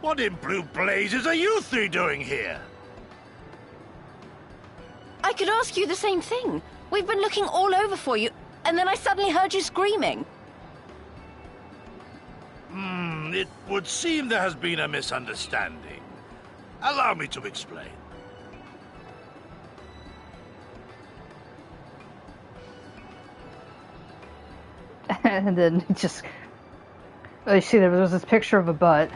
What in blue blazes are you three doing here? I could ask you the same thing. We've been looking all over for you, and then I suddenly heard you screaming. It would seem there has been a misunderstanding. Allow me to explain. And then just... You see, there was this picture of a butt.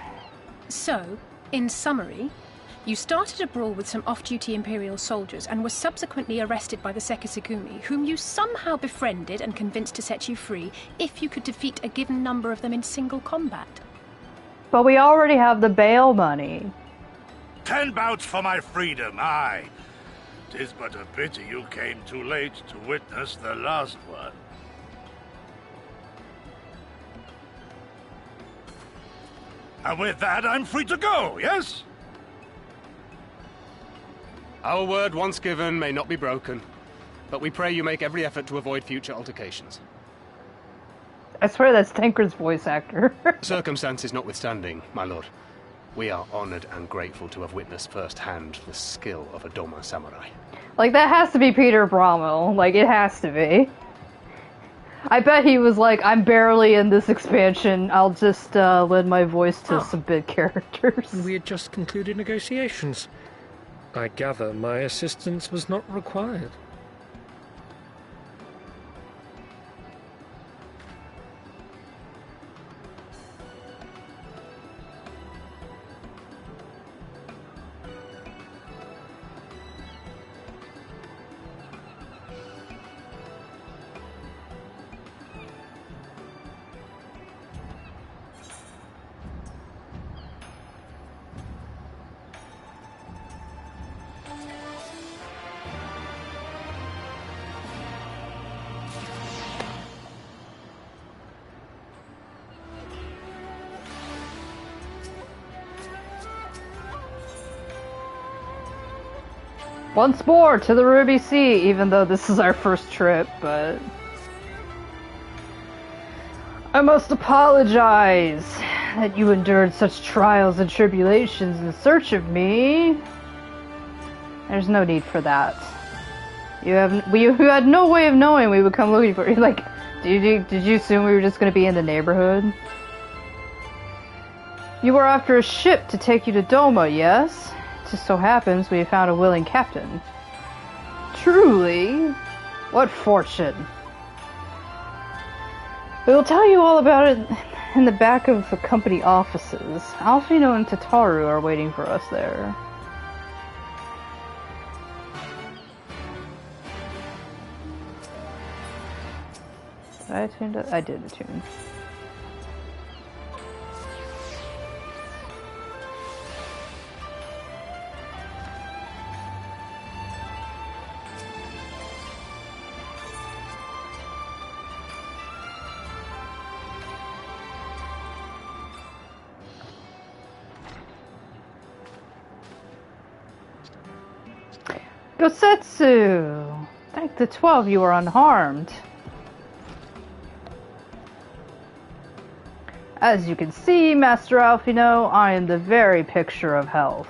So, in summary, you started a brawl with some off-duty Imperial soldiers and were subsequently arrested by the Sekisagumi, whom you somehow befriended and convinced to set you free if you could defeat a given number of them in single combat. But we already have the bail money. 10 bouts for my freedom, aye. 'Tis but a pity you came too late to witness the last one. And with that, I'm free to go, yes? Our word once given may not be broken, but we pray you make every effort to avoid future altercations. I swear that's Tancred's voice actor. Circumstances notwithstanding, my lord, we are honored and grateful to have witnessed firsthand the skill of a Doma samurai. Like, that has to be Peter Bromwell. Like, it has to be. I bet he was like, I'm barely in this expansion, I'll just lend my voice to some big characters. We had just concluded negotiations. I gather my assistance was not required. Once more to the Ruby Sea, even though this is our first trip, but... I must apologize that you endured such trials and tribulations in search of me. There's no need for that. You had no way of knowing we would come looking for you. Like, did you assume we were just going to be in the neighborhood? You were after a ship to take you to Doma, yes? It just so happens we found a willing captain. Truly? What fortune. We will tell you all about it in the back of the company offices. Alfino and Tataru are waiting for us there. Did I attune it? I did attune. Gosetsu! Thank the 12 you are unharmed. As you can see, Master Alfino, I am the very picture of health.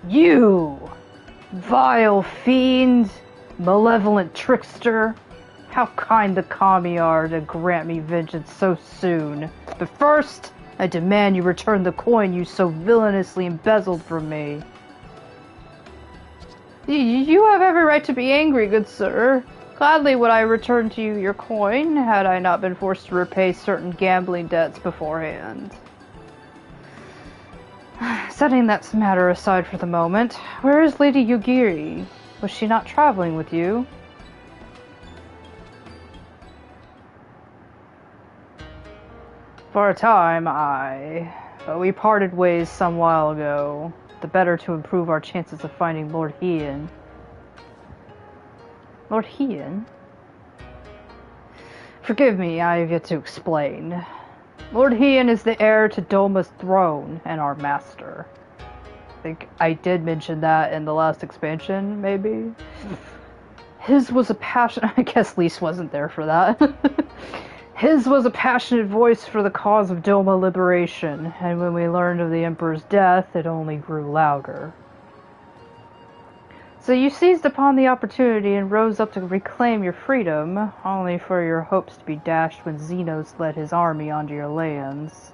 You! Vile fiend! Malevolent trickster! How kind the kami are to grant me vengeance so soon. But first, I demand you return the coin you so villainously embezzled from me. You have every right to be angry, good sir. Gladly would I return to you your coin, had I not been forced to repay certain gambling debts beforehand. Setting that matter aside for the moment, where is Lady Yugiri? Was she not traveling with you? For a time, aye. But we parted ways some while ago, the better to improve our chances of finding Lord Hien. Lord Hien? Forgive me, I have yet to explain. Lord Hien is the heir to Doma's throne and our master. I think I did mention that in the last expansion, maybe? His was a passion... I guess Lise wasn't there for that. His was a passionate voice for the cause of Doma liberation, and when we learned of the Emperor's death, it only grew louder. So you seized upon the opportunity and rose up to reclaim your freedom, only for your hopes to be dashed when Xenos led his army onto your lands.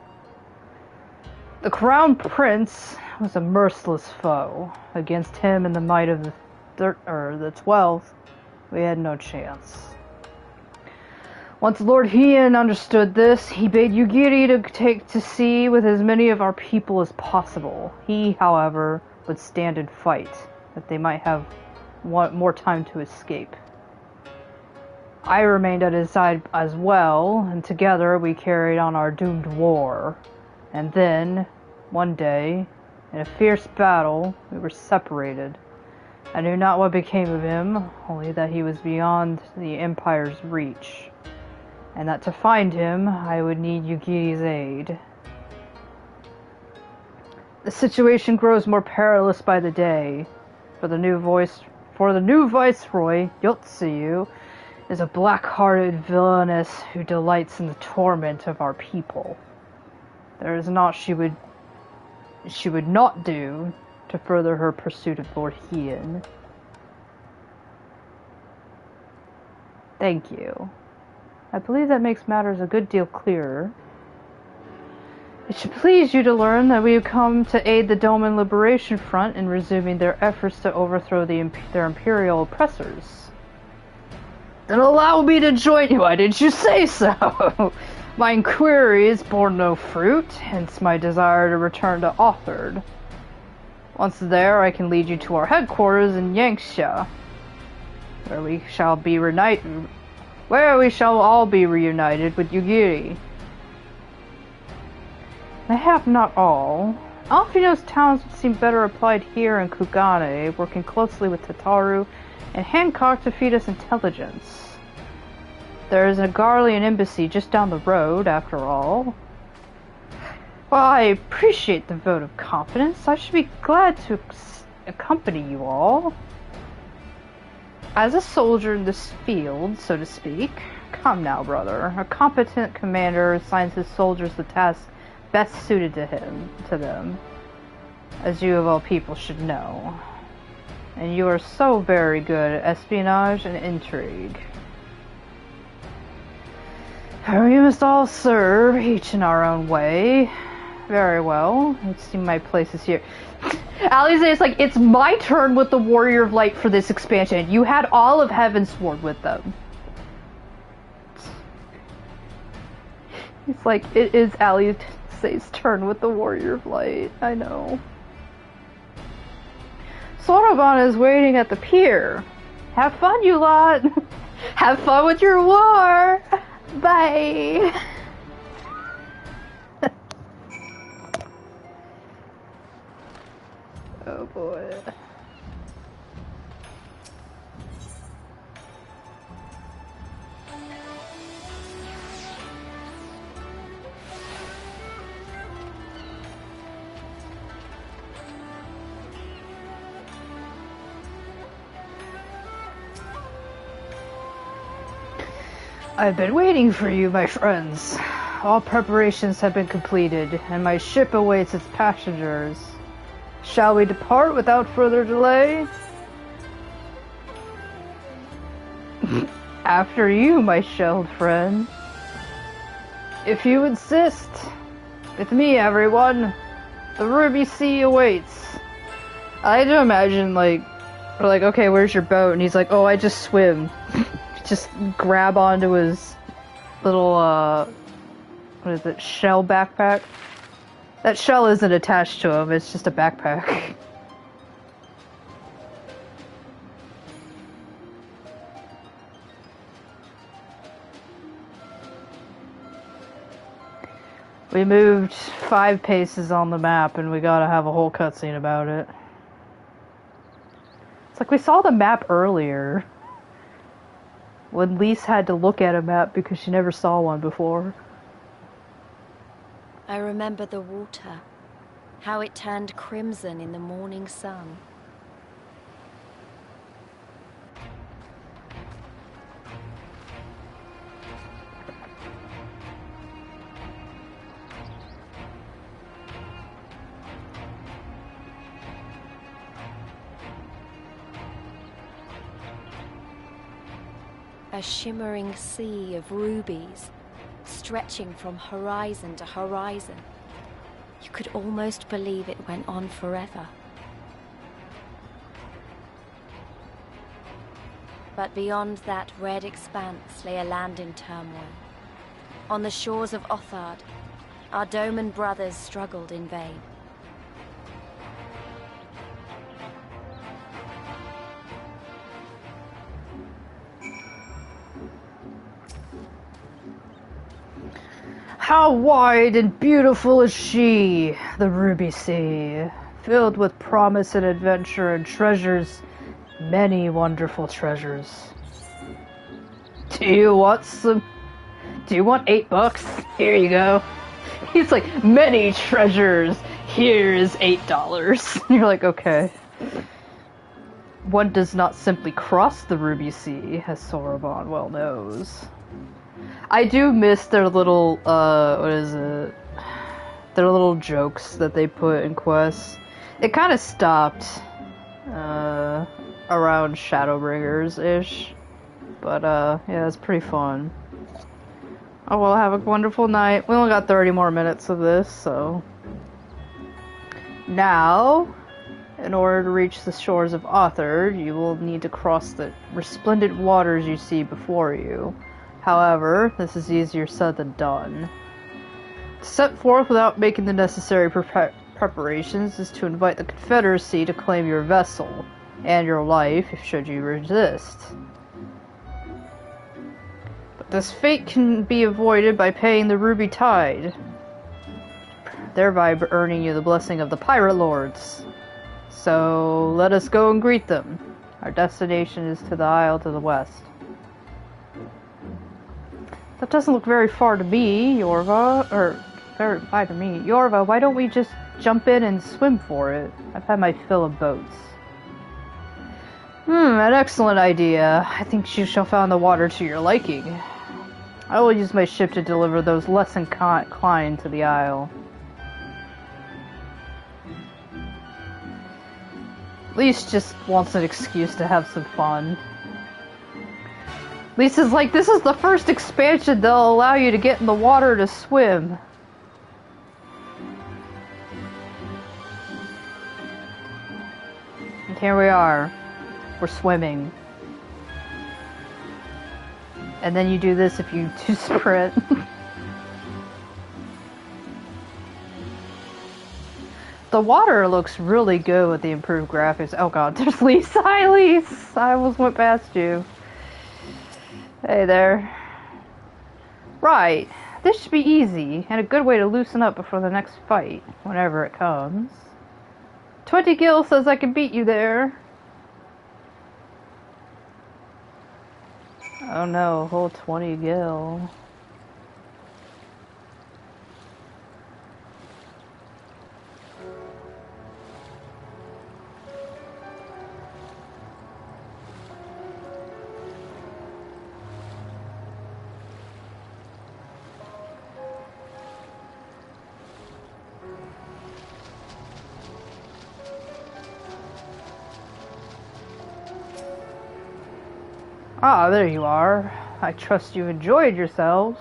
The Crown Prince was a merciless foe. Against him and the might of the 12th, we had no chance. Once Lord Hien understood this, he bade Yugiri to take to sea with as many of our people as possible. He, however, would stand and fight, that they might have more time to escape. I remained at his side as well, and together we carried on our doomed war. And then, one day, in a fierce battle, we were separated. I knew not what became of him, only that he was beyond the Empire's reach, and that to find him, I would need Yugiri's aid. The situation grows more perilous by the day, for the new viceroy, Yotsuyu, is a black-hearted villainess who delights in the torment of our people. There is naught she would not do to further her pursuit of Lord Hien. Thank you. I believe that makes matters a good deal clearer. It should please you to learn that we have come to aid the Doman Liberation Front in resuming their efforts to overthrow their imperial oppressors. Then allow me to join you. Why didn't you say so? My inquiries bore no fruit, hence my desire to return to Authard. Once there, I can lead you to our headquarters in Yanxia, where we shall all be reunited with Yugiri. Mayhap not all. Alfino's talents would seem better applied here in Kugane, working closely with Tataru and Hancock to feed us intelligence. There is a Garlean embassy just down the road, after all. While I appreciate the vote of confidence, I should be glad to accompany you all. As a soldier in this field, so to speak, come now, brother. A competent commander assigns his soldiers the task best suited to them, as you of all people should know. And you are so very good at espionage and intrigue. We must all serve, each in our own way. Very well. Let's see, my place is here. Alize is like, it's my turn with the Warrior of Light for this expansion. You had all of Heavensward with them. It's like, it is Alize's turn with the Warrior of Light. I know. Soroban is waiting at the pier. Have fun, you lot. Have fun with your war. Bye. Oh boy. I've been waiting for you, my friends. All preparations have been completed, and my ship awaits its passengers. Shall we depart without further delay? After you, my shelled friend. If you insist. With me, everyone. The Ruby Sea awaits. I had to imagine, like, we're like, okay, where's your boat? And he's like, oh, I just swim. Just grab onto his little, what is it, shell backpack? That shell isn't attached to him, it's just a backpack. We moved 5 paces on the map and we gotta have a whole cutscene about it. It's like we saw the map earlier. When Lise had to look at a map because she never saw one before. I remember the water. How it turned crimson in the morning sun. A shimmering sea of rubies, stretching from horizon to horizon. You could almost believe it went on forever. But beyond that red expanse lay a land in turmoil. On the shores of Othard, our Doman brothers struggled in vain. How wide and beautiful is she, the Ruby Sea, filled with promise and adventure and treasures, many wonderful treasures. Do you want $8? Here you go. He's like, many treasures, here's $8. You're like, okay. One does not simply cross the Ruby Sea, as Soraban well knows. I do miss their little, what is it? Their little jokes that they put in quests. It kind of stopped, around Shadowbringers-ish. But, yeah, it's pretty fun. Oh, well, have a wonderful night. We only got 30 more minutes of this, so... Now, in order to reach the shores of Othard, you will need to cross the resplendent waters you see before you. However, this is easier said than done. To set forth without making the necessary preparations is to invite the Confederacy to claim your vessel, and your life, if should you resist. But this fate can be avoided by paying the Ruby Tide, thereby earning you the blessing of the Pirate Lords. So, let us go and greet them. Our destination is to the isle to the west. That doesn't look very far to me, Yorva. Or, very far to me. Yorva, why don't we just jump in and swim for it? I've had my fill of boats. An excellent idea. I think you shall find the water to your liking. I will use my ship to deliver those less inclined to the isle. Lise just wants an excuse to have some fun. Lisa's like, this is the first expansion that'll allow you to get in the water to swim. And here we are. We're swimming. And then you do this if you do sprint. The water looks really good with the improved graphics. Oh god, there's Lise. Hi, Lise! I almost went past you. Hey there. Right. This should be easy, and a good way to loosen up before the next fight, whenever it comes. 20 Gil says I can beat you there. Oh no, a whole 20 Gil. Ah, there you are. I trust you enjoyed yourselves.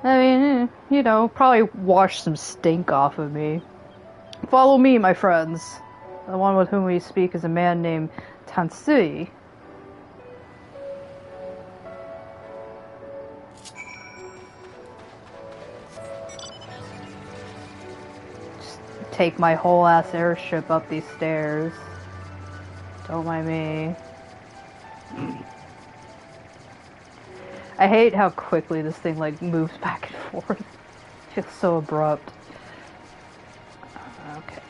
I mean, you know, probably wash some stink off of me. Follow me, my friends. The one with whom we speak is a man named Tansui. take my whole ass airship up these stairs. Don't mind me. I hate how quickly this thing like moves back and forth. It feels so abrupt. Okay.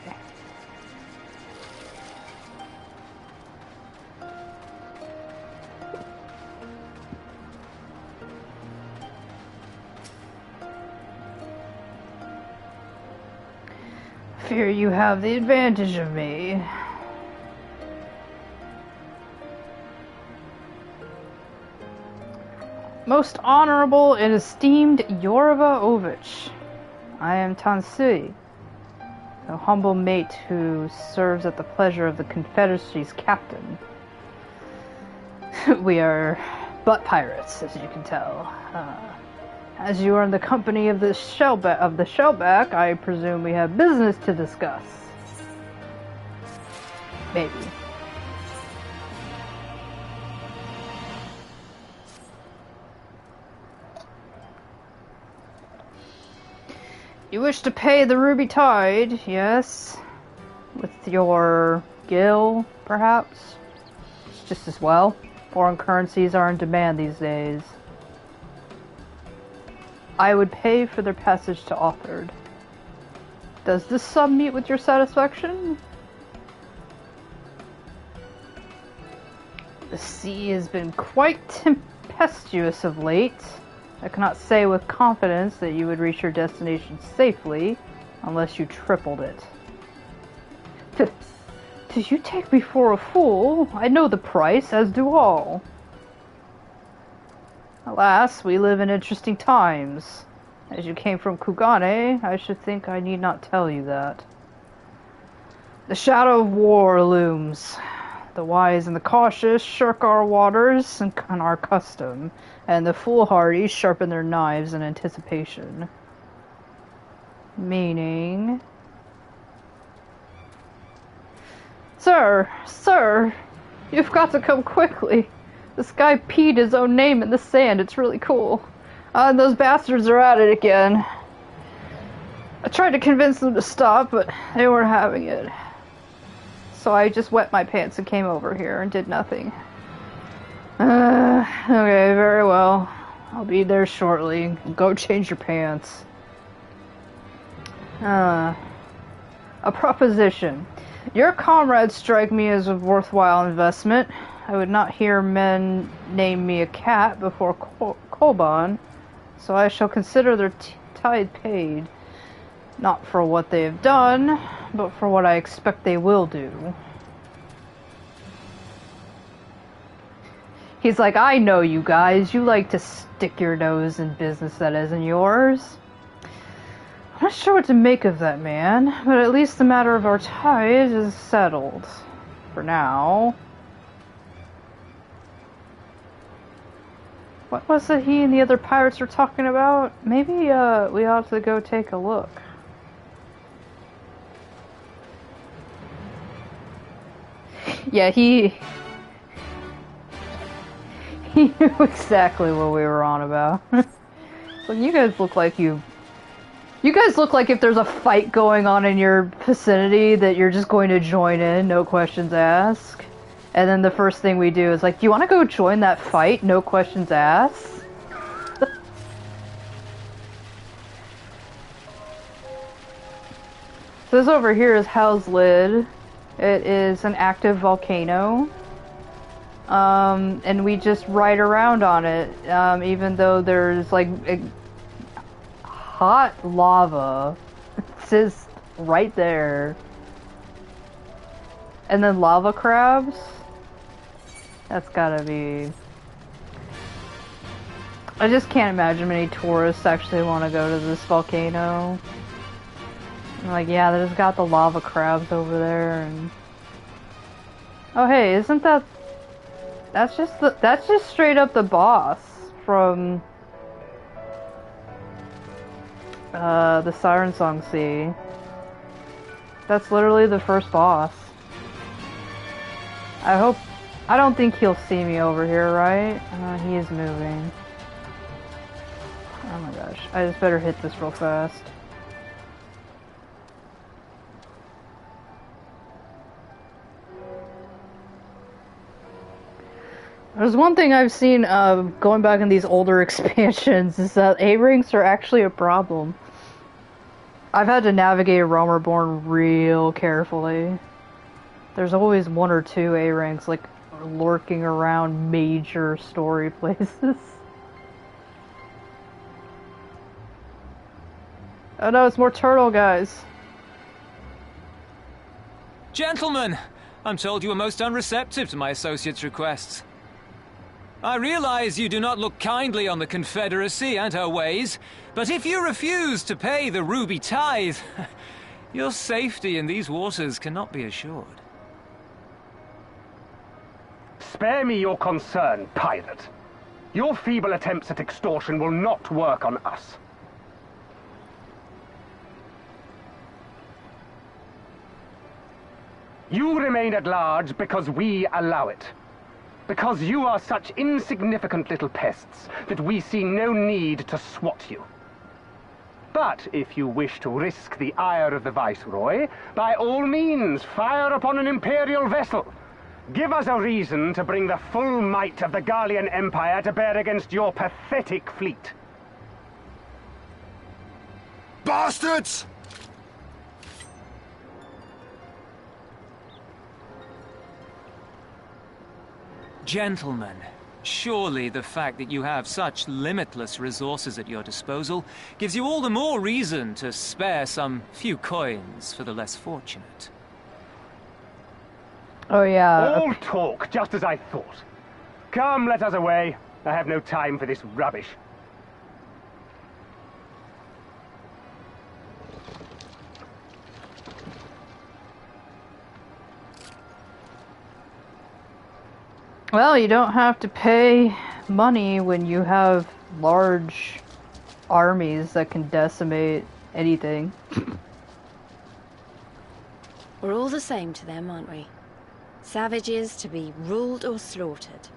Fear you have the advantage of me. Most honorable and esteemed Yorva Ovasch, I am Tansui, a humble mate who serves at the pleasure of the Confederacy's captain. We are butt pirates, as you can tell. As you are in the company of the shellback, I presume we have business to discuss. Maybe. You wish to pay the Ruby Tide, yes? With your gil, perhaps? It's just as well. Foreign currencies are in demand these days. I would pay for their passage to Authored. Does this sum meet with your satisfaction? The sea has been quite tempestuous of late. I cannot say with confidence that you would reach your destination safely, unless you tripled it. Did you take me for a fool? I know the price, as do all. Alas, we live in interesting times. As you came from Kugane, I should think I need not tell you that. The shadow of war looms. The wise and the cautious shirk our waters and our custom, and the foolhardy sharpen their knives in anticipation. Meaning... Sir, you've got to come quickly. This guy peed his own name in the sand. It's really cool. And those bastards are at it again. I tried to convince them to stop, but they weren't having it. So I just wet my pants and came over here and did nothing. Okay, very well. I'll be there shortly. Go change your pants. A proposition. Your comrades strike me as a worthwhile investment. I would not hear men name me a cat before Koban, so I shall consider their tithe paid. Not for what they have done, but for what I expect they will do. He's like, I know you guys. You like to stick your nose in business that isn't yours. I'm not sure what to make of that, man, but at least the matter of our tithe is settled. For now. What was it he and the other pirates were talking about? Maybe, we ought to go take a look. Yeah, he knew exactly what we were on about. So you guys look like you guys look like if there's a fight going on in your vicinity that you're just going to join in, no questions asked. And then the first thing we do is like, do you want to go join that fight? No questions asked. So this over here is Hell's Lid. It is an active volcano. And we just ride around on it, even though there's like hot lava. It's just right there. And then lava crabs. That's gotta be... I just can't imagine many tourists actually want to go to this volcano. I'm like, yeah, they just got the lava crabs over there, and... Oh hey, isn't that... That's just straight up the boss from... the Siren Song Sea. That's literally the first boss. I don't think he'll see me over here, right? He is moving. Oh my gosh, I just better hit this real fast. There's one thing I've seen going back in these older expansions is that A-ranks are actually a problem. I've had to navigate Realmreborn real carefully. There's always one or two A-ranks like lurking around major story places. Oh no, it's more turtle guys. Gentlemen, I'm told you were most unreceptive to my associate's requests. I realize you do not look kindly on the Confederacy and her ways, but if you refuse to pay the ruby tithe, your safety in these waters cannot be assured. Spare me your concern, pirate. Your feeble attempts at extortion will not work on us. You remain at large because we allow it. Because you are such insignificant little pests that we see no need to swat you. But if you wish to risk the ire of the Viceroy, by all means, fire upon an Imperial vessel. Give us a reason to bring the full might of the Garlean Empire to bear against your pathetic fleet. Bastards! Gentlemen, surely the fact that you have such limitless resources at your disposal gives you all the more reason to spare some few coins for the less fortunate. Oh yeah. All talk, just as I thought. Come, let us away. I have no time for this rubbish. Well, you don't have to pay money when you have large armies that can decimate anything. We're all the same to them, aren't we? Savages to be ruled or slaughtered.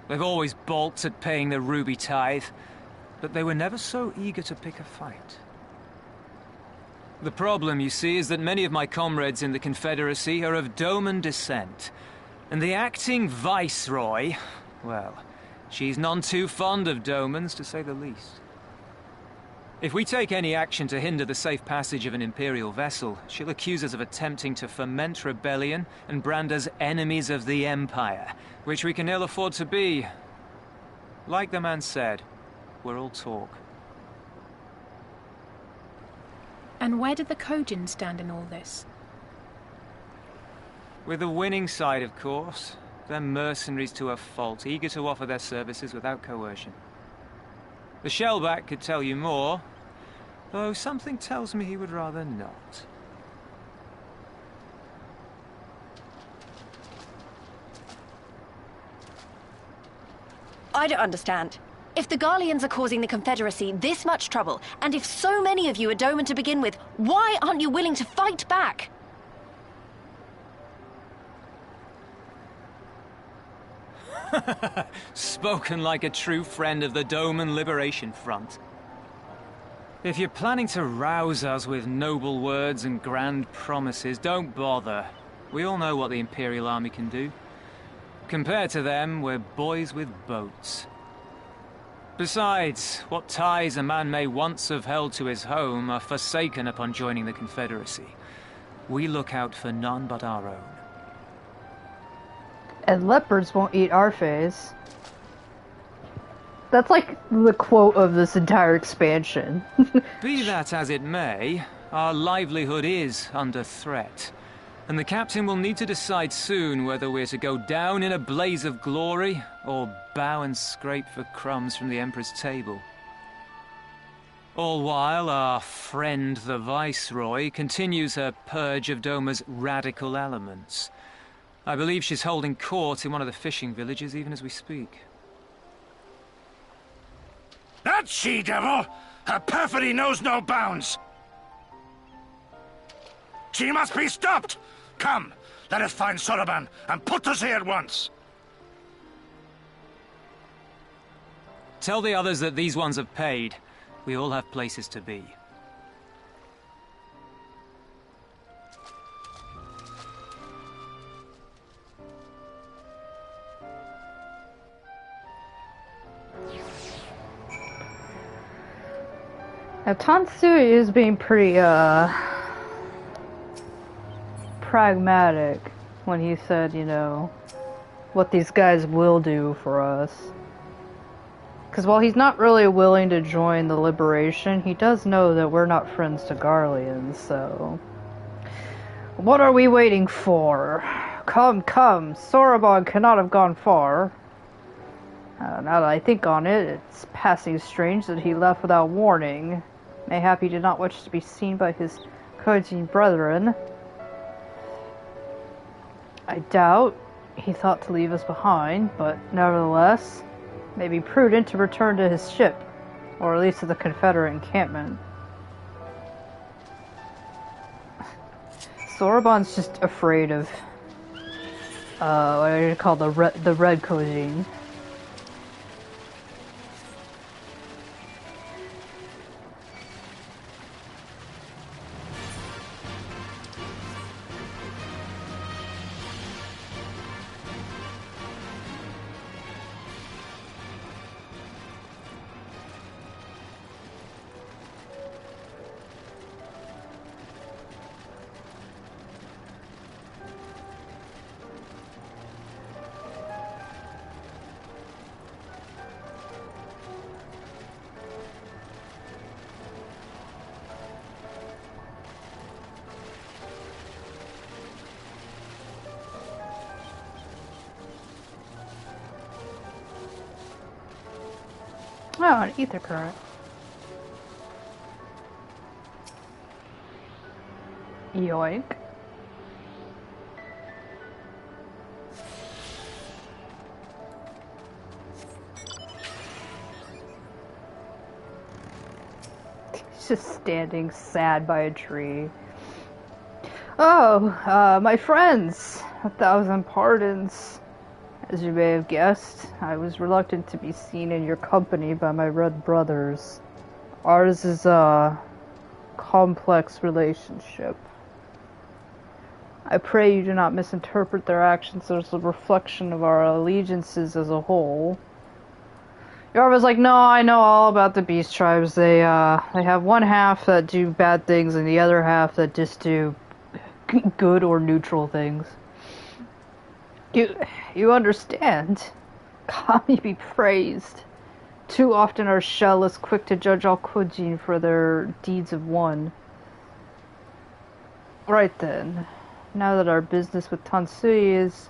They've always balked at paying the ruby tithe, but they were never so eager to pick a fight. The problem, you see, is that many of my comrades in the Confederacy are of Doman descent. And the acting Viceroy, well, she's none too fond of Domans, to say the least. If we take any action to hinder the safe passage of an Imperial vessel, she'll accuse us of attempting to foment rebellion and brand us enemies of the Empire, which we can ill afford to be. Like the man said, we're all talk. And where did the Kojin stand in all this? With the winning side, of course. They're mercenaries to a fault, eager to offer their services without coercion. The Shellback could tell you more, though something tells me he would rather not. I don't understand. If the Garleans are causing the Confederacy this much trouble, and if so many of you are Doman to begin with, why aren't you willing to fight back? Spoken like a true friend of the Doman Liberation Front. If you're planning to rouse us with noble words and grand promises, don't bother. We all know what the Imperial Army can do. Compared to them, we're boys with boats. Besides, what ties a man may once have held to his home are forsaken upon joining the Confederacy. We look out for none but our own. And leopards won't eat our face. That's like the quote of this entire expansion. Be that as it may, our livelihood is under threat. And the captain will need to decide soon whether we're to go down in a blaze of glory, or bow and scrape for crumbs from the Emperor's table. All while our friend the Viceroy continues her purge of Doma's radical elements. I believe she's holding court in one of the fishing villages even as we speak. That she-devil! Her perfidy knows no bounds! She must be stopped! Come, let us find Soroban and put us here at once! Tell the others that these ones have paid. We all have places to be. Now, Tansui is being pretty, pragmatic when he said, you know, what these guys will do for us. Because while he's not really willing to join the Liberation, he does know that we're not friends to Garleans, so... What are we waiting for? Come, come, Soraban cannot have gone far. Now that I think on it, it's passing strange that he left without warning. Mayhap he did not wish to be seen by his Kojin brethren. I doubt he thought to leave us behind, but nevertheless, it may be prudent to return to his ship, or at least to the Confederate encampment. Soraban's just afraid of, what do you call the red Kojin. Oh, an ether current. Yoink. He's just standing sad by a tree. Oh, my friends! 1,000 pardons. As you may have guessed, I was reluctant to be seen in your company by my red brothers. Ours is a complex relationship. I pray you do not misinterpret their actions as a reflection of our allegiances as a whole. Yorva's like, no, I know all about the beast tribes. They have one half that do bad things and the other half that just do good or neutral things. You understand? Kami be praised. Too often our shell is quick to judge all Kojin for their deeds of one. Right then. Now that our business with Tansui is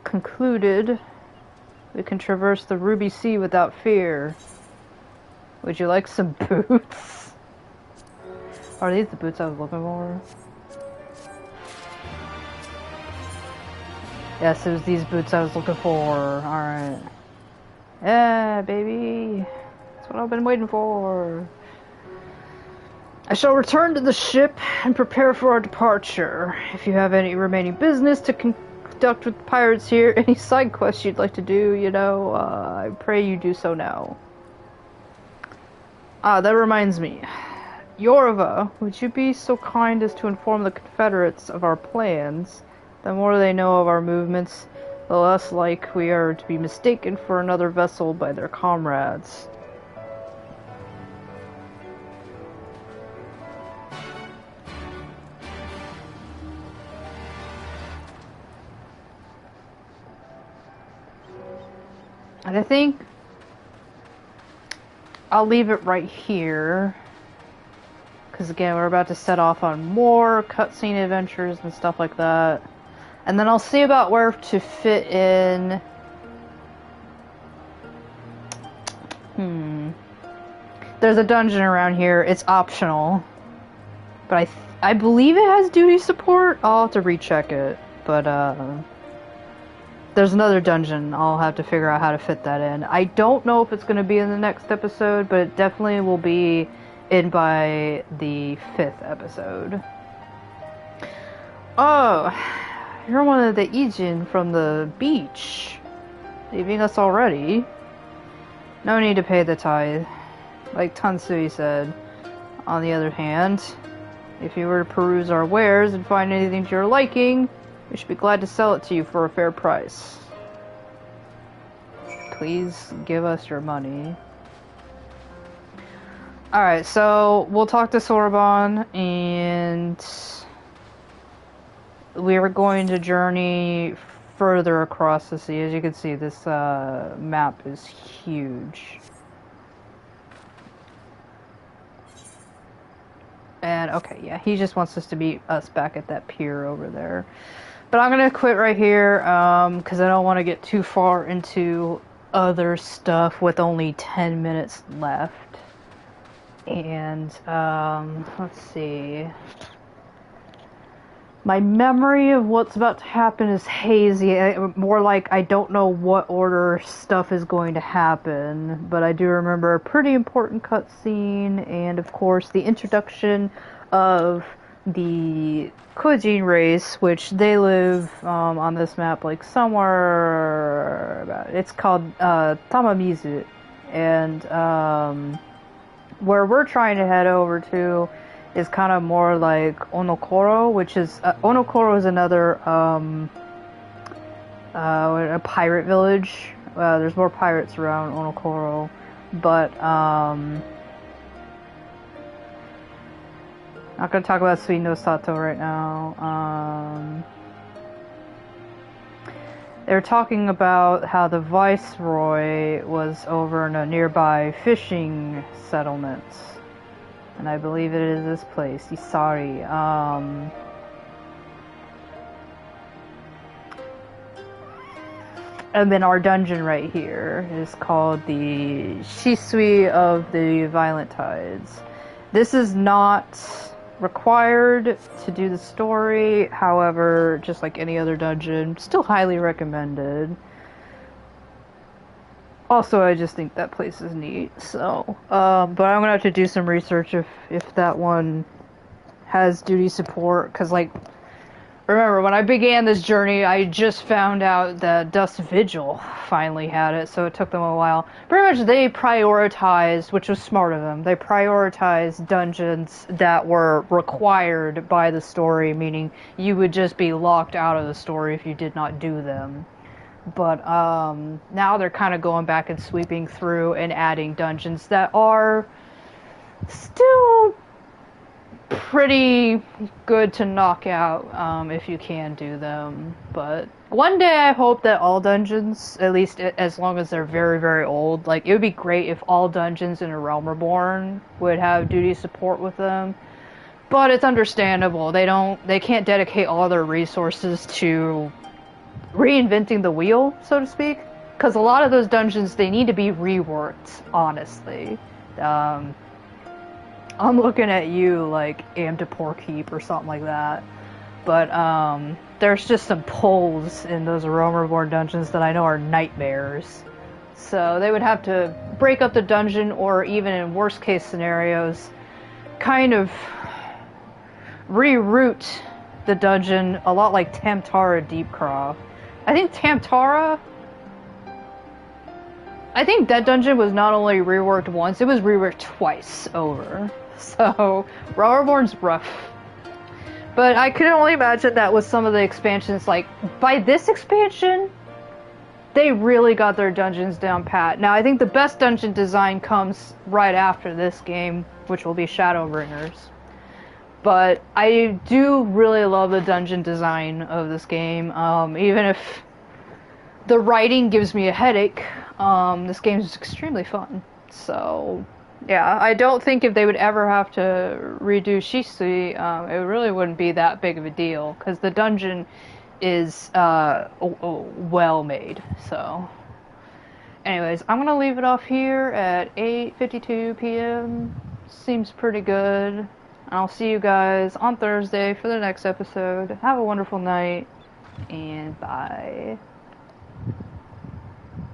concluded, we can traverse the Ruby Sea without fear. Would you like some boots? Are these the boots I was looking for? Yes, it was these boots I was looking for. Alright. Yeah, baby. That's what I've been waiting for. I shall return to the ship and prepare for our departure. If you have any remaining business to conduct with the pirates here, any side quests you'd like to do, you know, I pray you do so now. Ah, that reminds me. Yorva, would you be so kind as to inform the Confederates of our plans? The more they know of our movements, the less like we are to be mistaken for another vessel by their comrades. And I think I'll leave it right here. Because again, we're about to set off on more cutscene adventures and stuff like that. And then I'll see about where to fit in... There's a dungeon around here. It's optional. But I believe it has duty support. I'll have to recheck it. But, there's another dungeon. I'll have to figure out how to fit that in. I don't know if it's going to be in the next episode, but it definitely will be in by the 5th episode. Oh... You're one of the Ijin from the beach. Leaving us already? No need to pay the tithe. Like Tansui said. On the other hand, if you were to peruse our wares and find anything to your liking, we should be glad to sell it to you for a fair price. Please give us your money. Alright, so we'll talk to Sorbonne, and we are going to journey further across the sea. As you can see, this map is huge. And, okay, yeah, he just wants us to meet us back at that pier over there. But I'm gonna quit right here, because I don't want to get too far into other stuff with only 10 minutes left. And, let's see. My memory of what's about to happen is hazy. More like I don't know what order stuff is going to happen. But I do remember a pretty important cutscene, and of course the introduction of the Kojin race, which they live on this map, like somewhere about, it's called Tamamizu, and where we're trying to head over to is kind of more like Onokoro, which is Onokoro is another a pirate village. There's more pirates around Onokoro, but not gonna talk about Sweet No Sato right now. They're talking about how the Viceroy was over in a nearby fishing settlement. And I believe it is this place, Isari. And then our dungeon right here is called the Shisui of the Violent Tides. This is not required to do the story, however, just like any other dungeon, still highly recommended. Also, I just think that place is neat, so, but I'm gonna have to do some research if that one has duty support, because, like, remember, when I began this journey, I just found out that Dust Vigil finally had it, so it took them a while. Pretty much they prioritized, which was smart of them, they prioritized dungeons that were required by the story, meaning you would just be locked out of the story if you did not do them. But now they're kind of going back and sweeping through and adding dungeons that are still pretty good to knock out if you can do them. But one day I hope that all dungeons, at least as long as they're very, very old, like it would be great if all dungeons in A Realm Reborn would have duty support with them. But it's understandable. They can't dedicate all their resources to reinventing the wheel, so to speak, because a lot of those dungeons, they need to be reworked, honestly. I'm looking at you like Amdapor Keep or something like that, but there's just some pulls in those Realm Reborn dungeons that I know are nightmares, so they would have to break up the dungeon, or even in worst case scenarios, kind of reroute the dungeon a lot like Tamtara Deepcroft. I think that dungeon was not only reworked once, it was reworked twice over. So, Realm Reborn's rough. But I could only imagine that with some of the expansions, like, by this expansion, they really got their dungeons down pat. Now, I think the best dungeon design comes right after this game, which will be Shadowbringers. But I do really love the dungeon design of this game, even if the writing gives me a headache. This game is extremely fun. So, yeah, I don't think if they would ever have to redo Shisui, it really wouldn't be that big of a deal, because the dungeon is well made. So, anyways, I'm gonna leave it off here at 8:52 p.m. Seems pretty good. I'll see you guys on Thursday for the next episode. Have a wonderful night, and bye.